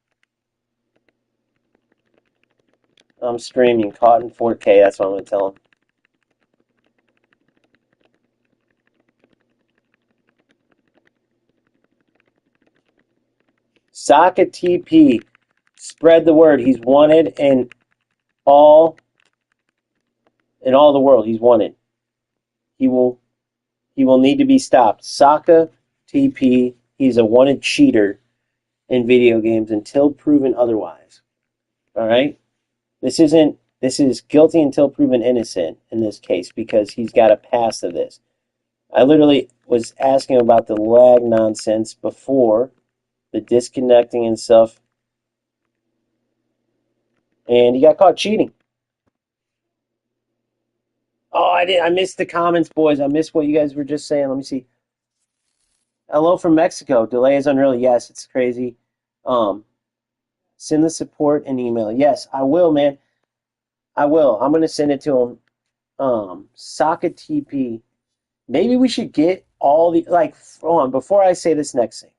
I'm streaming, caught in 4K, that's what I'm gonna tell them. Saka TP, spread the word. He's wanted all in all the world. He's wanted. He will need to be stopped. Saka TP, he's a wanted cheater in video games until proven otherwise. All right? This is guilty until proven innocent in this case because he's got a past of this. I literally was asking about the lag nonsense before, the disconnecting and stuff, and he got caught cheating. Oh, I missed the comments, boys. I missed what you guys were just saying. Let me see. Hello from Mexico. Delay is unreal. Yes, it's crazy. Send the support an email. Yes, I will, man. I will. I'm gonna send it to him. Saka TP. Maybe we should get all the hold on, before I say this next thing.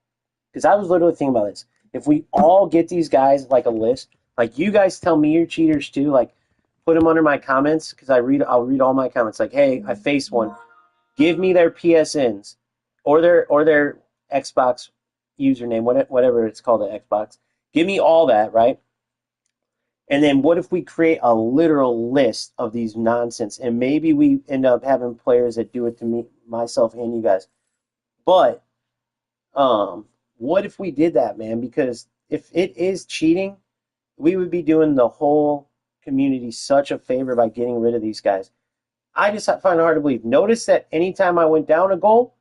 Because I was literally thinking about this. If we all get these guys like a list, like you guys tell me you're cheaters too, like put them under my comments because I'll read all my comments. Like, hey, I faced one. Give me their PSNs or their Xbox username, whatever it's called, the Xbox. Give me all that, right? And then what if we create a literal list of these nonsense, and maybe we end up having players that do it to me, myself, and you guys. But what if we did that, man? Because if it is cheating, we would be doing the whole community such a favor by getting rid of these guys. I just find it hard to believe. Notice that anytime I went down a goal,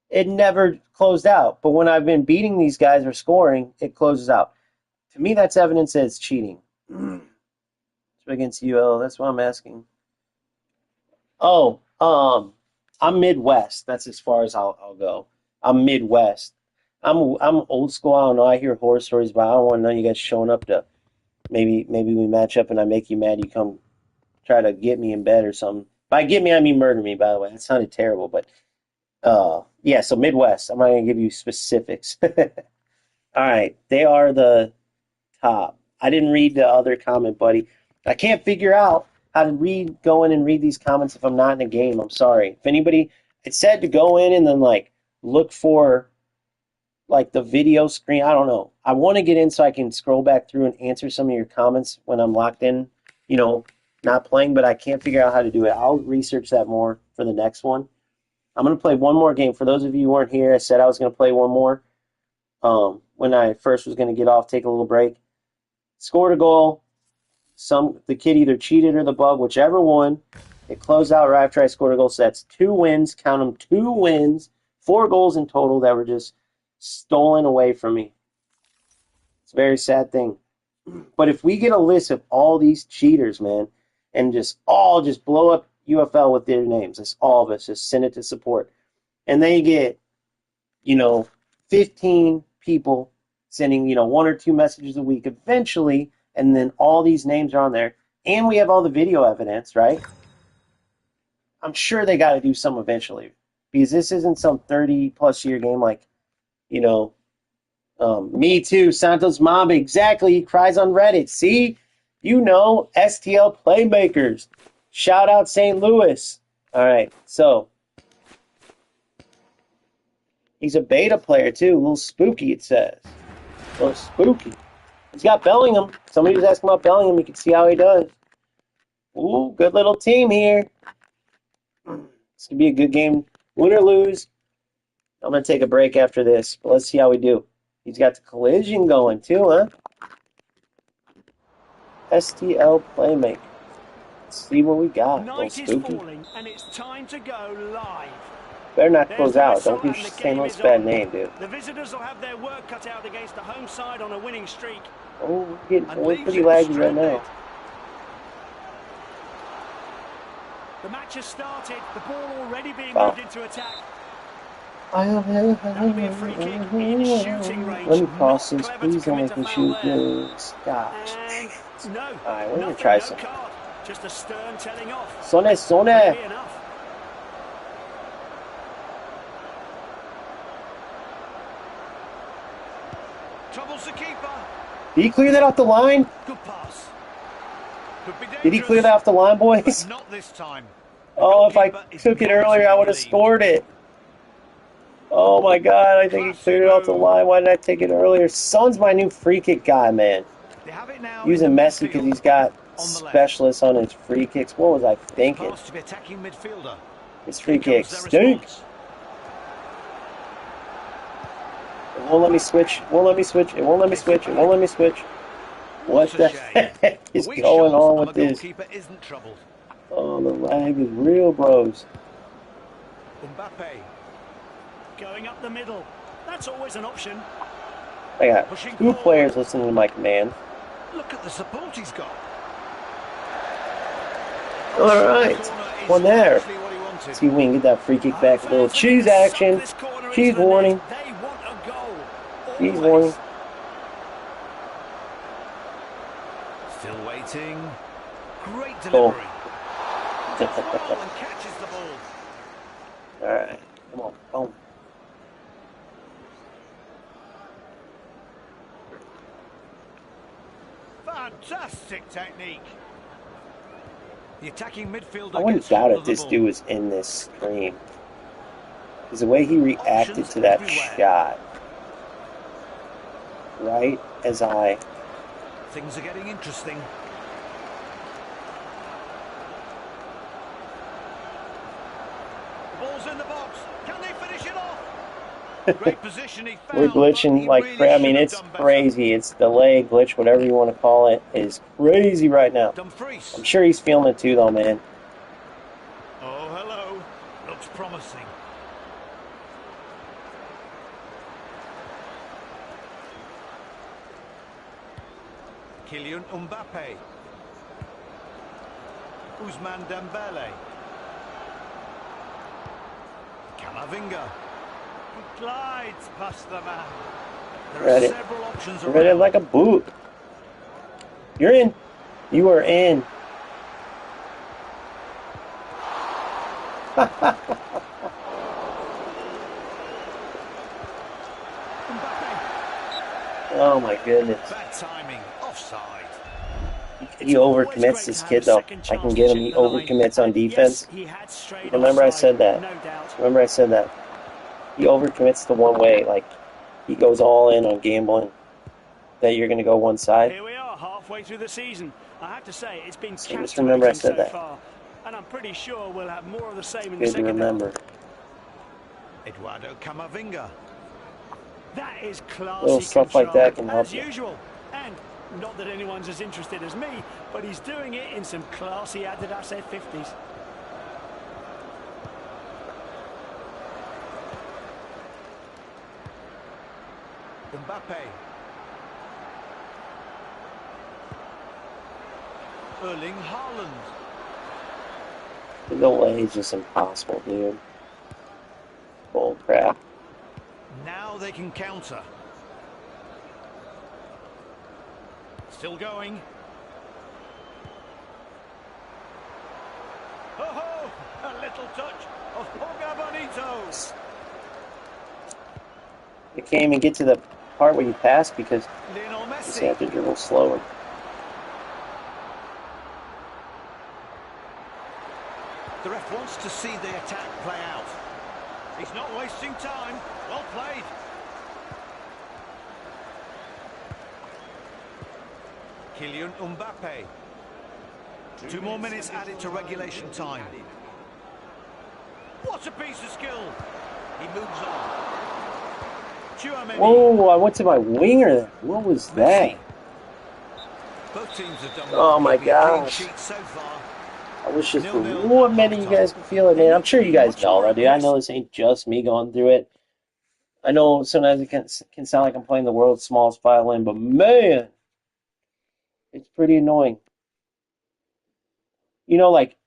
it never closed out. But when I've been beating these guys or scoring, it closes out. To me, that's evidence that it's cheating. Against UL, that's what I'm asking. Oh, I'm Midwest. That's as far as I'll go. I'm Midwest. I'm old school. I don't know. I hear horror stories, but I don't want to know you guys showing up to maybe we match up and I make you mad. You come try to get me in bed or something. By get me, I mean murder me. By the way, that sounded terrible, but yeah. So Midwest. I'm not gonna give you specifics. All right, they are the top. I didn't read the other comment, buddy. I can't figure out how to go in and read these comments if I'm not in a game. I'm sorry. If anybody, it said to go in and then like look for like the video screen. I don't know. I want to get in so I can scroll back through and answer some of your comments when I'm locked in, not playing, but I can't figure out how to do it. I'll research that more for the next one. I'm going to play one more game. For those of you who weren't here, I said I was going to play one more when I first was going to get off, take a little break. Scored a goal. The kid either cheated or the bug, whichever one. It closed out right after I scored a goal. So that's 2 wins. Count them, 2 wins. 4 goals in total that were just stolen away from me. It's a very sad thing. But if we get a list of all these cheaters, man, and just blow up UFL with their names, that's all of us, just send it to support. And then you get, 15 people sending, 1 or 2 messages a week eventually, and then all these names are on there. And we have all the video evidence, right? I'm sure they got to do some eventually because this isn't some 30-plus year game like, you know, me too, Santos Mamba. Exactly. He cries on Reddit. See? You know, STL Playmakers. Shout out St. Louis. All right. So, he's a beta player too. A little spooky, it says. A little spooky. He's got Bellingham. Somebody was asking about Bellingham. You can see how he does. Ooh, good little team here. It's going to be a good game. Win or lose. I'm going to take a break after this, but let's see how we do. He's got the collision going too, huh? STL Playmaker. Let's see what we got. Night is falling, and it's time to go live. Better not There's close the out. whistle, Don't give and the St. game Louis is a bad on. name, dude. The visitors will have their work cut out against the home side on a winning streak. Oh, we're pretty laggy right now. The match has started. The ball already being moved into attack. That'll be a free kick in shooting range. Let me cross this. Clever Please to don't commit make a me foul shoot there. this. Gosh. And no, Alright, we're gonna nothing, try no some. card. Just a stern telling off. Sone. Maybe enough. Troubles the keeper. Did he clear that off the line? Good pass. Could be dangerous. Did he clear that off the line, boys? But not this time. Oh, if I took it earlier, I would have scored it. Oh my god, I think he cleared it off the line. Why did I take it earlier? Son's my new free kick guy, man. They have it now. Using Messi because he's got specialists on his free kicks. What was I thinking? To the attacking midfielder. His free kicks stink. It won't let me switch. It won't let me switch. It won't let me switch. It won't let me switch. What the heck is going on with this? Isn't troubled. Oh, the lag is real, bros. Mbappe. Going up the middle. That's always an option. I got two players listening to my command. Look at the support he's got. All right, one there. Let's see if we can get that free kick back. A little cheese action. Cheese warning. Cheese warning. Still waiting. Great delivery. And catches the ball. All right, come on, boom. Fantastic technique. The attacking midfielder. I wouldn't doubt if this dude was in this stream. Because the way he reacted to that shot, right as I... Things are getting interesting. The ball's in the box. Can they finish it off? Great position he found. We're glitching like crazy. I mean, it's crazy. It's delay, glitch, whatever you want to call it, is crazy right now. I'm sure he's feeling it too, though, man. Oh, hello. Looks promising. Kylian Mbappe. Ousmane Dembele. Camavinga. He glides past the man. There are several options around. Read it like a boot. You're in. You are in. Oh my goodness. Bad timing. Offside. He overcommits this kid though. I can get him. He overcommits on defense. Remember I said that. Remember I said that. He overcommits the one way. Like, he goes all in on gambling that you're going to go one side. Here we are, halfway through the season. I have to say, it's been so just remember I said that. Far, and I'm pretty sure we'll have more of the same in the second half. Good to remember. Eduardo Camavinga. That is classy little stuff like that can help as usual. And not that anyone's as interested as me, but he's doing it in some classy Adidas F50s. Mbappe. Erling Haaland. The delay is just impossible, dude. Bull crap. Now they can counter. Still going. Oh, a little little touch of Jorge Bonito. You can't even get to the part where you pass because Lionel you just Messi. have to dribble slower. The ref wants to see the attack play out. He's not wasting time. Well played. Kylian Mbappe. 2 more minutes added to regulation time. What a piece of skill. He moves on. Tchouaméni. Whoa, I went to my winger there. What was that? Both teams have done Oh my keeping a clean gosh. sheet so far. I wish just 0-0 more at many of you half-time. guys can feel it, man. I'm sure you guys know already. I know this ain't just me going through it. I know sometimes it can sound like I'm playing the world's smallest violin, but man, it's pretty annoying. You know, like,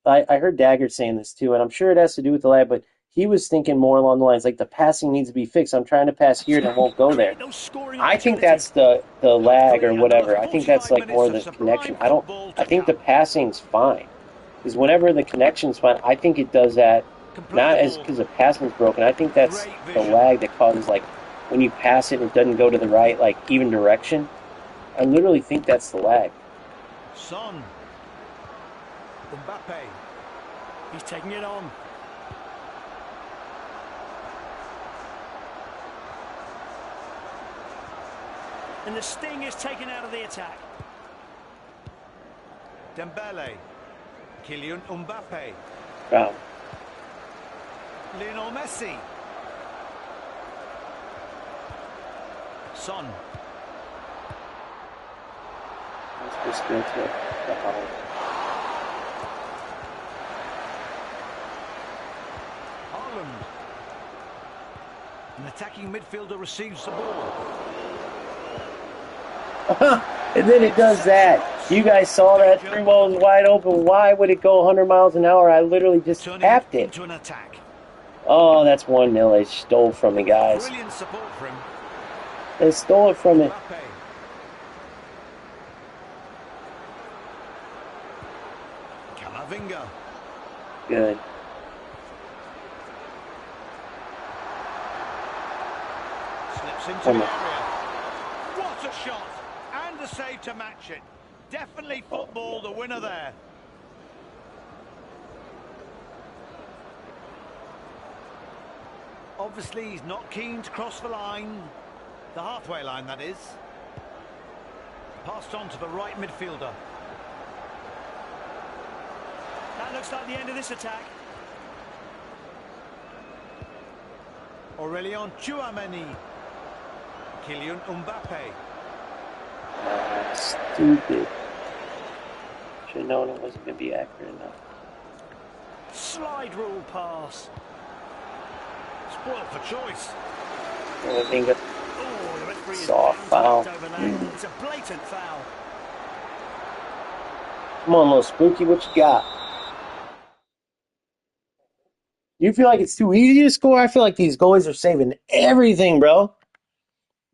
I heard Dagger saying this too, and I'm sure it has to do with the lag, but he was thinking more along the lines, like, the passing needs to be fixed. I'm trying to pass here and it won't go there. I think that's the lag or whatever. I think that's like more the connection. I think the passing's fine. Because whenever the connection's fine, I think it does that, not as because the passing's broken. I think that's the lag that causes, like, when you pass it and it doesn't go to the right, like, even direction. I literally think that's the lag. Son. Mbappe. He's taking it on. And the sting is taken out of the attack. Dembele. Kylian Mbappe. Wow. Lionel Messi. Son. Let's just go to the hole. Haaland. An attacking midfielder receives the ball. And then it does that. You guys saw that. 3 balls wide open. Why would it go 100 miles an hour? I literally just tapped it. Into an attack. Oh, that's 1-0. They stole from me, guys. Brilliant support for him. They stole it from me. Mbappe. Camavinga. Good. Slips into Come the on. area. What a shot! And the save to match it. Definitely football, the winner there. Obviously, he's not keen to cross the line. The halfway line, that is. Passed on to the right midfielder. That looks like the end of this attack. Aurélien Tchouaméni. Kylian Mbappe. Stupid. Should have known it wasn't going to be accurate enough. Slide rule pass. Spoiled for choice. I think it Oh, the referee is Soft bound to foul. act over that. It's a blatant foul. Come on, little Spooky, what you got? You feel like it's too easy to score? I feel like these goalies are saving everything, bro.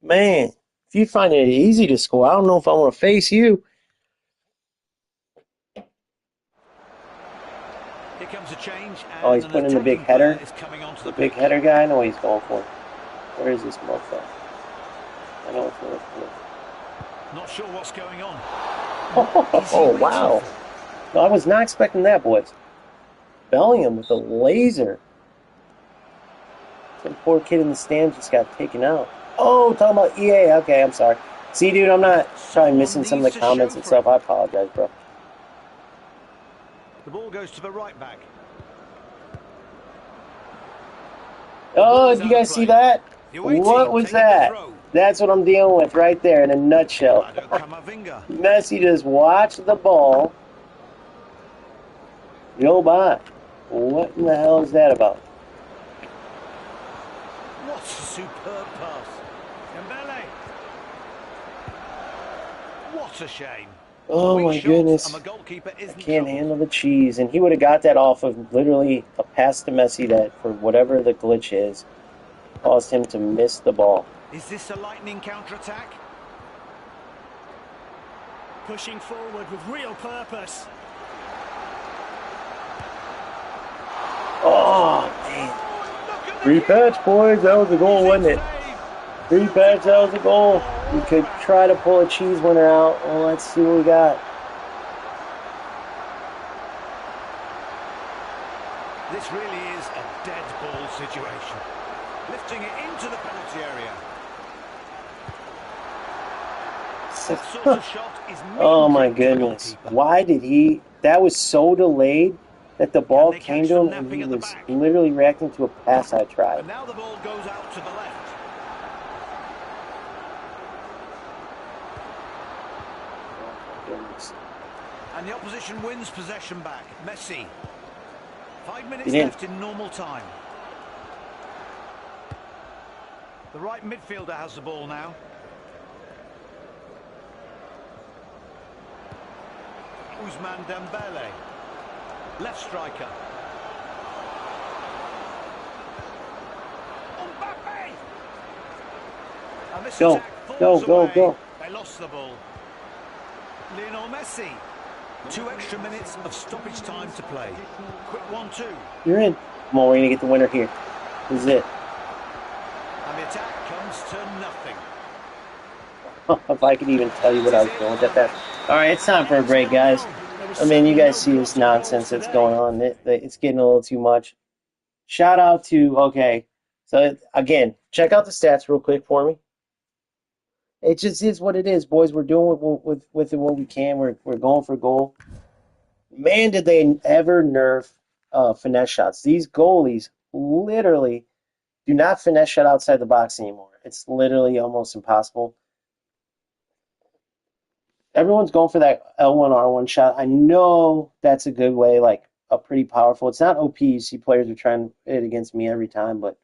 Man, if you find it easy to score, I don't know if I want to face you. Here comes a change. And Oh, he's putting in the big header? Is coming onto The the big pitch. header guy? I know what he's going for. Where is this mofo? I know what to look for. Not sure what's going on. Oh, wow. No, I was not expecting that, boys. Bellingham with a laser. Some poor kid in the stands just got taken out. Oh, talking about EA. Okay, I'm sorry. See, dude, I'm not probably missing some of the comments and stuff. I apologize, bro. The ball goes to the right back. Oh, did you guys see that? What was that? That's what I'm dealing with right there in a nutshell. Camavinga. Messi just watched the ball go by. What in the hell is that about? What a superb pass. Dembele. What a shame. Oh Weak my shots goodness. and the goalkeeper I isn't can't troubled. handle the cheese. And he would have got that off of literally a pass to Messi that, for whatever the glitch is, caused him to miss the ball. Is this a lightning counter-attack? Pushing forward with real purpose. Free patch, boys. That was a goal, wasn't it? Free patch, that was a goal. We could try to pull a cheese winner out. Well, let's see what we got. This really is a dead ball situation. Lifting it into the penalty area. That sort of shot is Oh my goodness. Why did he? That was so delayed that the ball came to him and he was literally reacting to a pass I tried. And now the ball goes out to the left. And the opposition wins possession back. Messi. 5 minutes left in normal time. The right midfielder has the ball now. Ousmane Dembele. Left striker. Mbappe! And this attack falls away. Go. They lost the ball. Lionel Messi. 2 extra minutes of stoppage time to play. Quick 1-2. You're in. Come on, we're going to get the winner here. This is it. And the attack comes to nothing. If I could even tell you what I was doing with that pass. All right, it's time for a break, guys. I mean, you guys see this nonsense that's going on. It's getting a little too much. Shout out to, okay. So, again, check out the stats real quick for me. It just is what it is, boys. We're doing with it what we can. We're going for goal. Man, did they ever nerf finesse shots. These goalies literally do not finesse shot outside the box anymore. It's literally almost impossible. Everyone's going for that L1, R1 shot. I know that's a good way, like a pretty powerful. It's not OP. You see players are trying it against me every time, but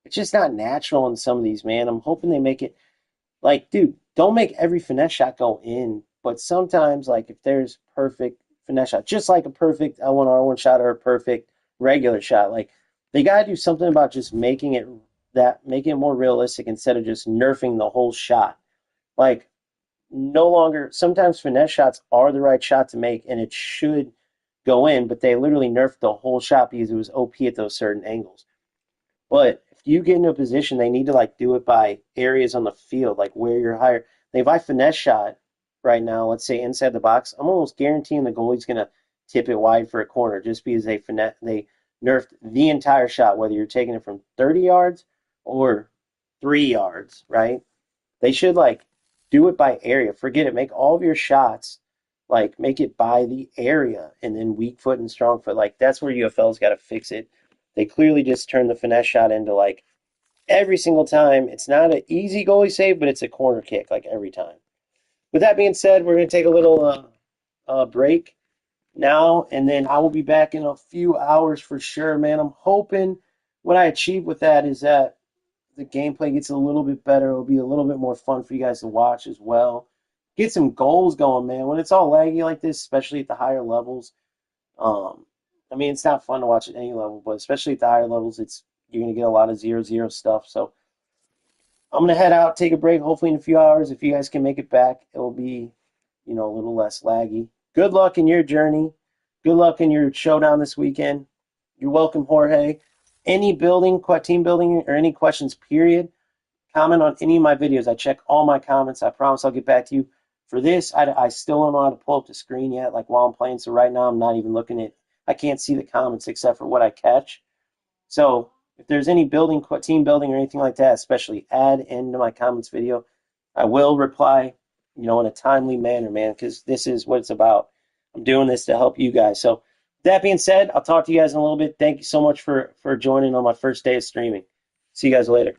it's just not natural in some of these, man. I'm hoping they make it. Like, dude, don't make every finesse shot go in. But sometimes, like, if there's perfect finesse shot, just like a perfect L1, R1 shot or a perfect regular shot, like, they got to do something about just making it more realistic instead of just nerfing the whole shot. Like, no longer, sometimes finesse shots are the right shot to make, and it should go in, but they literally nerfed the whole shot because it was OP at those certain angles. But if you get into a position, they need to like do it by areas on the field, like where you're higher. Like if I finesse shot right now, let's say inside the box, I'm almost guaranteeing the goalie's gonna tip it wide for a corner just because they nerfed the entire shot, whether you're taking it from 30 yards or 3 yards, right? They should like do it by area. Forget it. Make all of your shots like make it by the area, and then weak foot and strong foot. Like that's where UFL's got to fix it. They clearly just turned the finesse shot into like every single time. It's not an easy goalie save, but it's a corner kick like every time. With that being said, we're going to take a little break now, and then I will be back in a few hours for sure, man. I'm hoping what I achieve with that is that the gameplay gets a little bit better. It'll be a little bit more fun for you guys to watch as well. Get some goals going, man. When it's all laggy like this, especially at the higher levels, I mean, it's not fun to watch at any level, but especially at the higher levels, you're going to get a lot of 0-0 stuff. So I'm going to head out, take a break, hopefully in a few hours. If you guys can make it back, it will be, a little less laggy. Good luck in your journey. Good luck in your showdown this weekend. You're welcome, Jorge. Any team building, or any questions, period, comment on any of my videos. I check all my comments. I promise I'll get back to you. For this, I still don't know how to pull up the screen yet, like while I'm playing. So right now I'm not even looking at. I can't see the comments except for what I catch. So if there's any team building or anything like that, especially add into my comments video. I will reply, in a timely manner, man, because this is what it's about. I'm doing this to help you guys. So that being said, I'll talk to you guys in a little bit. Thank you so much for joining on my first day of streaming. See you guys later.